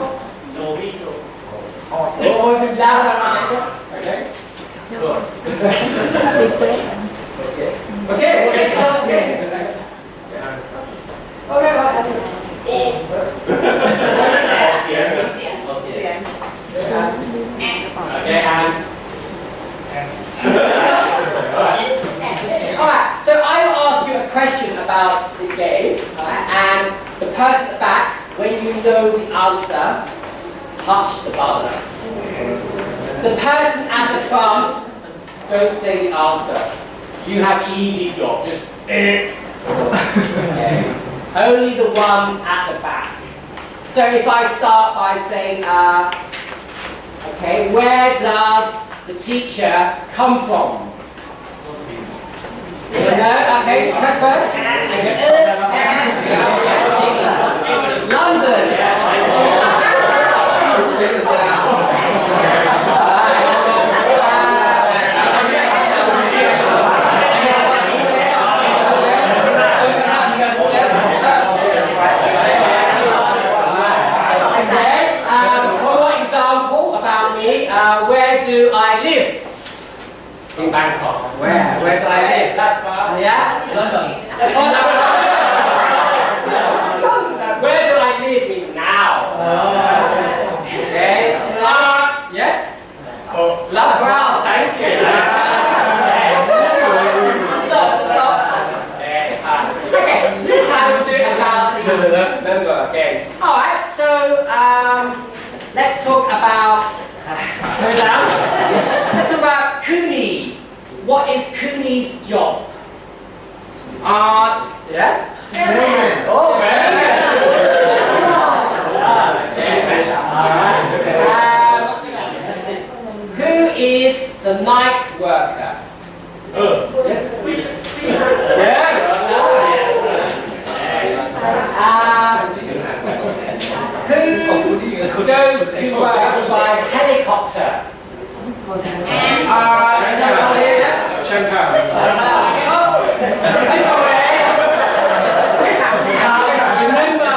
Speaker 9: Oh, good louder. Okay. Good. Okay, okay. Okay, Alright, so I will ask you a question about the game, and the person at the back, when you know the answer, touch the buzzer. The person at the front, don't say the answer. You have easy job, just okay. Only the one at the back. So if I start by saying, okay, where does the teacher come from? Okay, press first. London. Where do I live? In Bangkok. Where do I live? Yeah? London. Where do I live in now? Okay. Yes? Well, thank you. Okay, so this time we'll do it about the member again. Alright, so let's talk about let's talk about Cooney. What is Cooney's job? Yes? Oh, very good. Who is the night worker? Yes? Who goes to work by helicopter? Remember,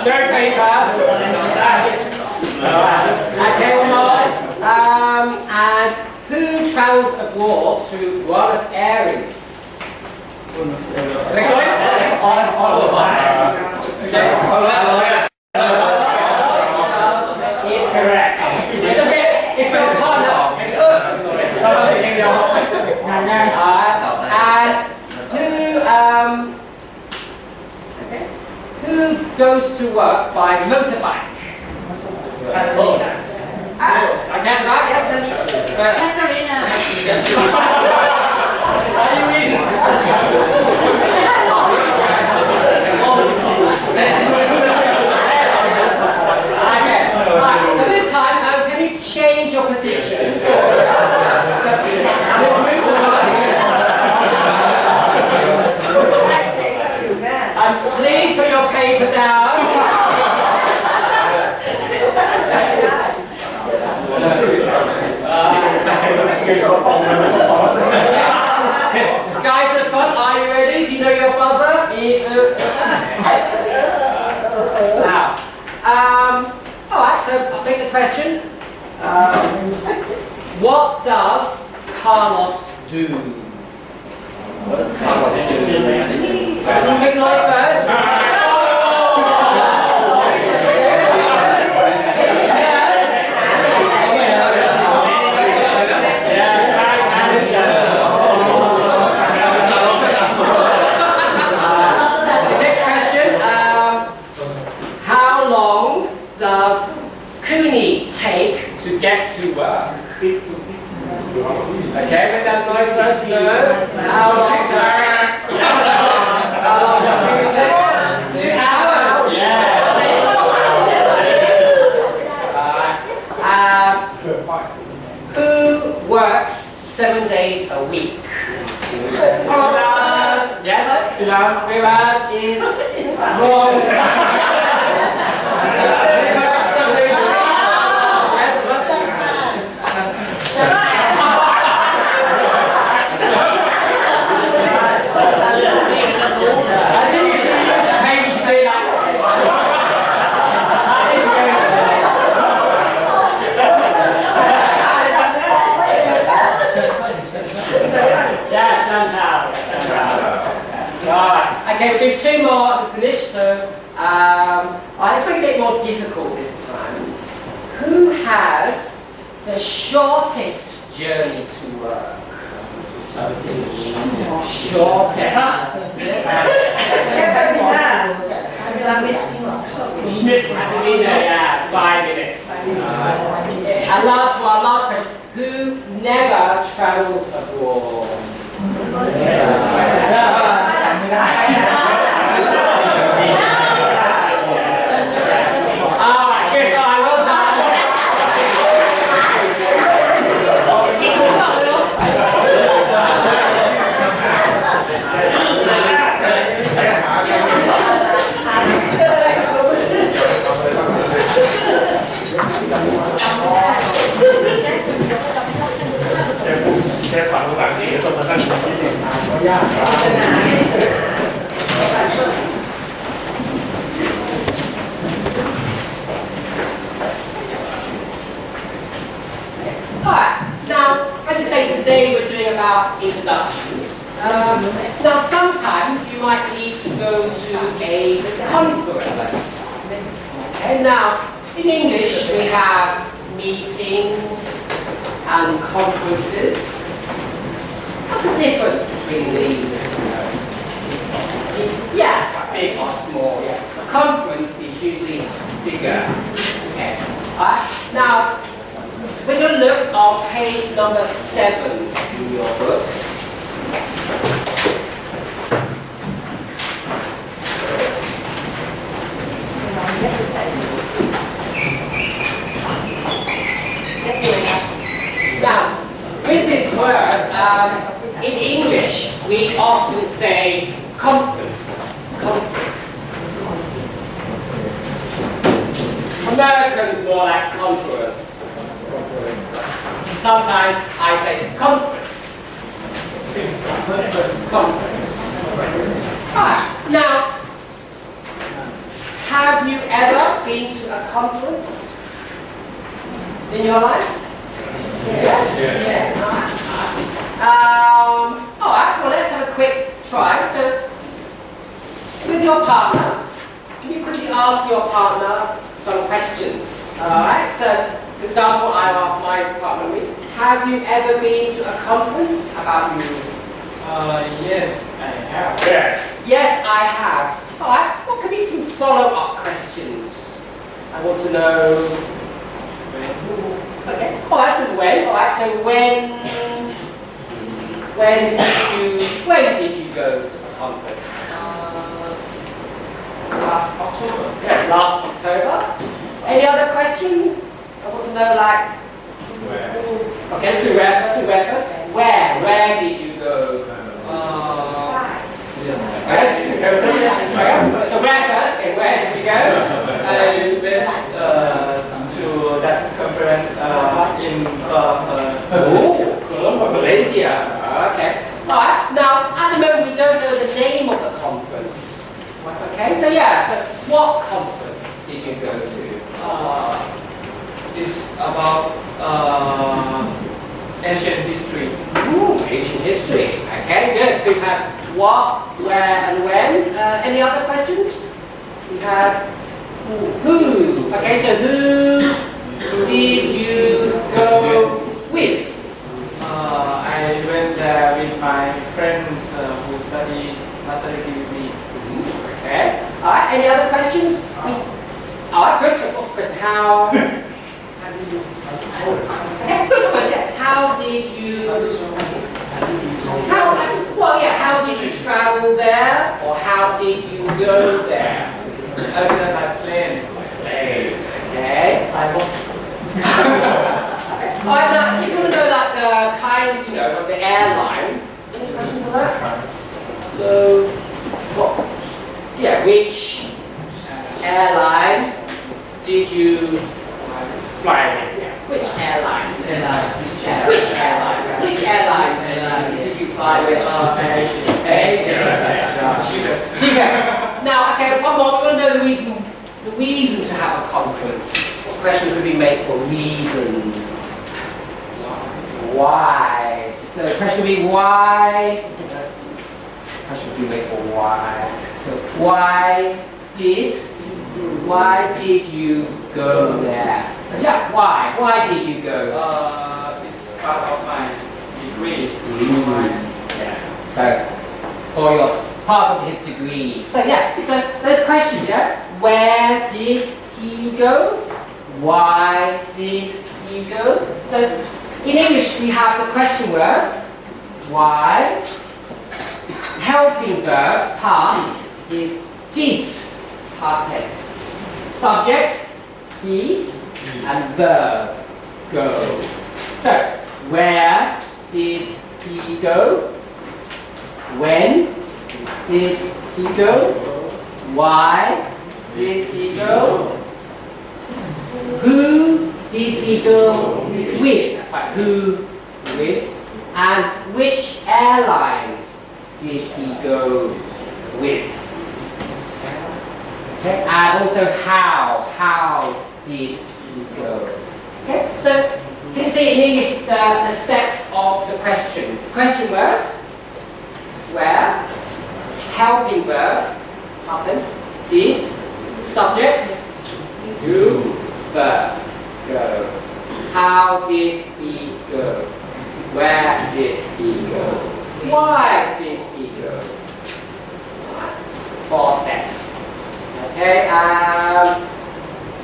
Speaker 9: no paper. Okay, one more. And who travels abroad to Buenos Aires? Is correct. It's okay. If you're partner, and who
Speaker 3: goes to work by motorbike? Okay, right, yes, then.
Speaker 1: ท่านเจ้าวินา
Speaker 3: What do you mean? Okay, right, but this time, can you change your position? And please put your paper down. Guys at the front, are you ready? Do you know your buzzer? Now, alright, so I'll make the question. What does Carlos do? What does Carlos do? Make noise first. Take to get to work. Okay, make that noise first. No. How long does it take? 2 hours. Yeah. Who works 7 days a week? Yes. Firas is wrong. Okay, we'll do 2 more and finish. So, let's make it a bit more difficult this time. Who has the shortest journey to work? Shortest. Has to be there, yeah, 5 minutes. And last question. Who never travels abroad? Now, as I say, today we're doing about introductions. Now, sometimes you might need to go to a conference. Okay, now, in English we have meetings and conferences. What's the difference between these? Yeah, big or small. Yeah. A conference is usually bigger. Okay. Now, we're going to look on page number 7 in your books. Now, with this word, in English, we often say conference. Conference. Americans more like conference. Sometimes I say conference. Conference. Now, have you ever been to a conference in your life? Yes? Yes. Alright, well let's have a quick try. So, with your partner, can you quickly ask your partner some questions? Alright, so for example, I asked my partner, have you ever been to a conference? About you?
Speaker 7: Yes, I have.
Speaker 3: Yes, I have. Alright, what could be some
Speaker 9: follow-up questions. I want to know. Okay. Oh, that's good. When? All right. So when did you go to the conference?
Speaker 7: Last October.
Speaker 9: Yeah, last October. Any other question? I want to know like. Okay, let's do where first. Where did you go? So where first and where did you go?
Speaker 7: I went to that conference in
Speaker 9: Malaysia. Okay. Alright, now at the moment we don't know the name of the conference. Okay, so yeah, so what conference did you go to?
Speaker 7: It's about ancient history.
Speaker 9: Ooh, ancient history. Okay, good. So you have what, where, and when. Any other questions? We have who. Okay, so who did you go with?
Speaker 7: I went there with my friends who study master degree with me.
Speaker 9: Okay. Alright, any other questions? Alright, good. So what's the question? How did you... Okay, good question. How did you... How did you travel there? Or how did you go there?
Speaker 7: I went by plane.
Speaker 9: Okay. Alright, now if you want to know like the kind, of the airline, any questions on that? So, what? Yeah, which airline did you fly with? Yeah. Which airlines? Which airline did you fly with? Cheapest. Now, okay, one more. We want to know the reason to have a conference. What question could be made for reason? Why? So the question would be why? Question would be made for why? So why did you go there? So yeah, why? Why did you go?
Speaker 7: It's part of my degree.
Speaker 9: Yes. So for your part of his degree. So yeah. So there's questions. Yeah. Where did he go? Why did he go? So in English we have the question words. Why? Helping verb past is did, past tense. Subject, he, and verb, go. So, where did he go? When did he go? Why did he go? Who did he go with? That's right, who with? And which airline did he go with? Okay, and also how did he go? Okay, so you can see in English the steps of the question. Question word, where, helping verb, past tense, did, subject, who, verb, go. How did he go? Where did he go? Why did he go? 4 steps. Okay,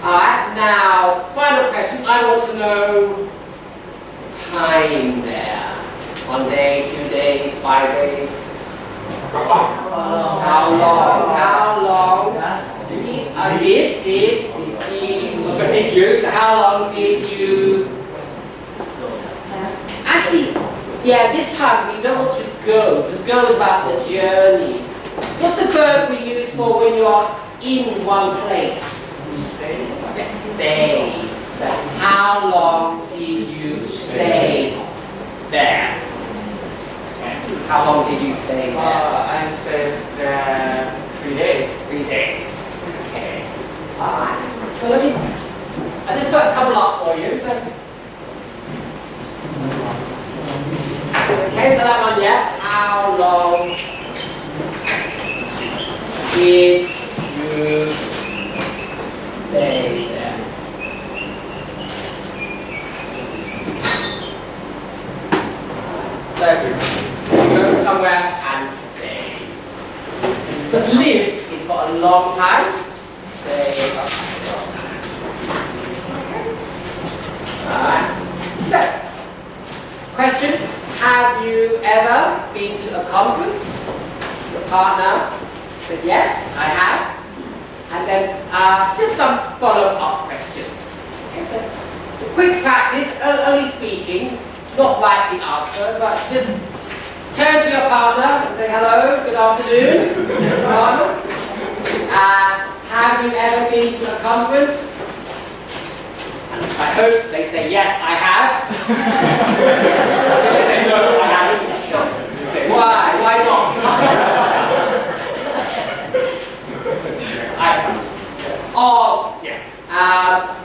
Speaker 9: alright, now, final question. I want to know time there. 1 day, 2 days, 5 days. How long? Did you? So how long did you? Actually, yeah, this time we don't want to go, because go is about the journey. What's the verb we use for when you're in one place? Stay. Yes, stay. So how long did you stay there? How long did you stay there?
Speaker 7: I stayed there 3 days.
Speaker 9: 3 days. Okay. Alright. So I just put a couple up for you. So, okay, so that one, yeah. How long did you stay there? So, go somewhere and stay. Because live is for a long time, So, question: have you ever been to a conference? Your partner said yes, I have. And then just some follow-up questions. Okay, so quick practice, only speaking, not write the answer, but just turn to your partner and say hello, good afternoon, partner. Have you ever been to a conference? And I hope they say yes, I have. They say no, I haven't. You say why? Why not?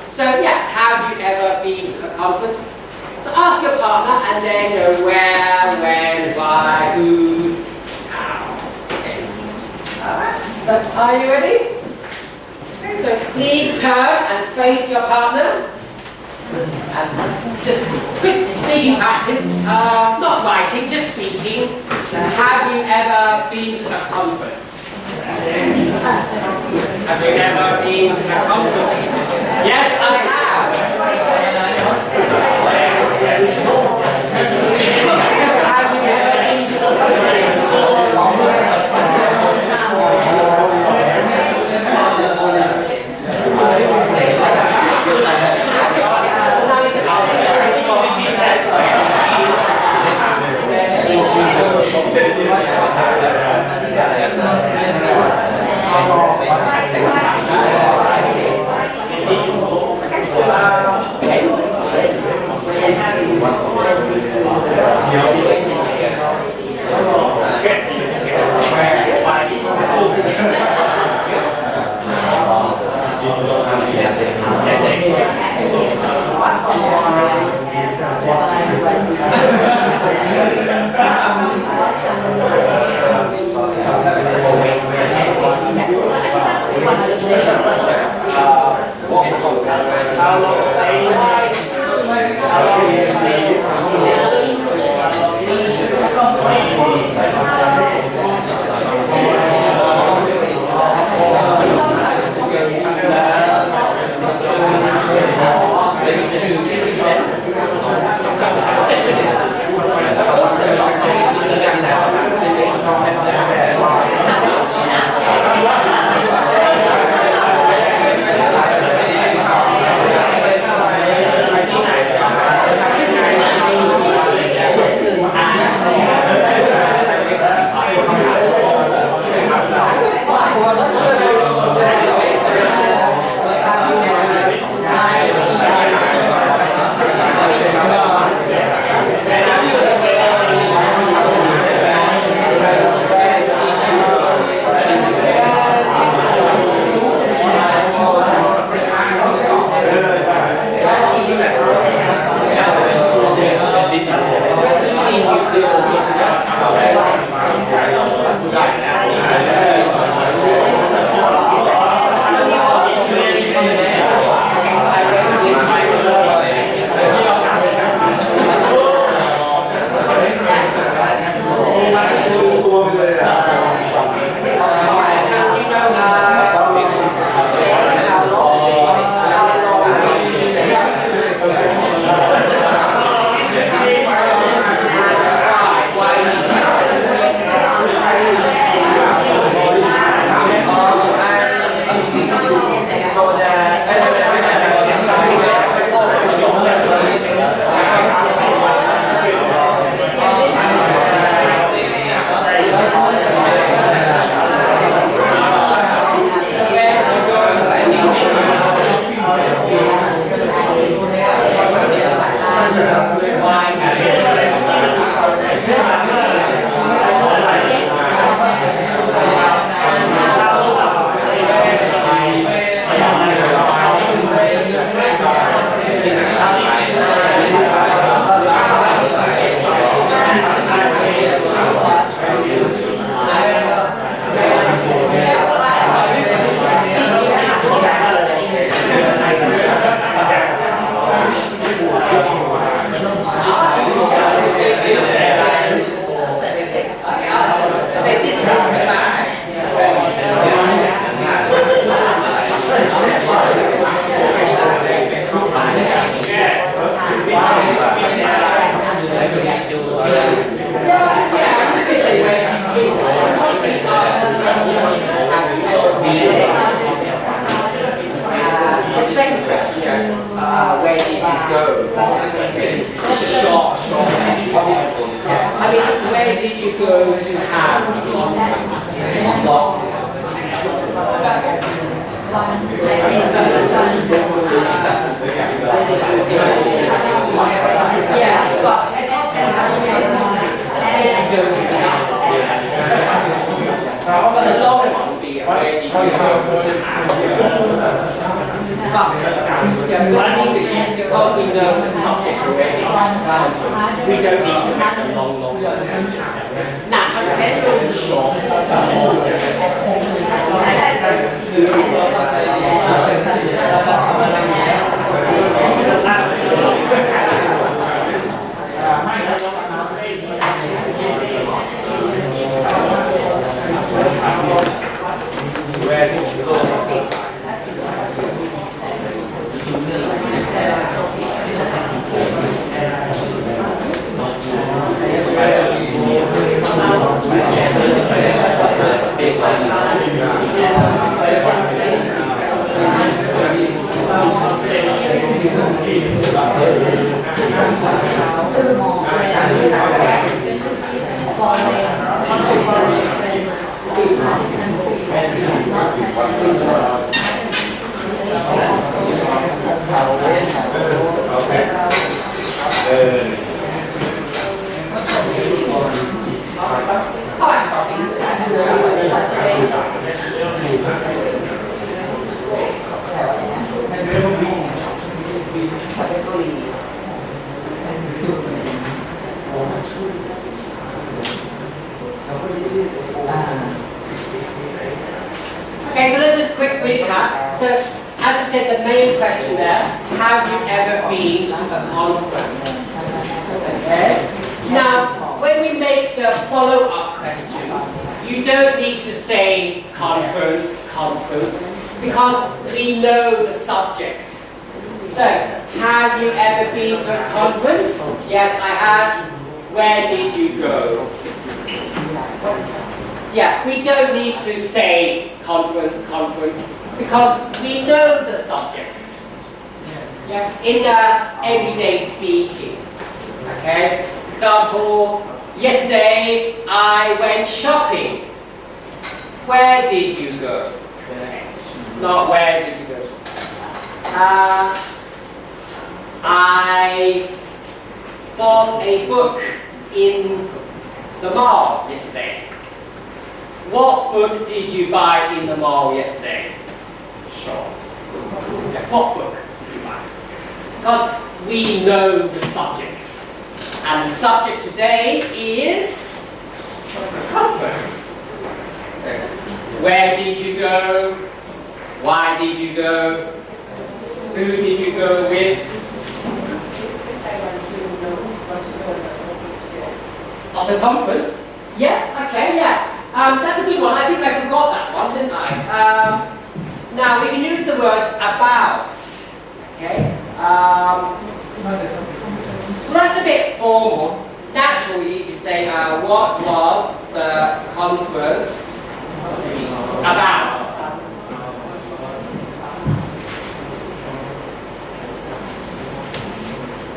Speaker 9: So yeah, have you ever been to a conference? So ask your partner and then where, when, why, who, how. Okay. Alright, so are you ready? Okay, so please turn and face your partner. And just quick speaking practice, not writing, just speaking. So have you ever been to a conference? Have you ever been to a conference? Yes, I have. Have you ever been to a conference? So now we can ask
Speaker 3: going to have a conference? Yeah, but but the long one would be where do you but in English, because we know the subject already, we don't need to make a long naturally very short. Okay, so let's just quick recap. So, as I said, the main question there, have you ever been to a conference? Okay. Now, when we make the follow-up question, you don't need to say conference, because we know the subject. So, have you ever been to a conference? Yes, I have. Where did you go? Yeah, we don't need to say conference, because we know the subject. Yeah, in the everyday speaking. Okay. Example, yesterday I went shopping. Where did you go? Not where did you go. I bought a book in the mall yesterday. What book did you buy in the mall yesterday? Sure. Yeah, what book did you buy? Because we know the subject. And the subject today is conference. So, where did you go? Why did you go? Who did you go with? Of the conference? Yes, okay, yeah. That's a good one. I think I forgot that one, didn't I? Now we can use the word about. Okay. Well, that's a bit formal. Naturally, to say what was the conference about.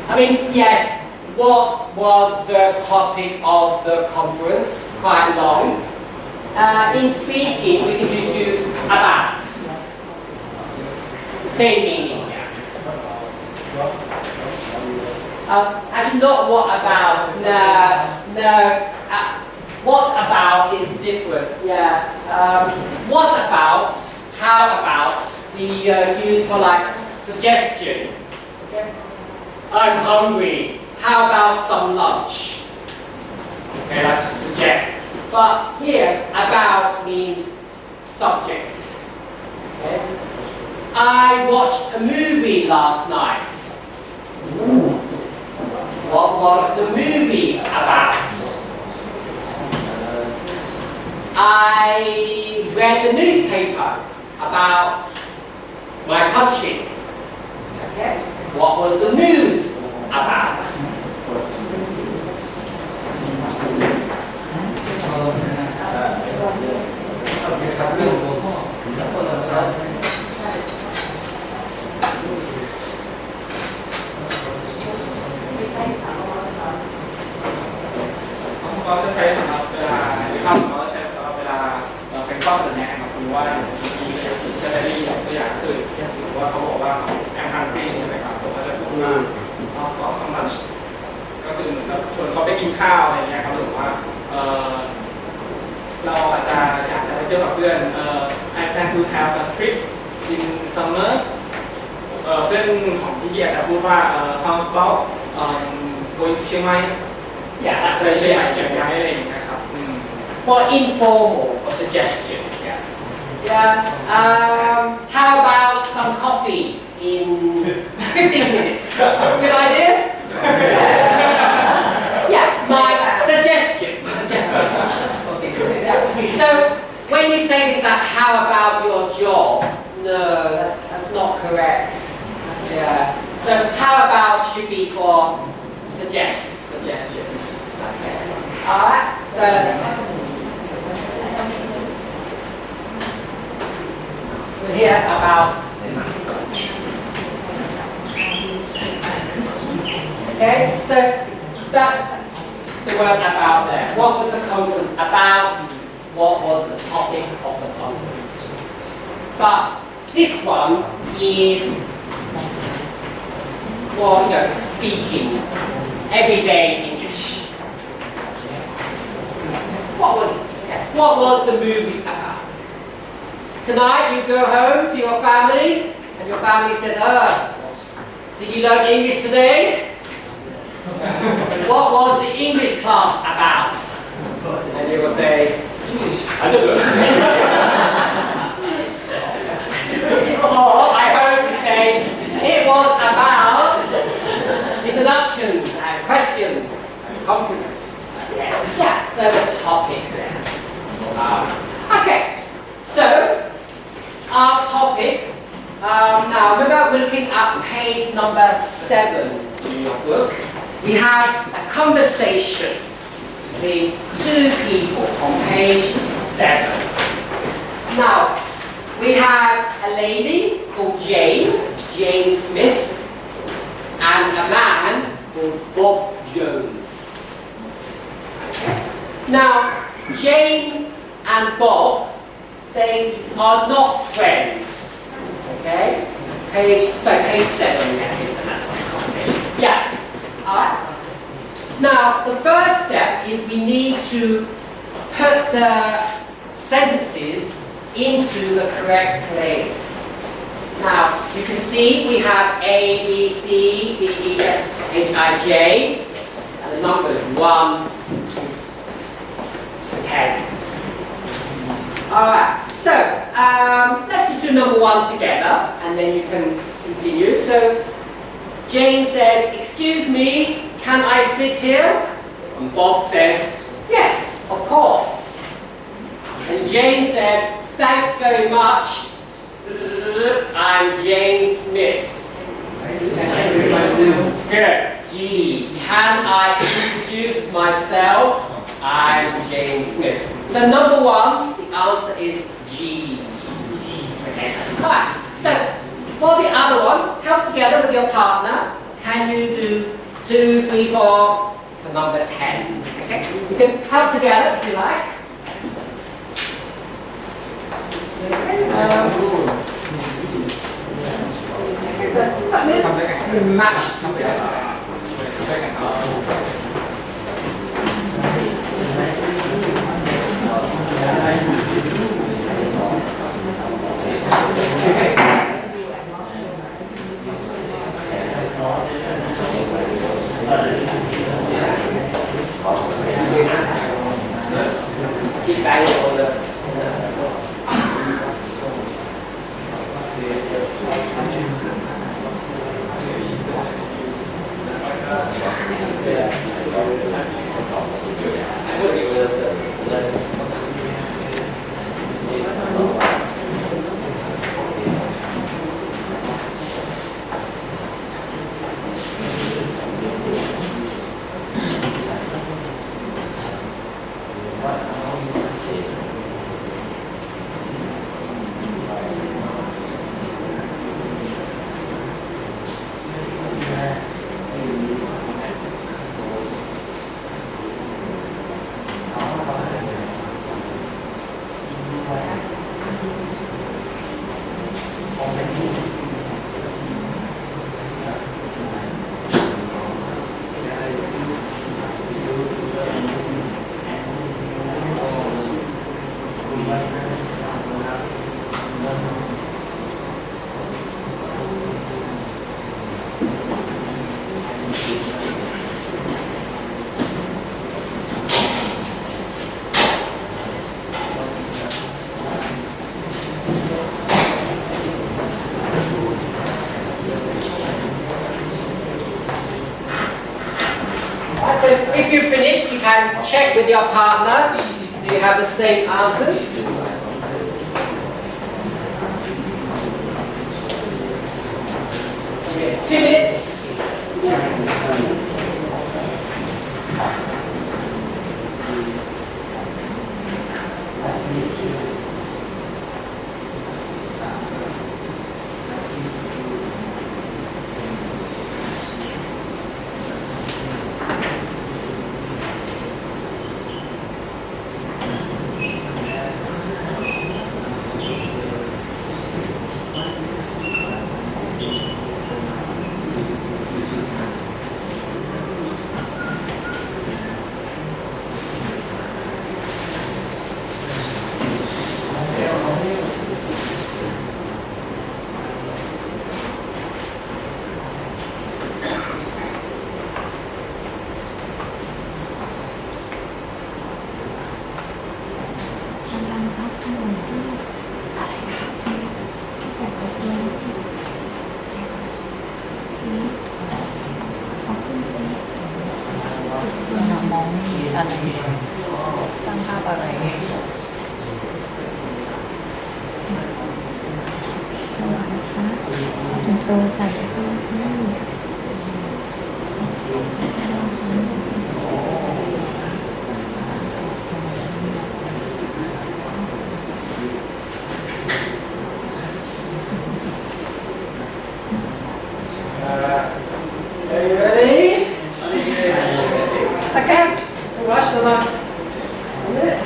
Speaker 3: I mean, yes. What was the topic of the conference? Quite long. In speaking, we can just use about. Same meaning, yeah. Actually, not what about. No. What about is different. Yeah. What about? How about? We use for like suggestion. Okay. I'm hungry. How about some lunch? Okay, like to suggest. But here, about means subject. Okay. I watched a movie last night. What was the movie about? I read the newspaper about my country. Okay. What was the news about?
Speaker 7: เที่ยวกับเพื่อน I plan to have a trip in summer เพื่อนของพี่อาจจะพูดว่า how about going to เชียงใหม่
Speaker 3: Yeah,
Speaker 7: จะ
Speaker 3: that's
Speaker 7: เชียง
Speaker 3: a
Speaker 7: ใหม่
Speaker 3: suggestion.
Speaker 7: อะไรอย่างเงี้ยครับ
Speaker 3: For informal, for suggestion. Yeah. How about some coffee in 15 minutes? Good idea? Yeah, my suggestion. So when you say things like how about your job? No, that's not correct. Yeah. So how about should be for suggestions. Okay. Alright, so we'll hear about okay, so that's the word about there. What was the conference about? What was the topic of the conference? But this one is well, speaking everyday English. What was the movie about? Tonight you go home to your family and your family said, did you learn English today? What was the English class about? And you will say, English, I don't know. Or I heard you say, it was about introductions and questions and conferences. Yeah, so the topic there. Okay, so our topic, now remember we're looking at page number 7 in your book. We have a conversation between two people on page 7. Now, we have a lady called Jane Smith, and a man called Bob Jones. Now, Jane and Bob, they are not friends. Okay? Page 7, yeah, that's my conversation. Yeah. Alright. Now, the first step is we need to put the sentences into the correct place. Now, you can see we have A, B, C, D, E, F, H, I, J, and the numbers 1 to 10. Alright, so let's just do number 1 together, and then you can continue. So, Jane says, excuse me, can I sit here? And Bob says, yes, of course. And Jane says, thanks very much. I'm Jane Smith. Good. G. Can I introduce myself? I'm Jane Smith. So number 1, the answer is G. Okay. Alright. So for the other ones, come together with your partner. Can you do 2, 3, 4 to number 10? Okay. You can come together if you like. So you match together. Keep banging on the So if you finish, you can check with your partner. So you have the same answers. Okay, 2 minutes.
Speaker 1: อะไรสร้างภาพอะไรถึงโตใส่ก็
Speaker 3: Ready? Okay. Rush the line. 1 minute.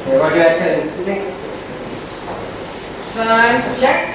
Speaker 3: เดี๋ยวเราจะเป็นtime check.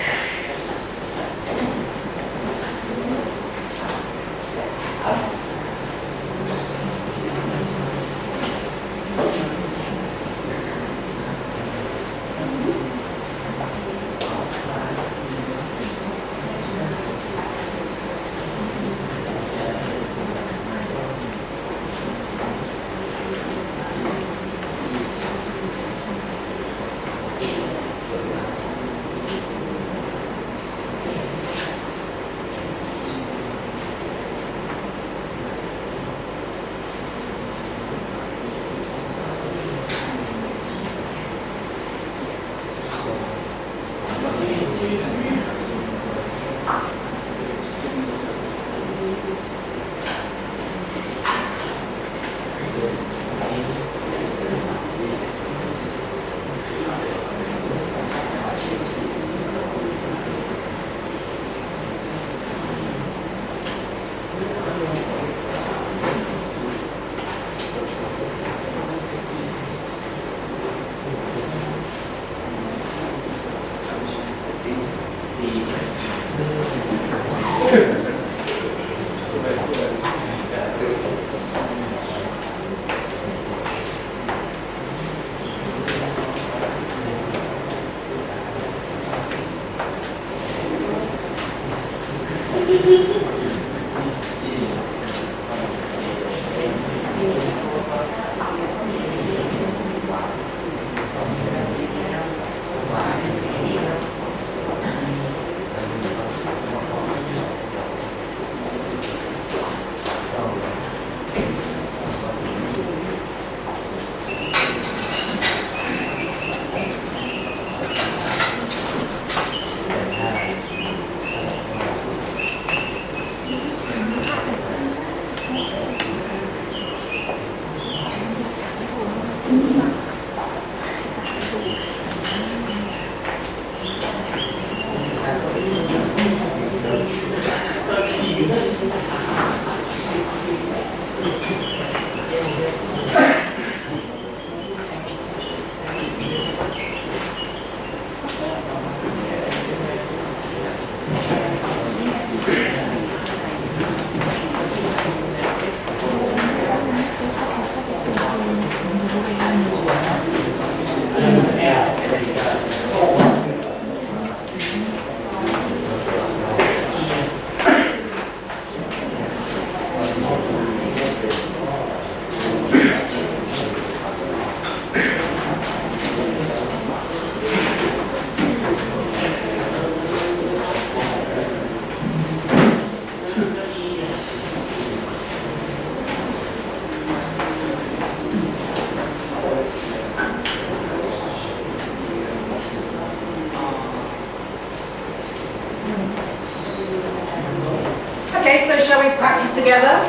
Speaker 9: Okay, so shall we practice together?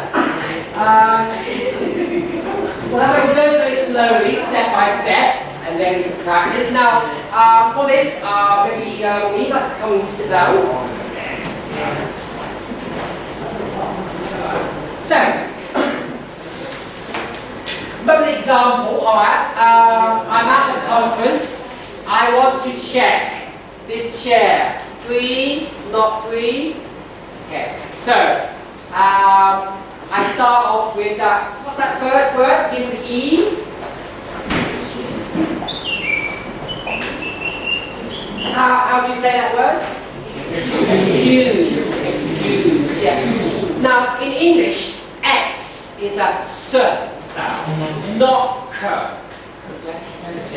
Speaker 9: Well, we'll go very slowly, step by step, and then we can practice. Now, for this, maybe we like to come and sit down. So, remember the example, alright? I'm at the conference. I want to check this chair. Free, not free? Okay, so I start off with what's that first word? Begin with E. How do you say that word? Excuse, yeah. Now in English, X is a S sound, not K.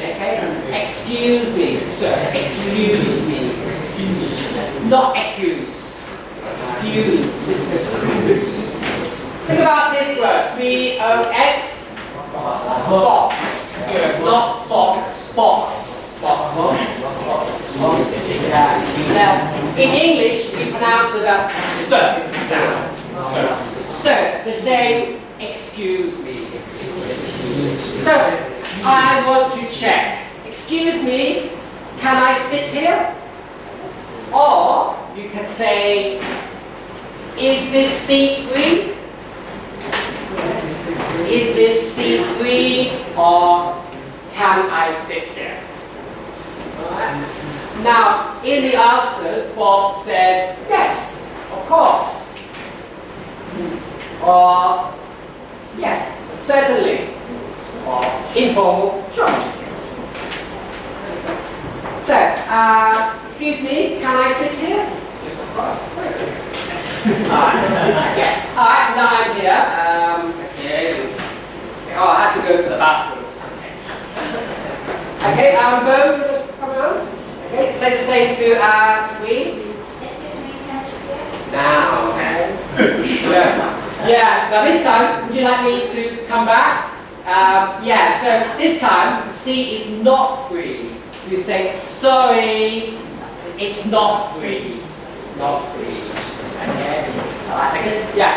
Speaker 9: Okay? Excuse me, sir. Excuse me. Not accuse. Excuse. Think about this word. 3OX. Box. Good. Not box. Box. Box. Now, in English, we pronounce with a S sound. So, the same. Excuse me. So, I want to check. Excuse me. Can I sit here? Or you can say, is this seat free? Is this seat free, or can I sit here? Alright. Now, in the answers, Bob says, yes, of course. Or, yes, certainly. Or informal, sure. So, excuse me, can I sit here? Yes, of course. Alright, so now I'm here. Okay. Oh, I have to go to the bathroom. Okay, both pronouns. Okay, say the same to we.
Speaker 1: Excuse me, can I sit here?
Speaker 9: Now. Yeah, now this time, would you like me to come back? Yeah, so this time, the seat is not free. So we say, sorry, it's not free. It's not free. Okay. Alright, yeah.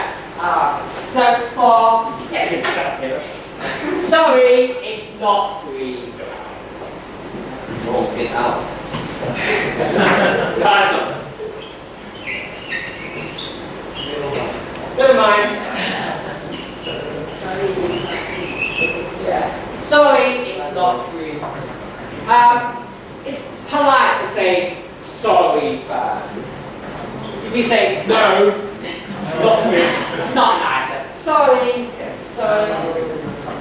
Speaker 9: So for sorry, it's not free. Walk it out. Guys, no. Never mind. Yeah. Sorry, it's not free. It's polite to say sorry first. If we say no, not free, not nice. Sorry, sorry.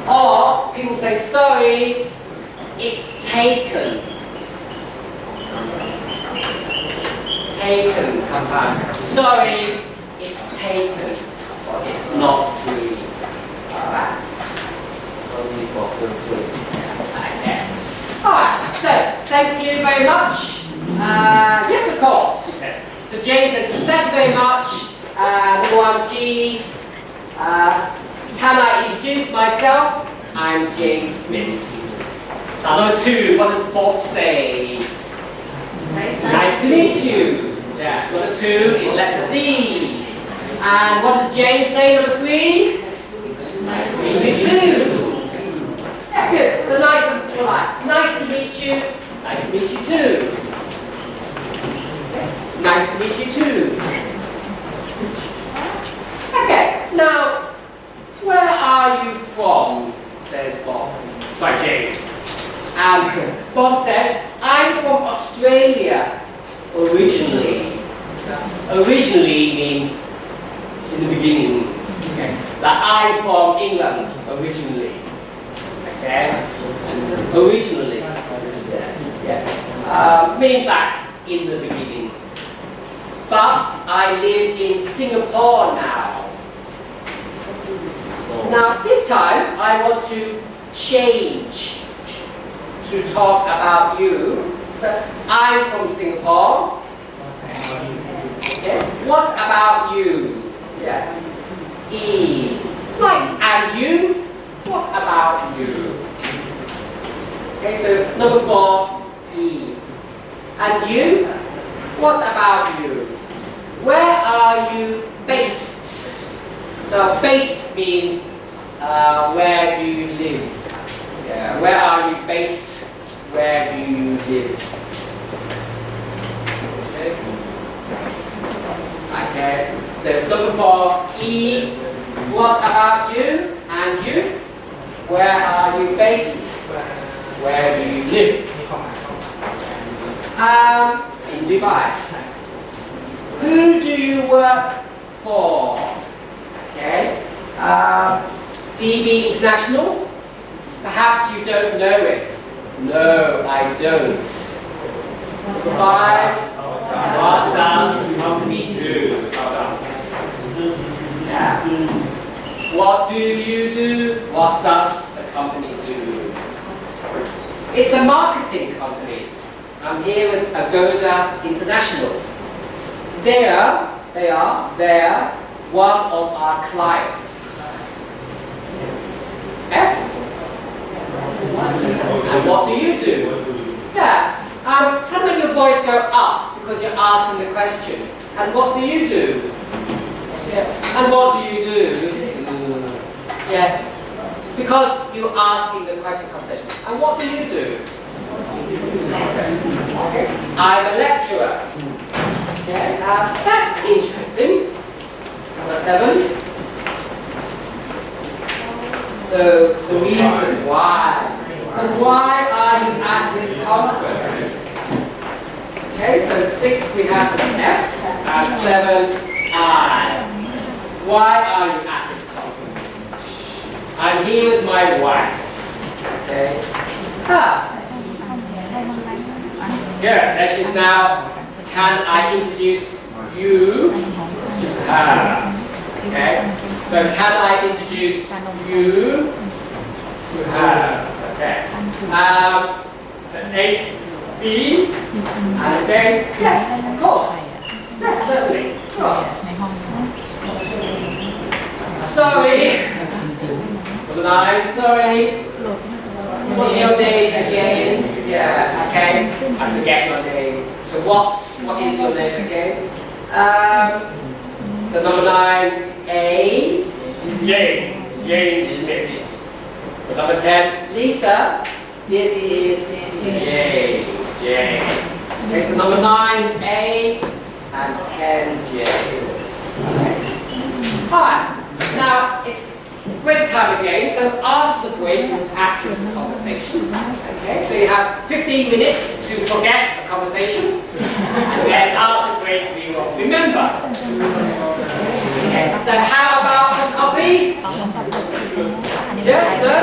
Speaker 9: Or people say sorry, it's taken. Taken sometimes. Sorry, it's taken. It's not free. Alright. Alright, so thank you very much. Yes, of course, she says. So Jane says, thank you very much. Number one, G. Can I introduce myself? I'm Jane Smith. Now, number two, what does Bob say? Nice to meet you. Yeah, number two is letter D. And what does Jane say, number three? Nice to meet you too. Yeah, good. So nice and polite. Nice to meet you. Nice to meet you too. Nice to meet you too.
Speaker 3: says Bob. Sorry, Jane. Bob says, I'm from Australia originally. Originally means in the beginning. Okay. Like I'm from England originally. Okay. Originally. Yeah. Means that in the beginning. But I live in Singapore now. Now this time I want to change to talk about you. So I'm from Singapore. Okay. What about you? Yeah. E. Like, and you? What about you? Okay, so number 4, E. And you? What about you? Where are you based? Now, based means where do you live? Yeah, where are you based? Where do you live? Okay, so number 4, E. What about you? And you? Where are you based? Where do you live? In Dubai. Who do you work for? Okay. DB International? Perhaps you don't know it. No, I don't. 5. What does the company do? Yeah. What do you do? What does the company do? It's a marketing company. I'm here with Agoda International. They're one of our clients. F. And what do you do? Yeah. Try to make your voice go up because you're asking the question. And what do you do? Yeah. And what do you do? Yeah. Because you're asking the question conversation. And what do you do? I'm a lecturer. Okay. That's interesting. Number 7. So the reason why. So why are you at this conference? Okay, so 6 we have the F and 7 I. Why are you at this conference? I'm here with my wife. Okay. Good. That is now. Can I introduce you to her? Okay. So can I introduce you to her? Okay. 8B. And then yes, of course. Yes, certainly. Sure. Sorry. 9. Sorry. What's your name again? Yeah. Okay. I forget your name. So what is your name again? So number 9 is A. Is Jane Smith. So number 10, Lisa. This is J. Okay, so number 9, A, and 10, J. Alright, now it's break time again, so after the break we'll practice the conversation. Okay, so you have 15 minutes to forget the conversation, and then after the break we will remember. Okay, so how about some coffee? Yes, no?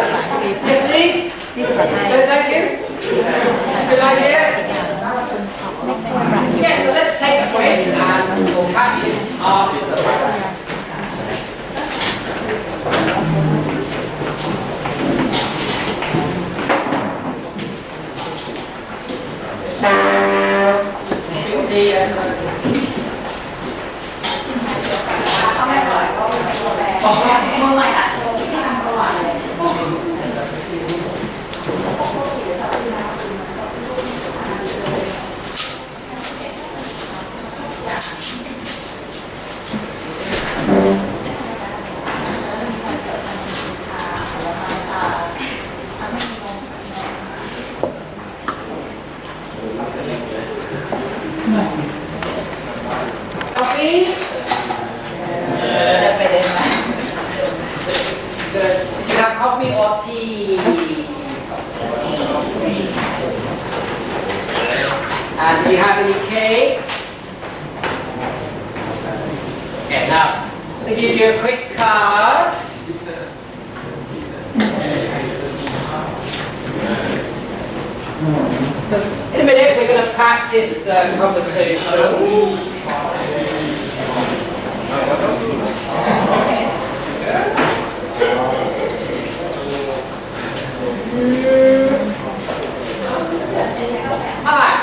Speaker 3: Yes, please? No, thank you. Good idea? Yes, so let's take a break and we'll practice after the break. Coffee? you a quick card. In a minute, we're going to practice the conversation. Alright.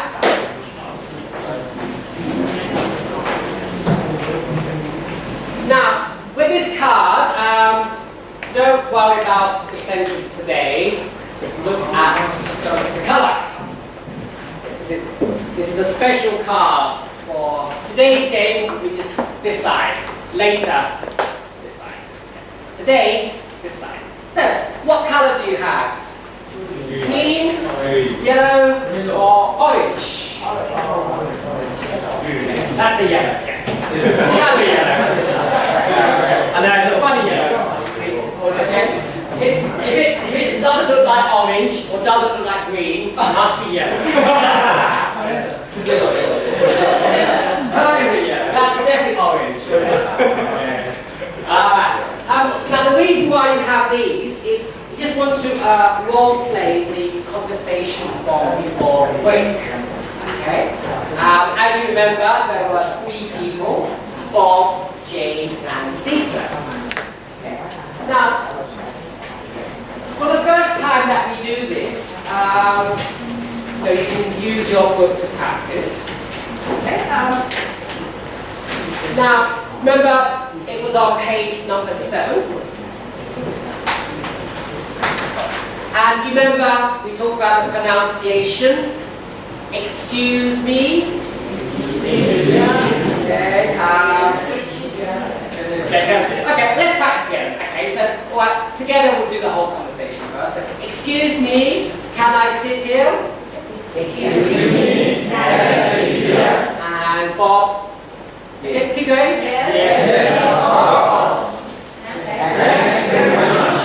Speaker 3: Now, with this card, don't worry about the sentence today. Just look at the colour. This is a special card for today's game, which is this side. Later, this side. Today, this side. So, what colour do you have? Green, yellow, or orange? That's a yellow, yes. Yellow, yellow. And there's a funny yellow. If it doesn't look like orange or doesn't look like green, it must be yellow. That's definitely orange. Now the reason why you have these is you just want to role play the conversation from before break. Okay. As you remember, there were 3 people: Bob, Jane, and Lisa. Now, for the first time that we do this, you can use your book to practice. Okay. Now, remember, it was on page number 7. And do you remember we talked about the pronunciation? Excuse me. Okay, let's practice again. Okay, so together we'll do the whole conversation first. So, excuse me, can I sit here? Excuse me, can I sit here? And Bob, yes. Keep going? Yes. Yes. Thanks very much.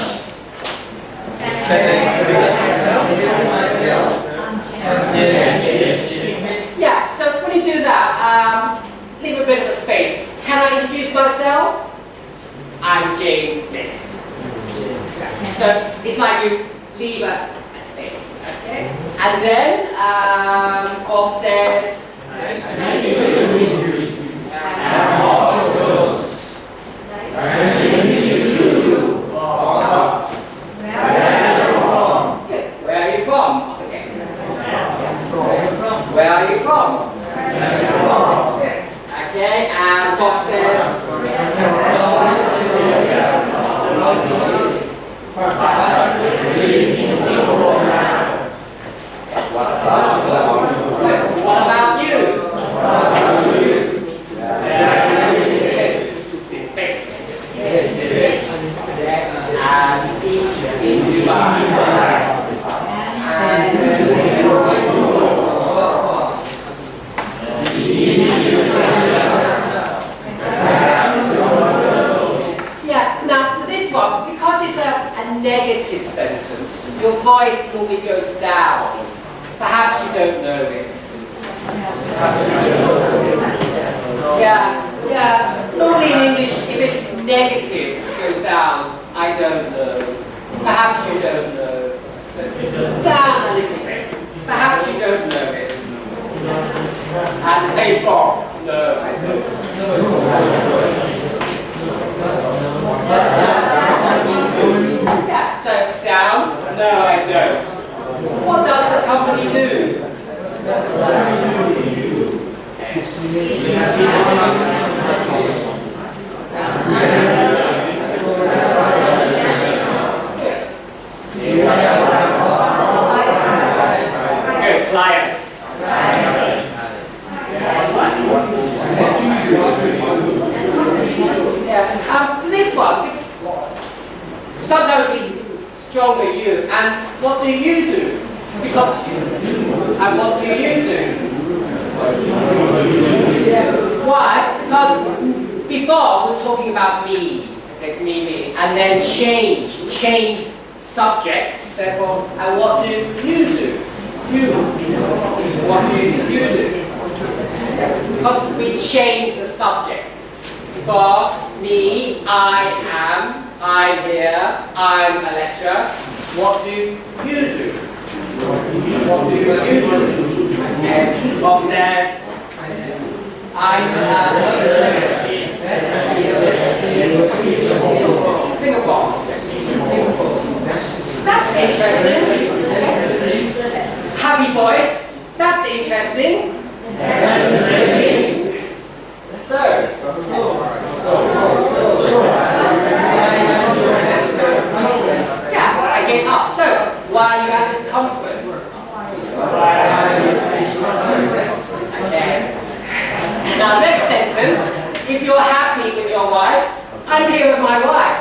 Speaker 3: Yeah, so when you do that, leave a bit of a space. Can I introduce myself? I'm Jane Smith. So it's like you leave a space, okay? And then Bob says, nice to meet you. And Bob goes, nice to meet you too. Bob. Where are you from? Good. Where are you from? Okay. Where are you from? Yes. Okay, and Bob says, what about you? Yes, best. Yes. And in Dubai. Yeah, now for this one, because it's a negative sentence, your voice normally goes down. Perhaps you don't know it. Yeah. Normally in English, if it's negative, it goes down. I don't know. Perhaps you don't know. Down a little bit. Perhaps you don't know it. And say Bob. No, I don't. Yeah, so down. No, I don't. What does the company do? Good, clients. Yeah, for this one, sometimes we stronger you, and what do you do? Because, and what do you do? Why? Because before we're talking about me, like me, and then change subject. Therefore, and what do you do? What do you do? Because we change the subject. for me, I'm here, I'm a lecturer. What do you do? What do you do? Okay, Bob says, I'm Singapore. That's interesting. Happy voice. That's interesting. So, yeah, again up. So, why are you at this conference? Okay. Now, next sentence. If you're happy with your wife, I'm here with my wife.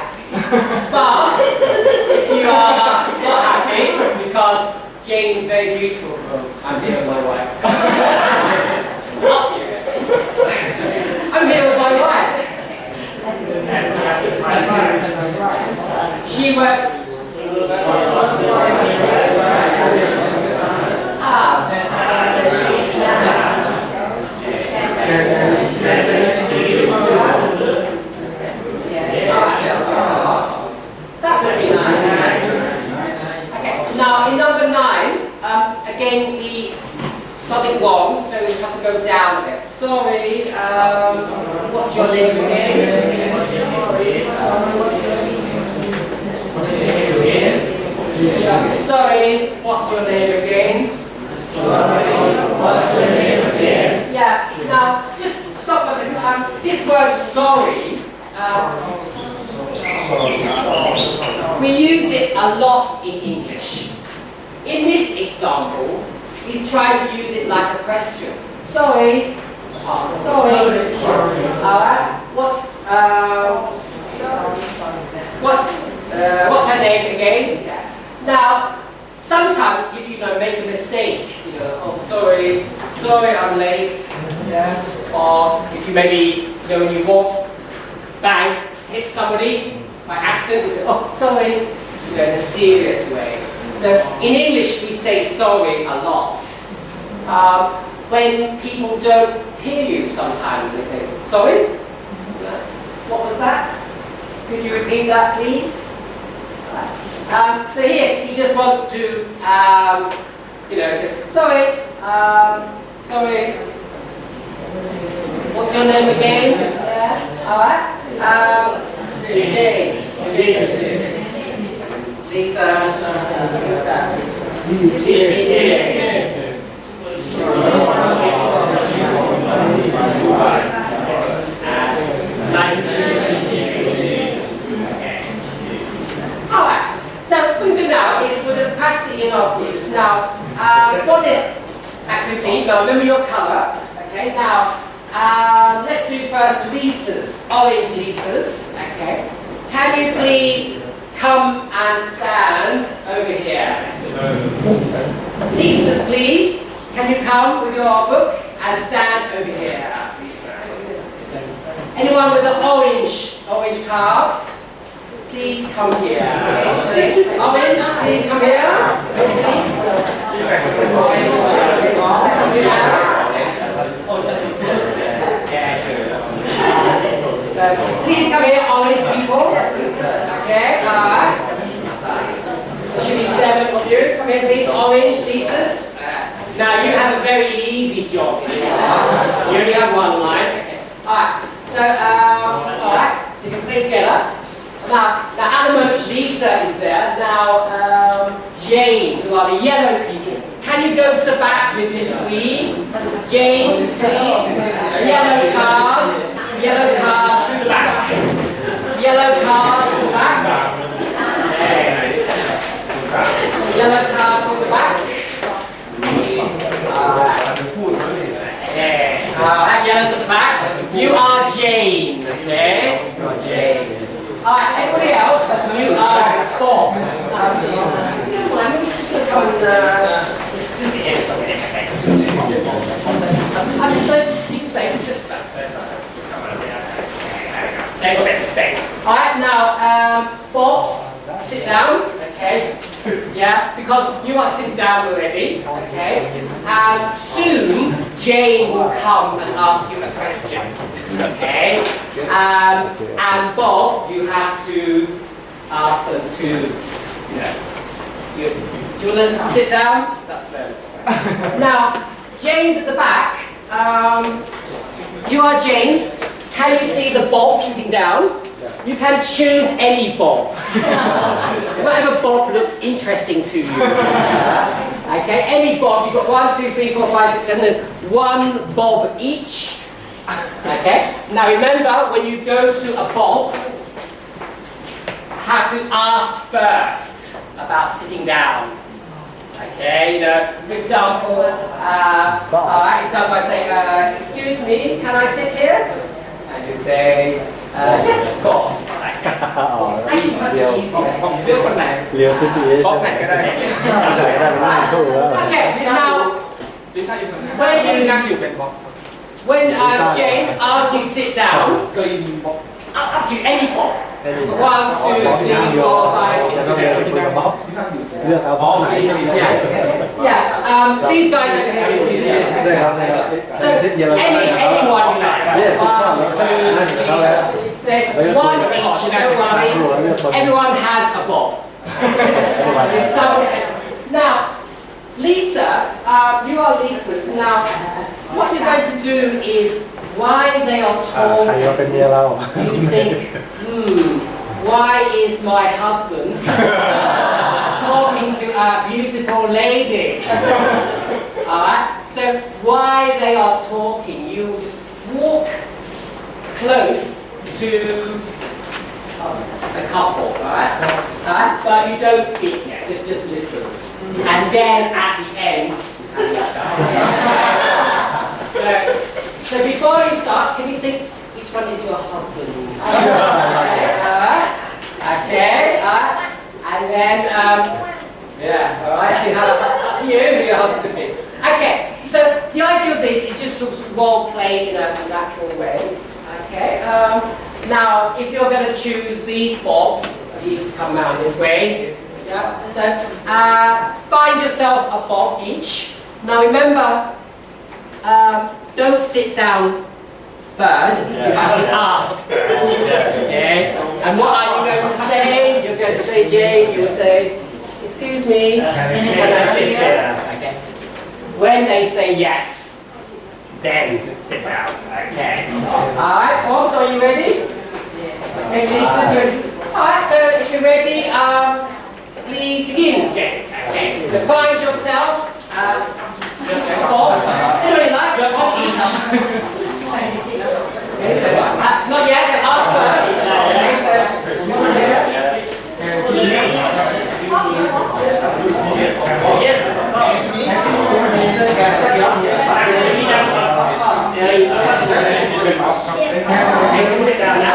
Speaker 3: But if you are not happy because Jane is very beautiful, I'm here with my wife. Not here. I'm here with my wife. She works. That would be nice. Okay. Now in number 9, again something wrong, so we have to go down a bit. Sorry, what's your name again? Sorry, what's your name again? Yeah, now just stop a second. This word sorry, we use it a lot in English. In this example, he's trying to use it like a question. Sorry. Alright. What's her name again? Now, sometimes if you make a mistake, oh sorry, I'm late. Yeah. Or if you maybe when you walk, bang, hit somebody by accident, you say, oh sorry, in a serious way. So in English we say sorry a lot. When people don't hear you sometimes they say, sorry? What was that? Could you repeat that please? So here he just wants to say, sorry, sorry. What's your name again? Yeah. Alright. Jane. Lisa. Alright, so what we do now is we're going to practice it in our groups. Now, for this activity, now remember your colour. Okay, now let's do first Lisa's, orange Lisa's. Okay, can you please come and stand over here? Lisa's, please. Can you come with your book and stand over here, Lisa? Anyone with the orange card? Please come here. Orange, please come here. Please. Please come here, orange people. Okay, alright. Should be 7 of you. Come here, please. Orange, Lisa's. Now you have a very easy job. You only have one line. Okay. Alright. So, alright. So you can stay together. Now at the moment, Lisa is there. Now, Jane, who are the yellow people. Can you go to the back with Miss Green? Jane, please. Yellow cards. Yellow cards to the back. Yellow cards to the back. Yellow cards to the back. Yellows at the back. You are Jane, okay? You are Jane. Alright, everybody else, you are Bob. I'm just going to come and just sit here for a minute, okay? I'm just you can stay just about save a bit of space. Alright, now Bob, sit down, okay? Yeah, because you are sitting down already, okay? And soon Jane will come and ask you a question. Okay. And Bob, you have to ask them to, do you want them to sit down? It's up to them. Now, James at the back, you are James. Can you see the Bob sitting down? You can choose any Bob. Whatever Bob looks interesting to you. Okay, any Bob. You've got 1, 2, 3, 4, 5, 6, 7. There's 1 Bob each. Okay. Now remember, when you go to a Bob, have to ask first about sitting down. Okay, for example, I say, excuse me, can I sit here? And you say, yes, of course. Actually, quite easy. Okay, now, when Jane, after you sit down, up to any Bob. 1, 2, 3, 4, 5, 6, 7. Yeah. These guys over here. So anyone you like. 1, 2, there's 1 each. Don't worry. Everyone has a Bob. Now, Lisa, you are Lisa's. Now, what you're going to do is while they are talking, you think, why is my husband talking to a beautiful lady? Alright? So while they are talking, you just walk close to the couple, alright? But you don't speak yet, just listen. And then at the end, so before you start, can you think which one is your husband? Okay, and then, alright, so you have up to you who your husband be. Okay, so the idea of this is just to role play in a natural way. Okay, now if you're going to choose these Bobs, these come around this way. Yeah, so find yourself a Bob each. Now remember, don't sit down first, you have to ask first. Okay? And what are you going to say? You're going to say, Jane, you'll say, excuse me, can I sit here? Okay. When they say yes, then sit down. Okay. Alright, Bobs, are you ready? Okay, Lisa, you ready? Alright, so if you're ready, please begin, Jane. Okay. So find yourself. Bob. Anybody like Bob each? Okay, so, not yet, so ask first. Okay, so you want to hear? Okay, so sit down now.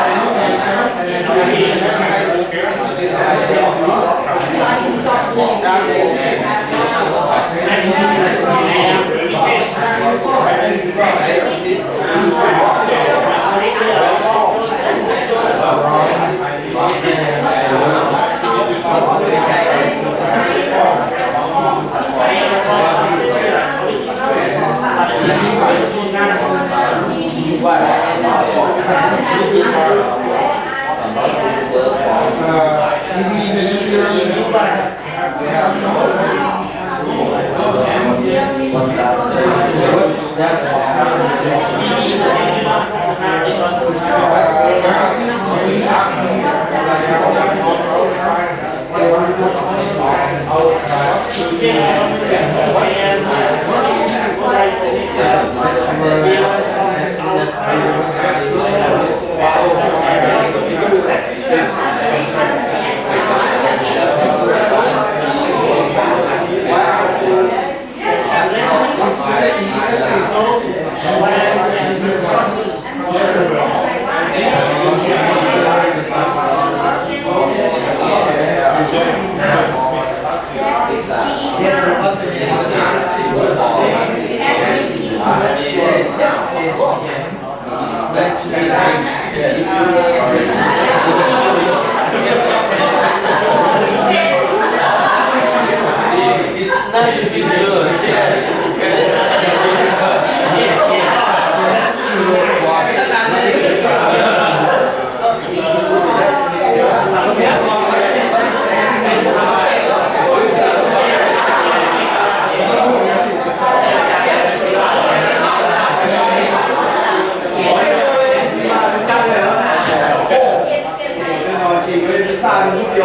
Speaker 9: Okay,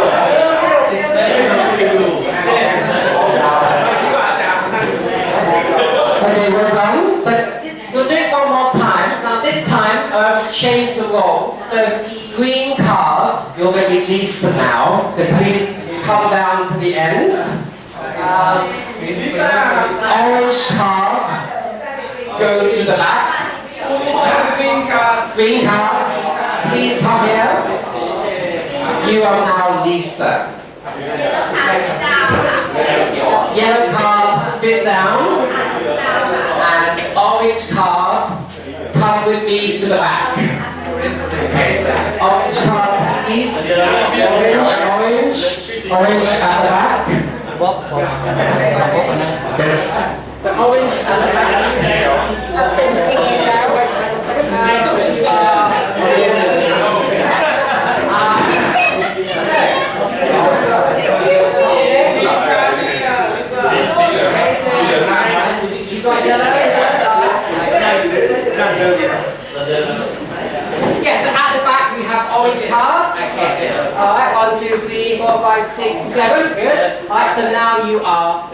Speaker 9: we're done. So we'll do it one more time. Now this time, change the role. So green card, you're going to be Lisa now. So please come down to the end. Orange card, go to the back. Green card, please come here. You are now Lisa. Yellow card, sit down. And orange card, come with me to the back. Okay, so orange card, please. Orange at the back. So orange at the back. Yes, so at the back we have orange cards. Okay. Alright, 1, 2, 3, 4, 5, 6, 7. Good. Alright, so now you are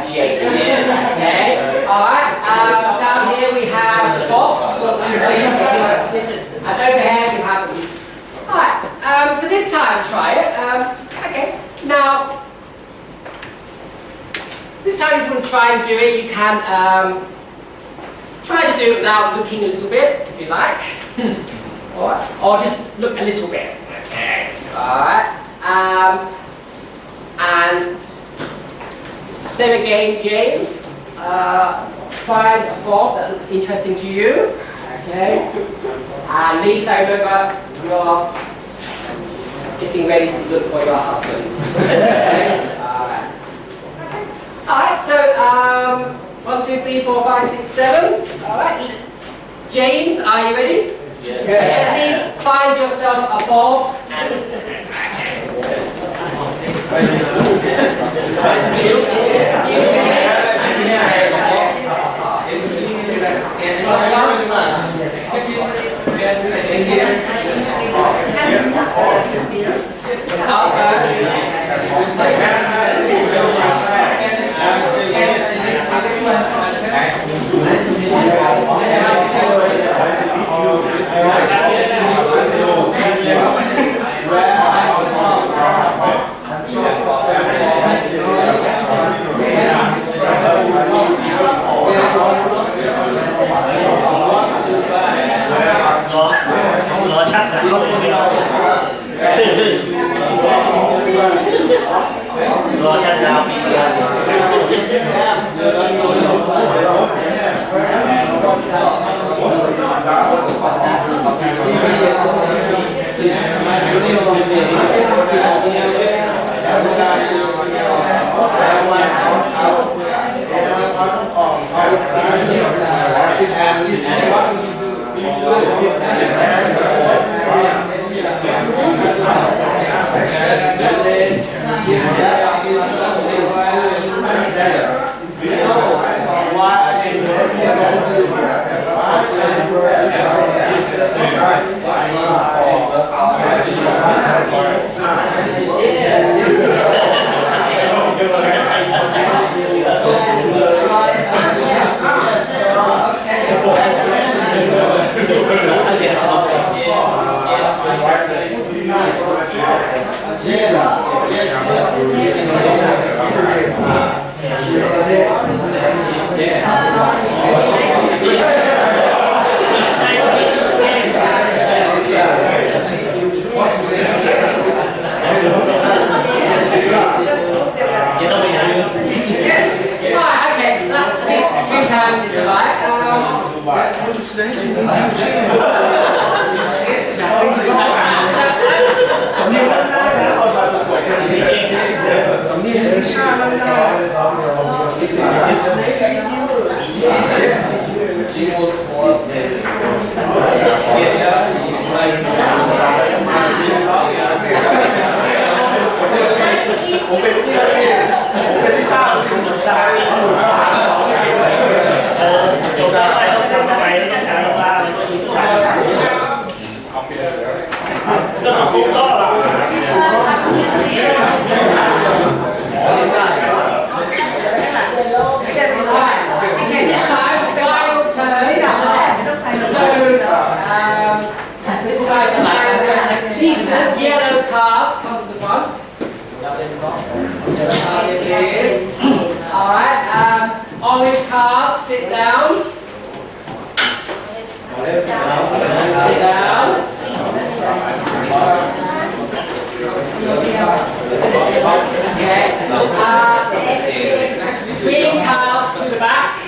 Speaker 9: Jane. Okay. Alright, down here we have the box. 1, 2, 3, 4, 5, 6. And over here you have the. Alright, so this time try it. Okay, now this time if you want to try and do it, you can try to do it without looking a little bit, if you like. Or just look a little bit. Okay. Alright. And same again, James. Find a bob that looks interesting to you. Okay. And Lisa, remember, you're getting ready to look for your husband. Okay. Alright, so 1, 2, 3, 4, 5, 6, 7. Alright. James, are you ready? Yes. Please find yourself a ball and
Speaker 7: Hãy subscribe cho kênh Ghiền Mì Gõ để không bỏ lỡ
Speaker 3: yellow cards come to the front. Please. Alright, orange cards, sit down. Sit down. Okay. Green cards to the back.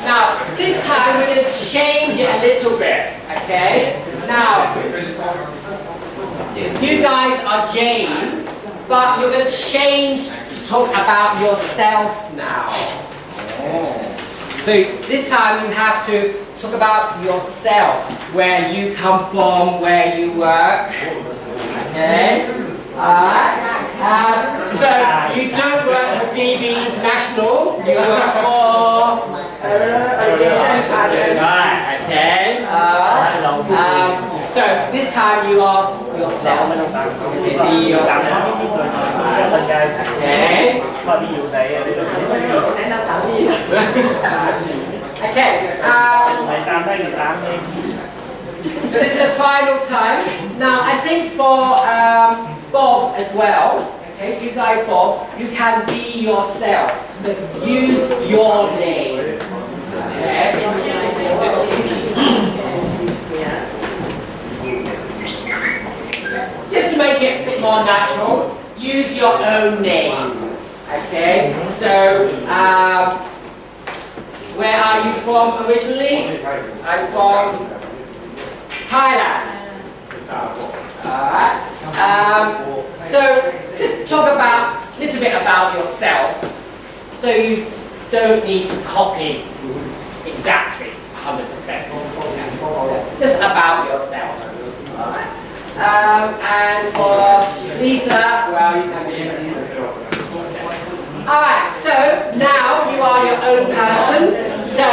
Speaker 3: Now, this time we're going to change it a little bit, okay? Now, you guys are Jane, but you're going to change to talk about yourself now. So this time you have to talk about yourself, where you come from, where you work, okay? So you don't work for DB International, you work for okay. So this time you are yourself. Be yourself. Okay. Okay. So this is the final time. Now I think for Bob as well. Okay, you guys, Bob, you can be yourself. So use your name. Okay. Just to make it a bit more natural, use your own name. Okay. So where are you from originally? I'm from Thailand. Alright. So just talk about a little bit about yourself, so you don't need to copy exactly 100%. Just about yourself. Alright. And for Lisa, well, you can be Lisa. Alright, so now you are your own person. So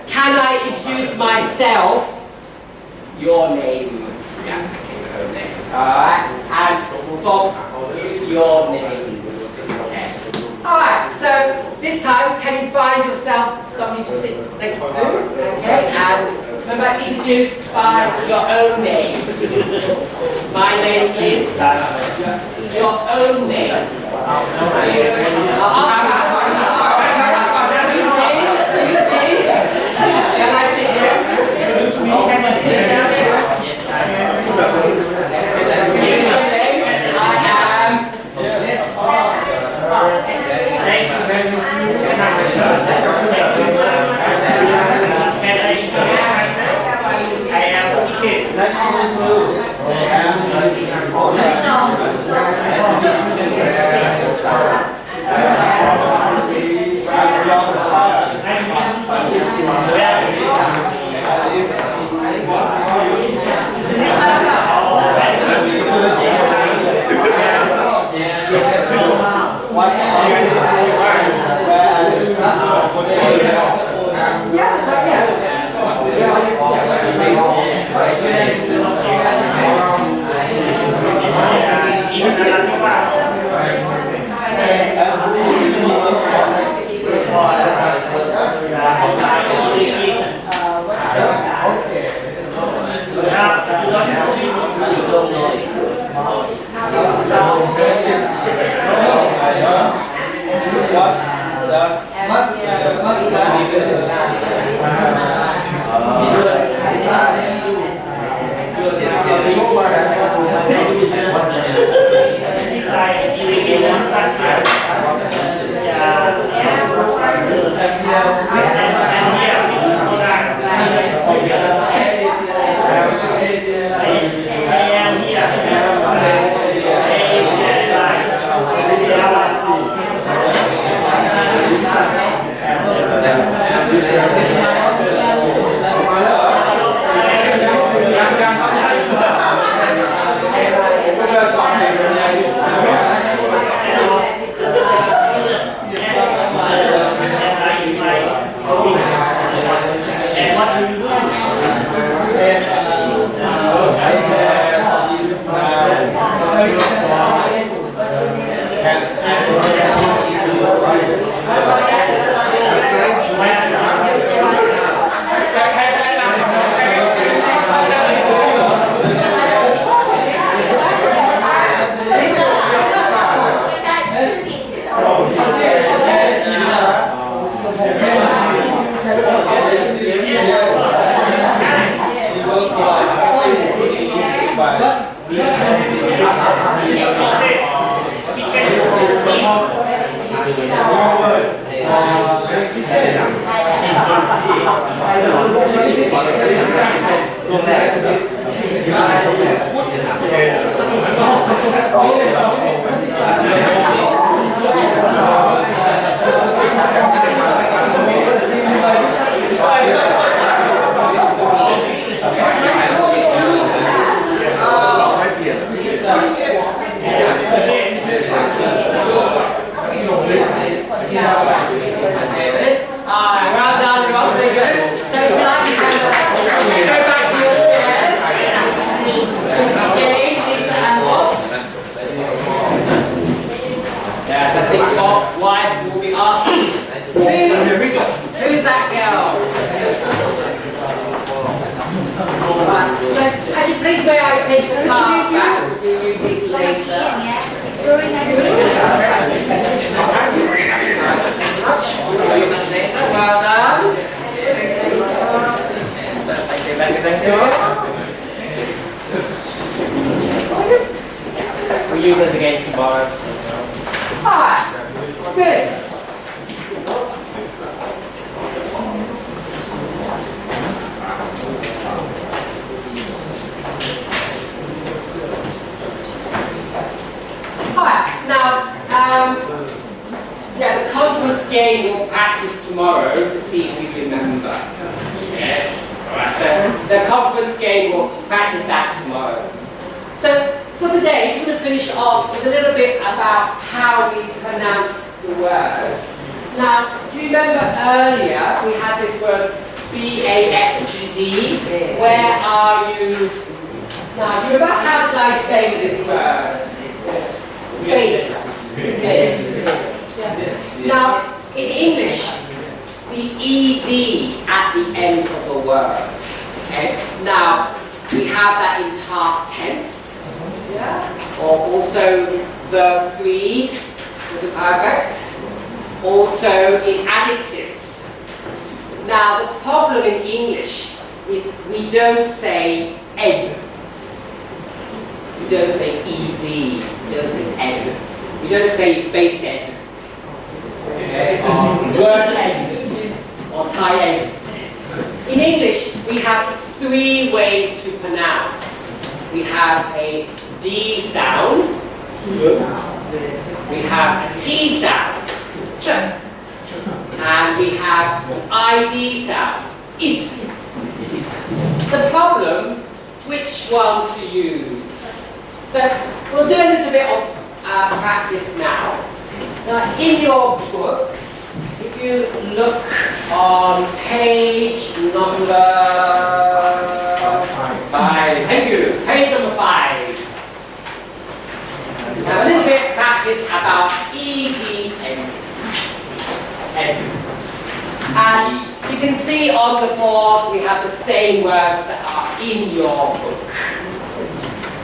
Speaker 3: can I introduce myself? Your name. Yeah. Alright, and Bob, use your name. Okay. Alright, so this time, can you find yourself somebody to sit next to? Okay, and remember, introduced by your own name. My name is your own name. Can I sit here? Well done, you're all very good. So if you like, you can go back to your chairs. Okay, Lisa and Bob. Yes, I think Bob's wife will be asking, who's that girl? Actually, please may I take the cards back? We'll use these later. We'll use them later. Well done. Thank you. We'll use this again tomorrow. Alright, good. Alright, now, yeah, the conference game we'll practice tomorrow to see if we remember. Yeah. Alright, so the conference game we'll practice that tomorrow. So for today, I'm just going to finish off with a little bit about how we pronounce the words. Now, do you remember earlier we had this word B-A-S-E-D? Where are you? Now, do you remember how did I say this word? Faced. Now, in English, the ED at the end of the word. Okay? Now, we have that in past tense. Yeah? Or also verb 3 with the perfect. Also in adjectives. Now, the problem in English is we don't say ed. We don't say ed. We don't say ed. We don't say base ed. Or word ed. Or Thai ed. In English, we have 3 ways to pronounce. We have a D sound. We have a T sound. And we have ID sound. Id. The problem, which one to use? So we'll do a little bit of practice now. Now in your books, if you look on page number 5, thank you, page number 5. We have a little bit of practice about ED and you can see on the board we have the same words that are in your book.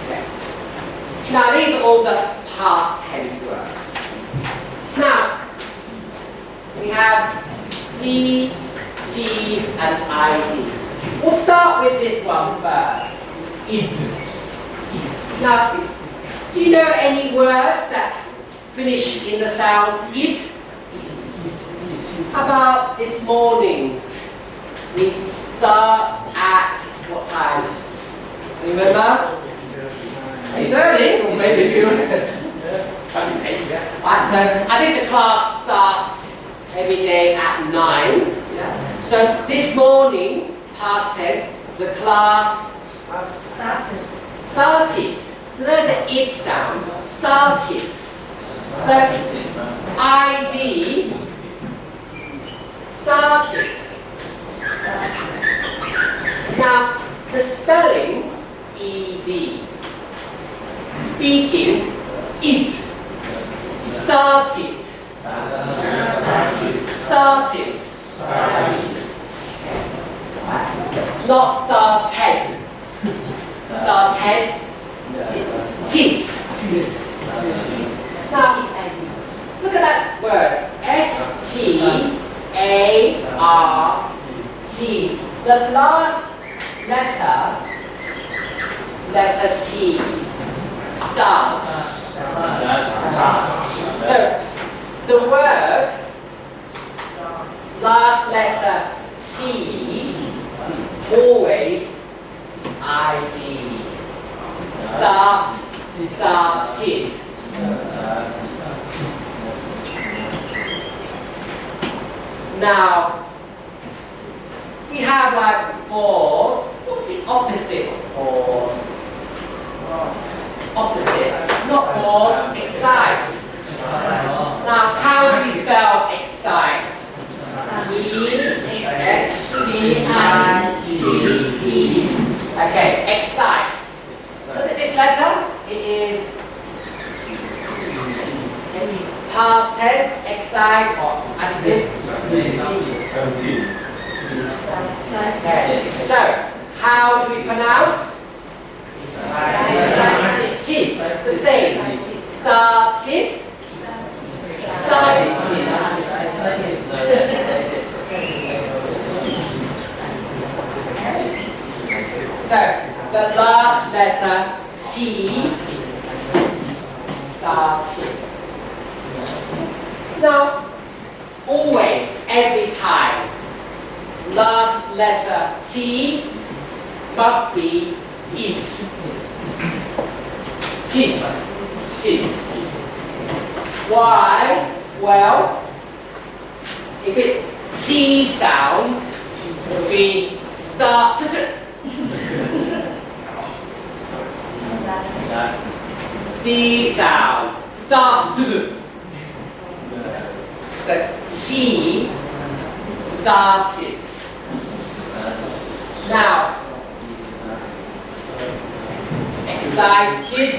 Speaker 3: Okay. Now these are all the past tense words. Now we have D, T and ID. We'll start with this one first. Id. Now, do you know any words that finish in the sound id? How about this morning? We start at what time? Remember? 8:30 or maybe you. Right, so I think the class starts every day at 9. Yeah. So this morning, past tense, the class started. So there's an id sound. Started. So ID started. Now the spelling ED. Speaking id. Started. Started. Not started. Started. Tit. Now, look at that word. S-T-A-R-T. The last letter, letter T, starts. So, the word last letter T always id. Started. Now we have like bored. What's the opposite of bored? Opposite. Not bored, excite. Now how do we spell excite? E-X-C-I-T-E. Okay, excite. Look at this letter. It is past tense, excite or adjective. Okay, so how do we pronounce? Tit, the same. Started, excited. So, the last letter T started. Now, always, every time, last letter T must be it. Tit. Tit. Why? Well, if it's T sound, it will be started. D sound, started. The T started. Now, excited,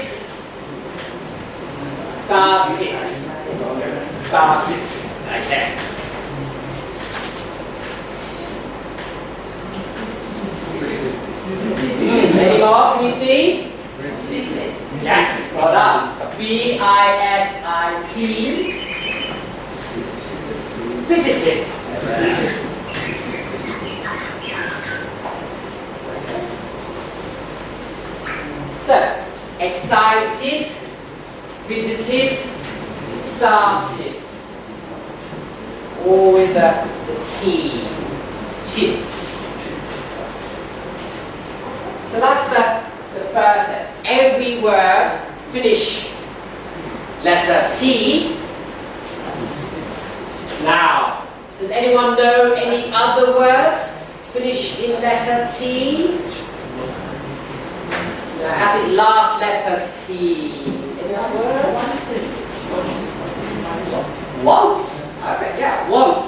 Speaker 3: started, started. Okay. Any more? Can you see? Yes, well done. V-I-S-I-T. Visited. So, excited, visited, started. All with the T. Tit. So that's the first step. Every word finish letter T. Now, does anyone know any other words finish in letter T? No, has it last letter T? Any other words? Want. Okay, yeah, want.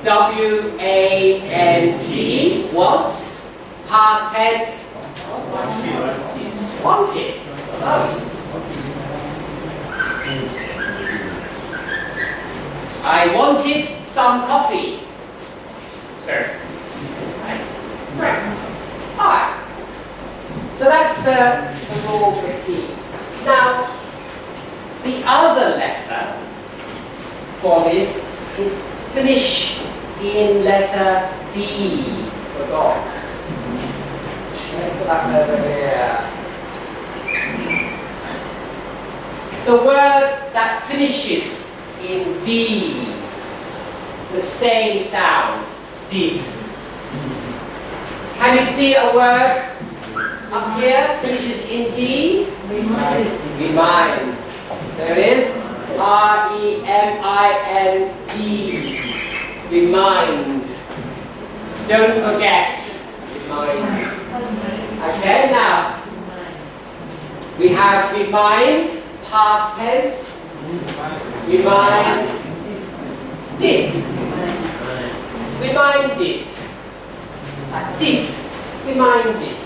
Speaker 3: W-A-N-T. Want. Past tense. Wanted. Oh. I wanted some coffee. Sir. Right. Alright. So that's the raw critique. Now, the other letter for this is finish in letter D for dog. Let's put that over here. The word that finishes in D, the same sound, did. Can you see a word up here, finishes in D? Remind. Remind. There it is. R-E-M-I-N-D. Remind. Don't forget. Remind. Okay, now we have remind, past tense. Remind. Did. Reminded. Did. Reminded.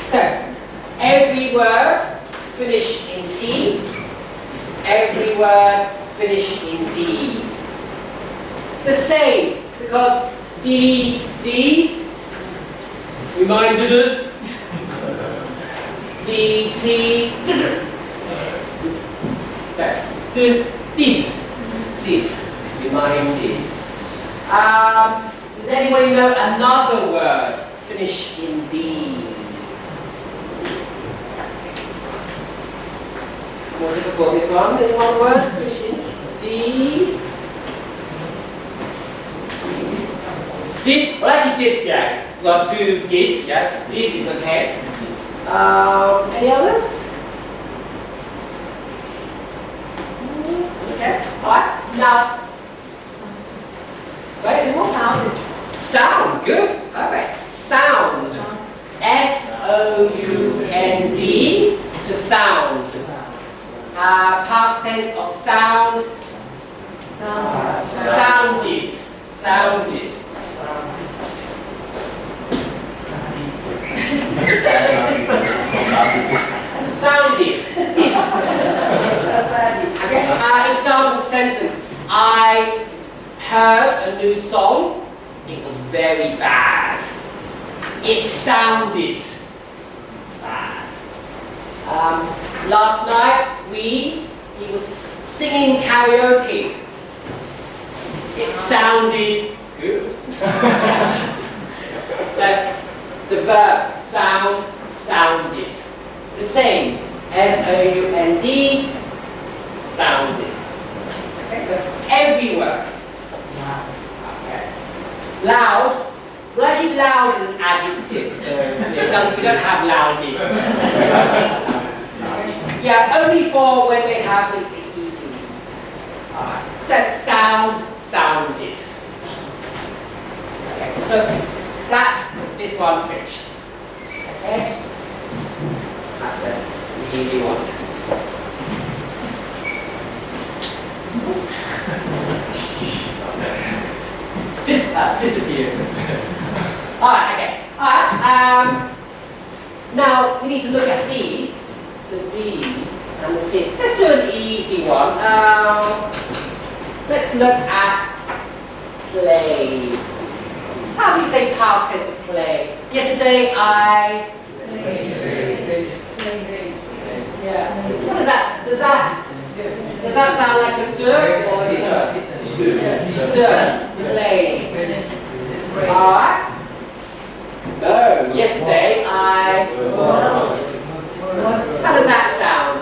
Speaker 3: So, every word finish in T, every word finish in D. The same, because D, reminded, D, T, so, did, reminded. Does anybody know another word finish in D? More difficult this one. Any one word finish in D? Well, actually, did, yeah. Well, do, did, yeah. Did is okay. Any others? Okay. Alright. Now. Wait, any more? Sound. Good. Perfect. Sound. S-O-U-N-D. To sound. Past tense of sound. Sounded. Sounded. Sounded. Okay. Example sentence. I heard a new song. It was very bad. It sounded bad. Last night he was singing karaoke. It sounded good. So the verb sound, sounded. The same. S-O-U-N-D, sounded. Okay, so every word. Okay. Loud. Well, actually, loud is an adjective, so we don't have louded. Yeah, only for when they have the ED. Alright. So sound, sounded. Okay, so that's this one finished. Okay? That's the easy one. Disappeared. Alright, okay. Alright, now we need to look at these. The D and the T. Let's do an easy one. Let's look at play. How do you say past tense of play? Yesterday I played. Yeah. What does that sound like a dirt or a dirt? Dirt. Play. Alright. No. Yesterday I worked. How does that sound?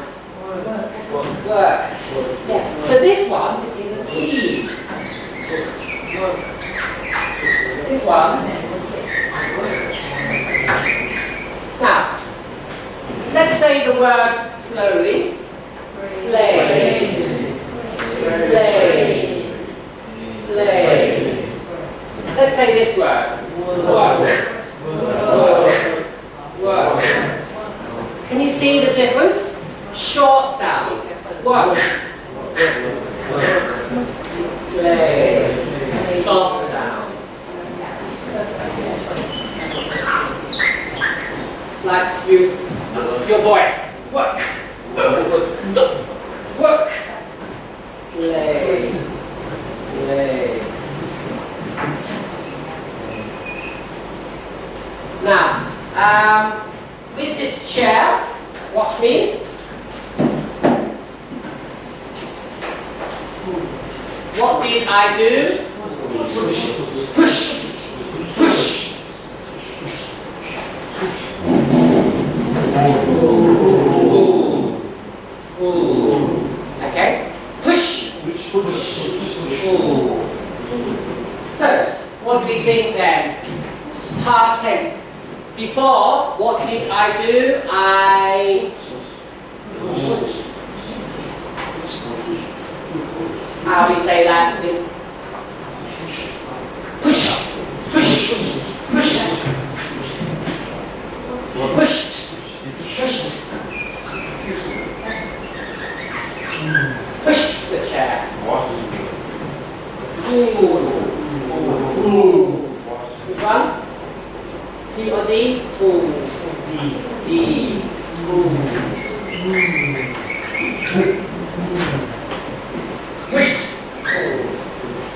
Speaker 3: Worked. Yeah. So this one is a T. This one. Now, let's say the word slowly. Play. Play. Play. Let's say this word. Work. Work. Can you see the difference? Short sound. Work. Play. Soft sound. Like your voice. Work. Stop. Work. Play. Play. Now, with this chair, watch me. What did I do? Push. Push. Okay. Push. So, what do we think then? Past tense. Before, what did I do? How do we say that? Push. Push. Push. Pushed. Pushed. Pushed the chair. Which one? T or D? D. Pushed.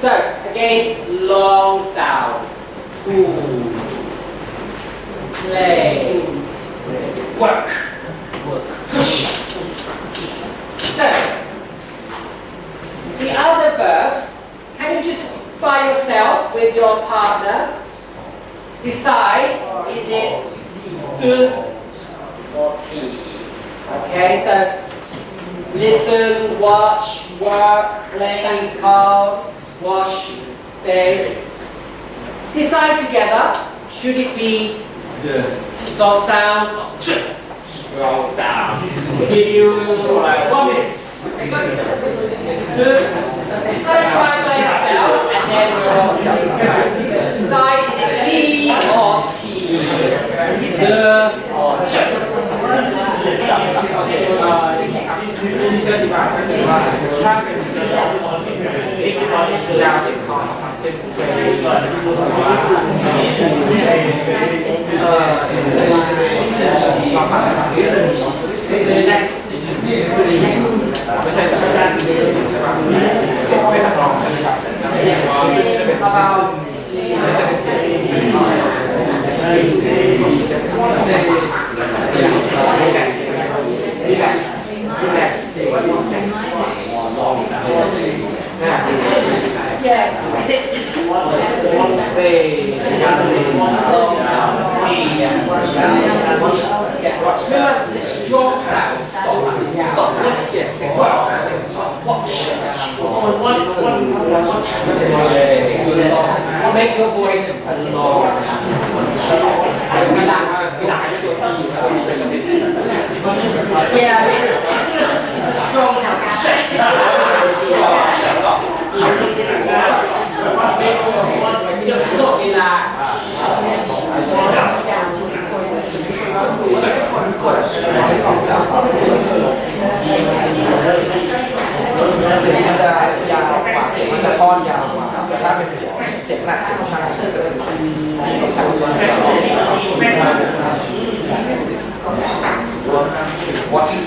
Speaker 3: So, again, long sound. Play. Work. Push. So, the other verbs, can you just by yourself with your partner decide, is it good or T? Okay, so listen, watch, work, play, call, wash, stay. Decide together, should it be soft sound or strong sound? Give you 1 minute. Gonna try by yourself and then we'll decide is it D or T? The or T?
Speaker 7: ที่อธิบายก็คือว่าถ้าเป็นเสียงสิ่งที่เรายาวเสียงซอนนะครับเช่นไม่ใช่แต่การใช่ไหมเสียงไม่ทันร้องใช่ไหมครับเป็นเบาไม่จะเป็นเสียงrelax
Speaker 3: Yes.
Speaker 7: stay
Speaker 3: Remember the strong sound. Stop. Watch. Make your voice long. Relax. Yeah, it's a strong sound. Don't relax.
Speaker 7: เสียงมันจะยาวกว่าเสียงมันจะท่อนยาวกว่าแต่ถ้าเป็นเสียงหนักเสียงช้าจะเป็นWatch.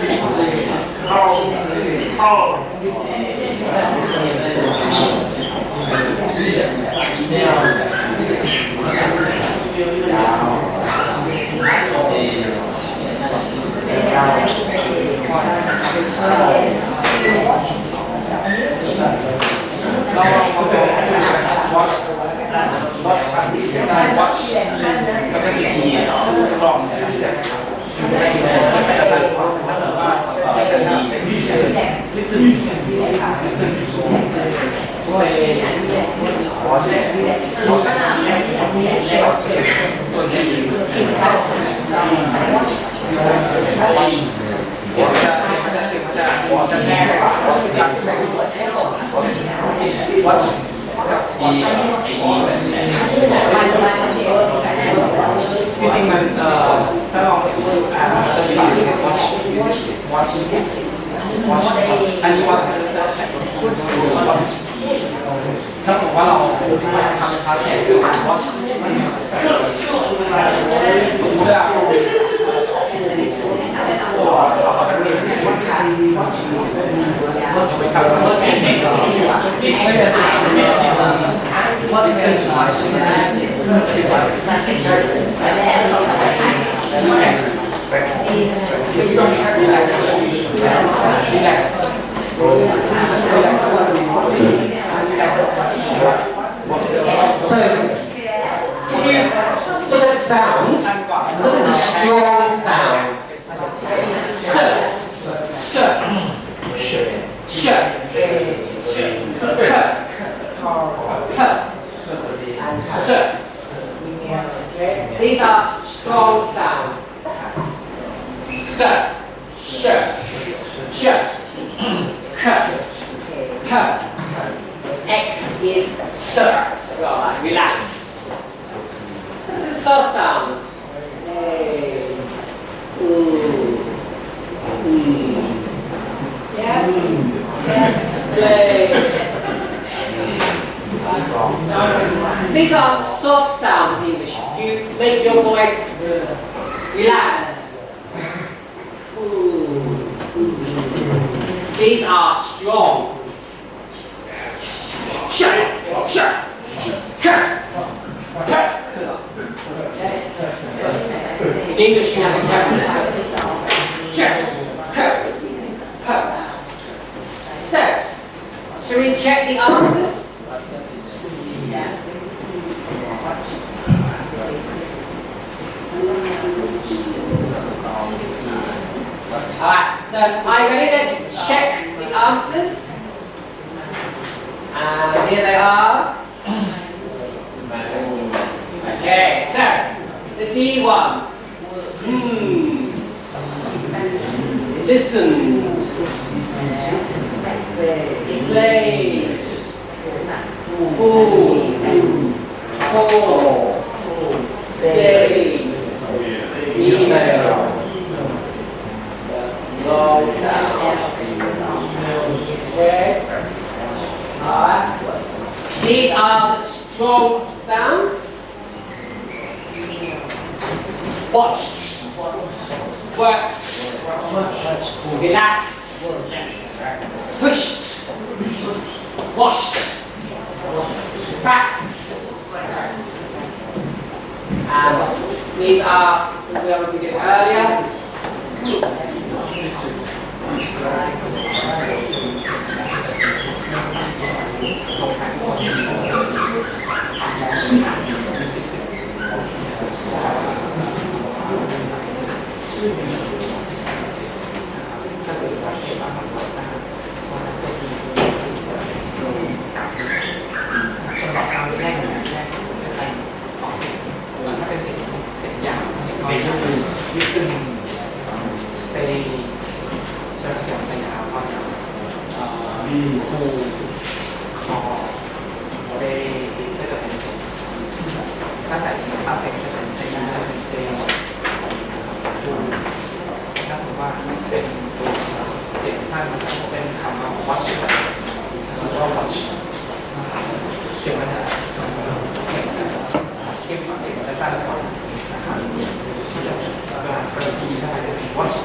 Speaker 7: อันนี้ว่าถ้าผมว่าเราทำคลาสแข่งคือว่า
Speaker 9: So, if you look at sounds, look at the strong sounds.
Speaker 3: These are strong sounds. X is sir. Relax. Soft sounds. Hey. Yeah. Play. These are soft sounds in English. You make your voice relax. These are strong. In English, you have a So, shall we check the answers? Alright, so are you ready? Let's check the answers. And here they are. D ones. Listen. Play. Call. Stay. Email. Long sound. Okay. Alright. These are the strong sounds. Watched. Worked. Relaxed. Pushed. Washed. Fast. And these are the ones we did earlier.
Speaker 7: Listen, stay ใช้ภาษาไทยยาวก็จะคูคอเรก็จะเป็นเสียงถ้าใส่เสียงภาษาจะเป็นเสียงเดียวถ้าผมว่าเป็นตัวเสียงสั้นมันจะเป็นคำว่า watch แล้วก็ watch เสียงมันจะเข้มกว่าเสียงมันจะสั้นกว่านะครับที่จะเวลาเปิดดีได้จะเป็น watch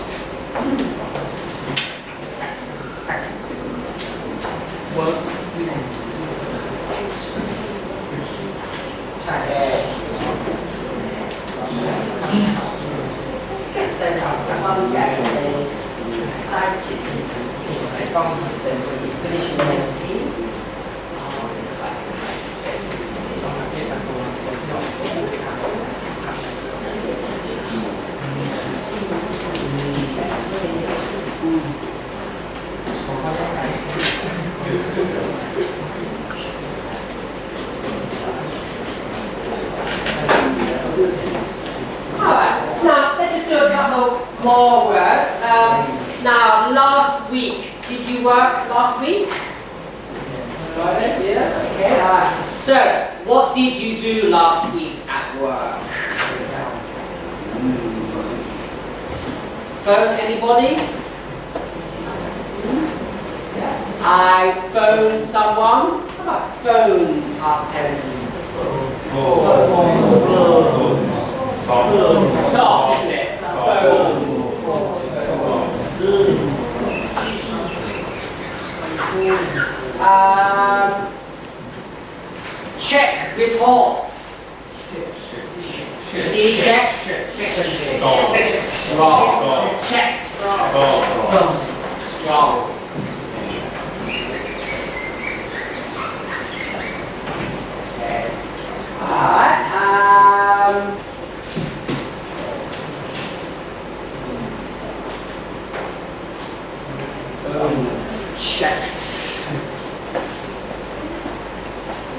Speaker 7: facts work ใช่
Speaker 5: So one gap is excited. I found them when you finish your meditating.
Speaker 7: ต้องสังเกตตัวคนที่ออกเสียงไปทางผมก็ได้
Speaker 3: Alright, now let's just do a couple more words. Now, last week, did you work last week? Yeah, okay. So, what did you do last week at work? Phone anybody? I phoned someone. How about phone past tense? Soft, isn't it? Check reports. Did he check? Wrong. Checked. Wrong. Alright. Checked.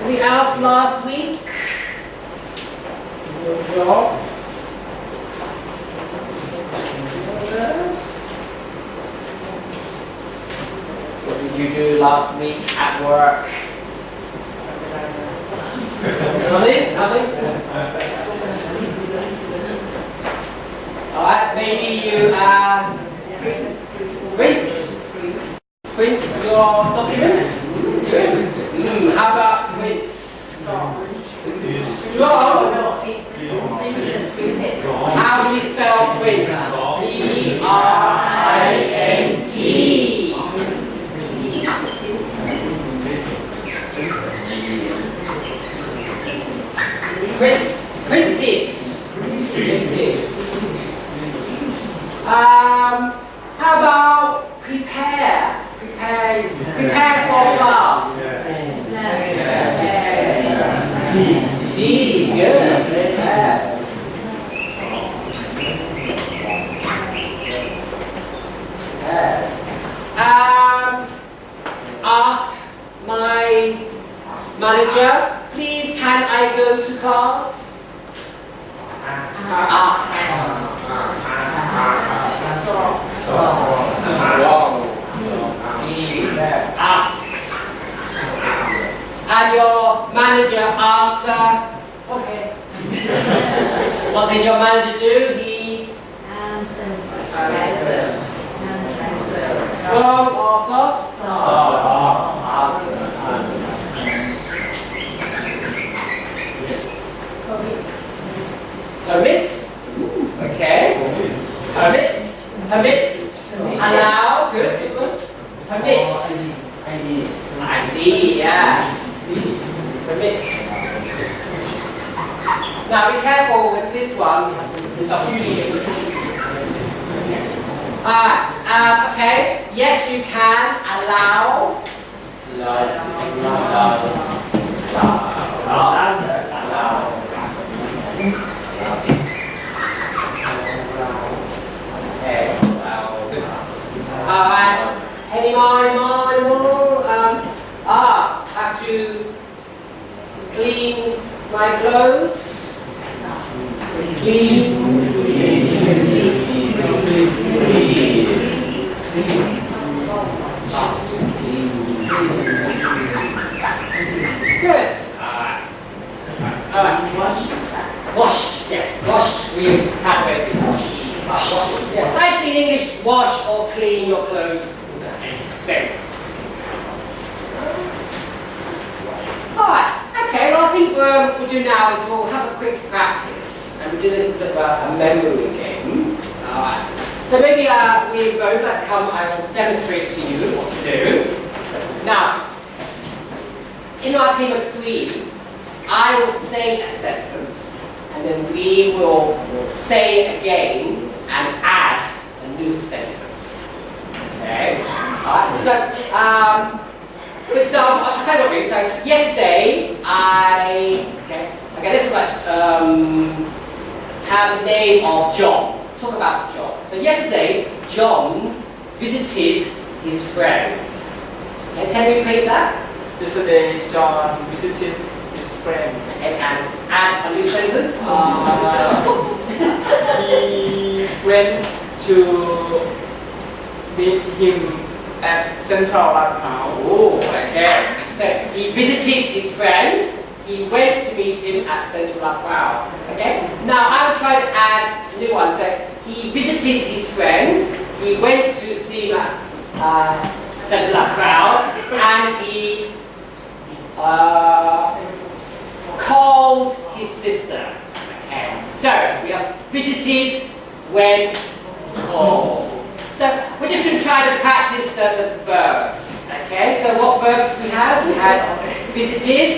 Speaker 3: Anything else last week? Your job. What did you do last week at work? Nothing? Nothing? Alright, maybe you print your document? Good. How about print? Draw? How do we spell print? P-R-I-N-T. Print it. How about prepare? Prepare for class. D, good. Prepare. Ask my manager, please can I go to class? Ask. He asks. And your manager answer. Okay. What did your manager do? He
Speaker 5: Answer.
Speaker 3: wrong or soft? Permit. Okay. Permits. Permits. Allow. Good. Good. Permits. ID. Yeah. Permits. Now be careful with this one. Okay. Yes, you can allow. Okay. Alright. Any more? Have to clean my clothes. Clean. Good. Washed. Yes, washed. We have it. Yeah. Nicely in English, wash or clean your clothes. Same. Alright, okay, well I think what we'll do now is we'll have a quick practice and we'll do this as a bit of a memory game. Alright, so maybe we both like to come, I will demonstrate to you what to do. Now, in our team of 3, I will say a sentence and then we will say again and add a new sentence. Okay? Alright, so, for example, I'll tell you what we say. Yesterday, this is like, have the name of John. Talk about John. So yesterday, John visited his friend. Okay, can you repeat that?
Speaker 7: Yesterday, John visited his friend.
Speaker 3: Okay, and add a new sentence.
Speaker 7: He went to meet him at Central Latmao.
Speaker 3: Oh, okay. So he visited his friend. He went to meet him at Central Latmao. Okay. Now I will try to add a new one. So he visited his friend. He went to see him at Central Latmao, and he called his sister. Okay. So we have visited, went, called. So we're just going to try to practice the verbs. Okay, so what verbs do we have? We had visited,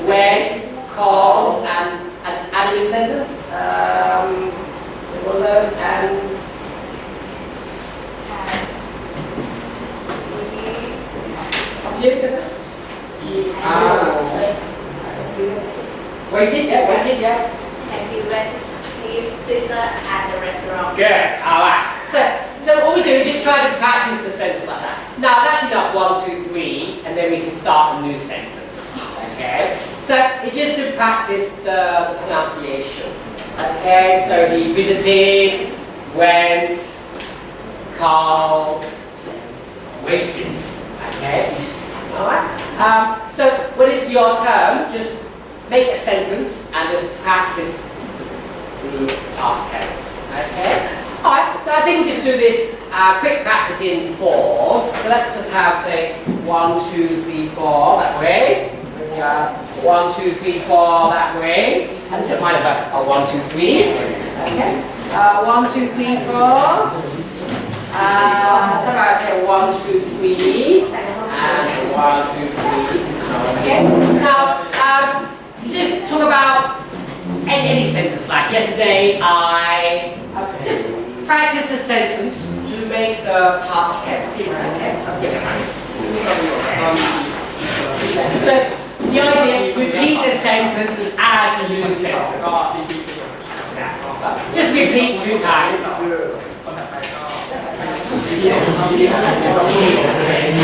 Speaker 3: went, called, and add a new sentence. One of those, and waited, yeah.
Speaker 1: And he went his sister at the restaurant.
Speaker 3: Good. Alright. So what we do is just try to practice the sentence like that. Now that's enough. 1, 2, 3, and then we can start a new sentence. Okay. So it's just to practice the pronunciation. Okay. So he visited, went, called, waited. Okay. Alright. So when it's your turn, just make a sentence and just practice the past tense. Okay? Alright, so I think we'll just do this quick practice in 4s. So let's just have, say, 1, 2, 3, 4 that way. 1, 2, 3, 4 that way. And don't mind about 1, 2, 3. Okay? 1, 2, 3, 4. Somewhere I say 1, 2, 3. And 1, 2, 3. Okay? Now, just talk about any sentence, like yesterday I just practice the sentence to make the past tense. Okay? So the idea, repeat the sentence and add a new sentence. Just repeat 2 times.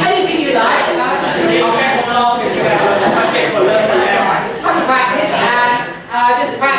Speaker 3: Anything you like. Have a practice and just practice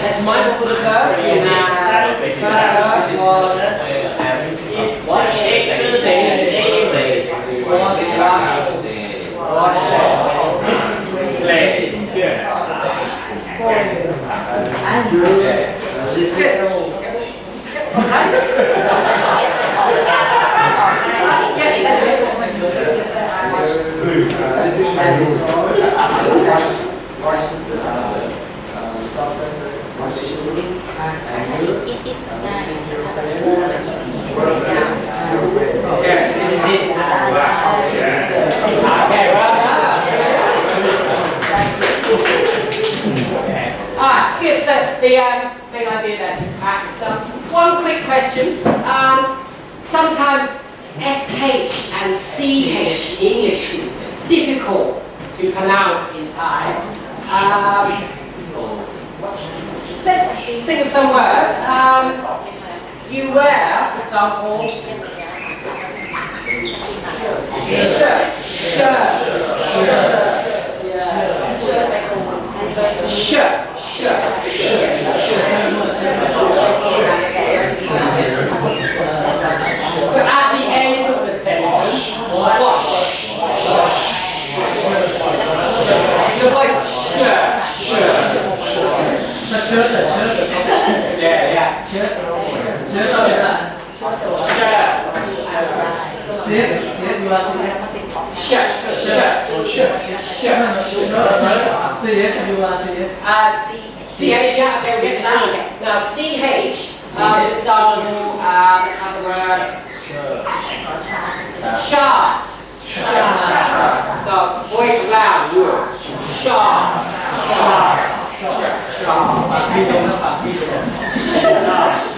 Speaker 3: That's my for the curve. What shape today? Good. So the big idea there to practice stuff. One quick question. Sometimes SH and CH in English is difficult to pronounce in Thai. Let's think of some words. You wear, for example, shirt. But at the end of the sentence, wash. You're like shirt. The CH, yeah, okay, we get to that. Now, CH, for example, let's have the word shot. So, voice loud, word. Shot.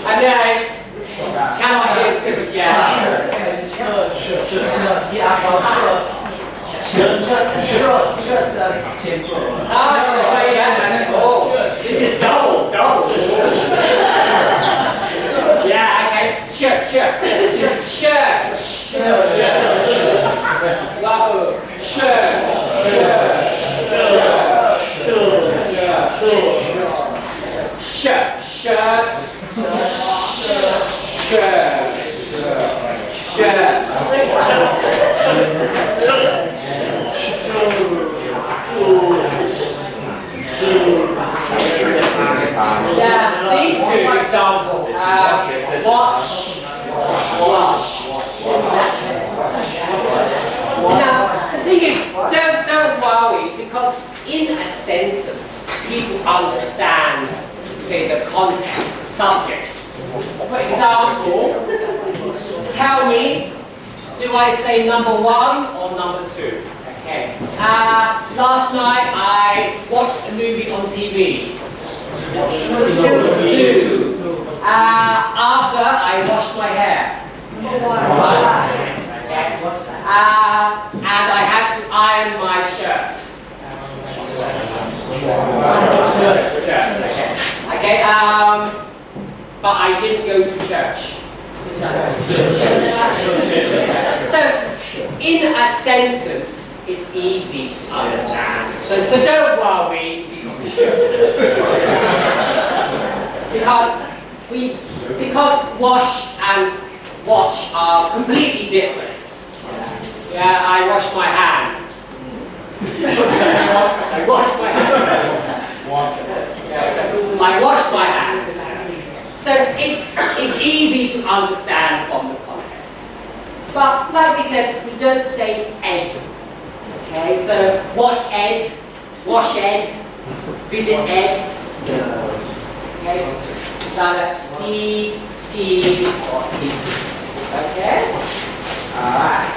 Speaker 3: And then it's, cannot hear typically, yeah. That's the way, yeah. Oh, this is double. Yeah, okay. Shirt. Wow. Shirt. Yeah, these two examples. Watch. Now, the thing is, don't worry, because in a sentence, people understand, say, the context, the subject. For example, tell me, do I say number 1 or number 2? Okay. Last night I watched a movie on TV. 2. After I washed my hair. 1. Okay. And I had to iron my shirt. Okay. But I didn't go to church. So, in a sentence, it's easy to understand. So don't worry. Because wash and watch are completely different. Yeah, I wash my hands. I wash my hands. I wash my hands. So it's easy to understand from the context. But like we said, we don't say Ed. Okay, so watch Ed, wash Ed, visit Ed. Okay, it's either D, T, or T. Okay? Alright.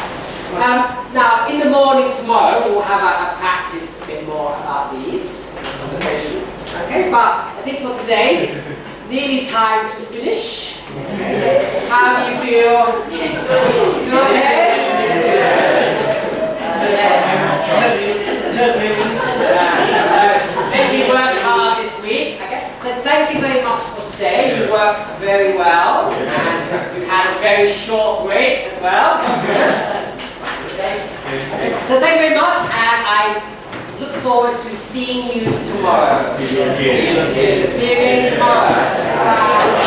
Speaker 3: Now, in the morning tomorrow, we'll have a practice a bit more about these conversations. Okay, but I think for today, it's nearly time to finish. Okay, so how do you feel? You okay? Maybe you worked hard this week. Okay, so thank you very much for today. You worked very well, and we've had a very short break as well. So thank you very much, and I look forward to seeing you tomorrow. See you again tomorrow. Bye.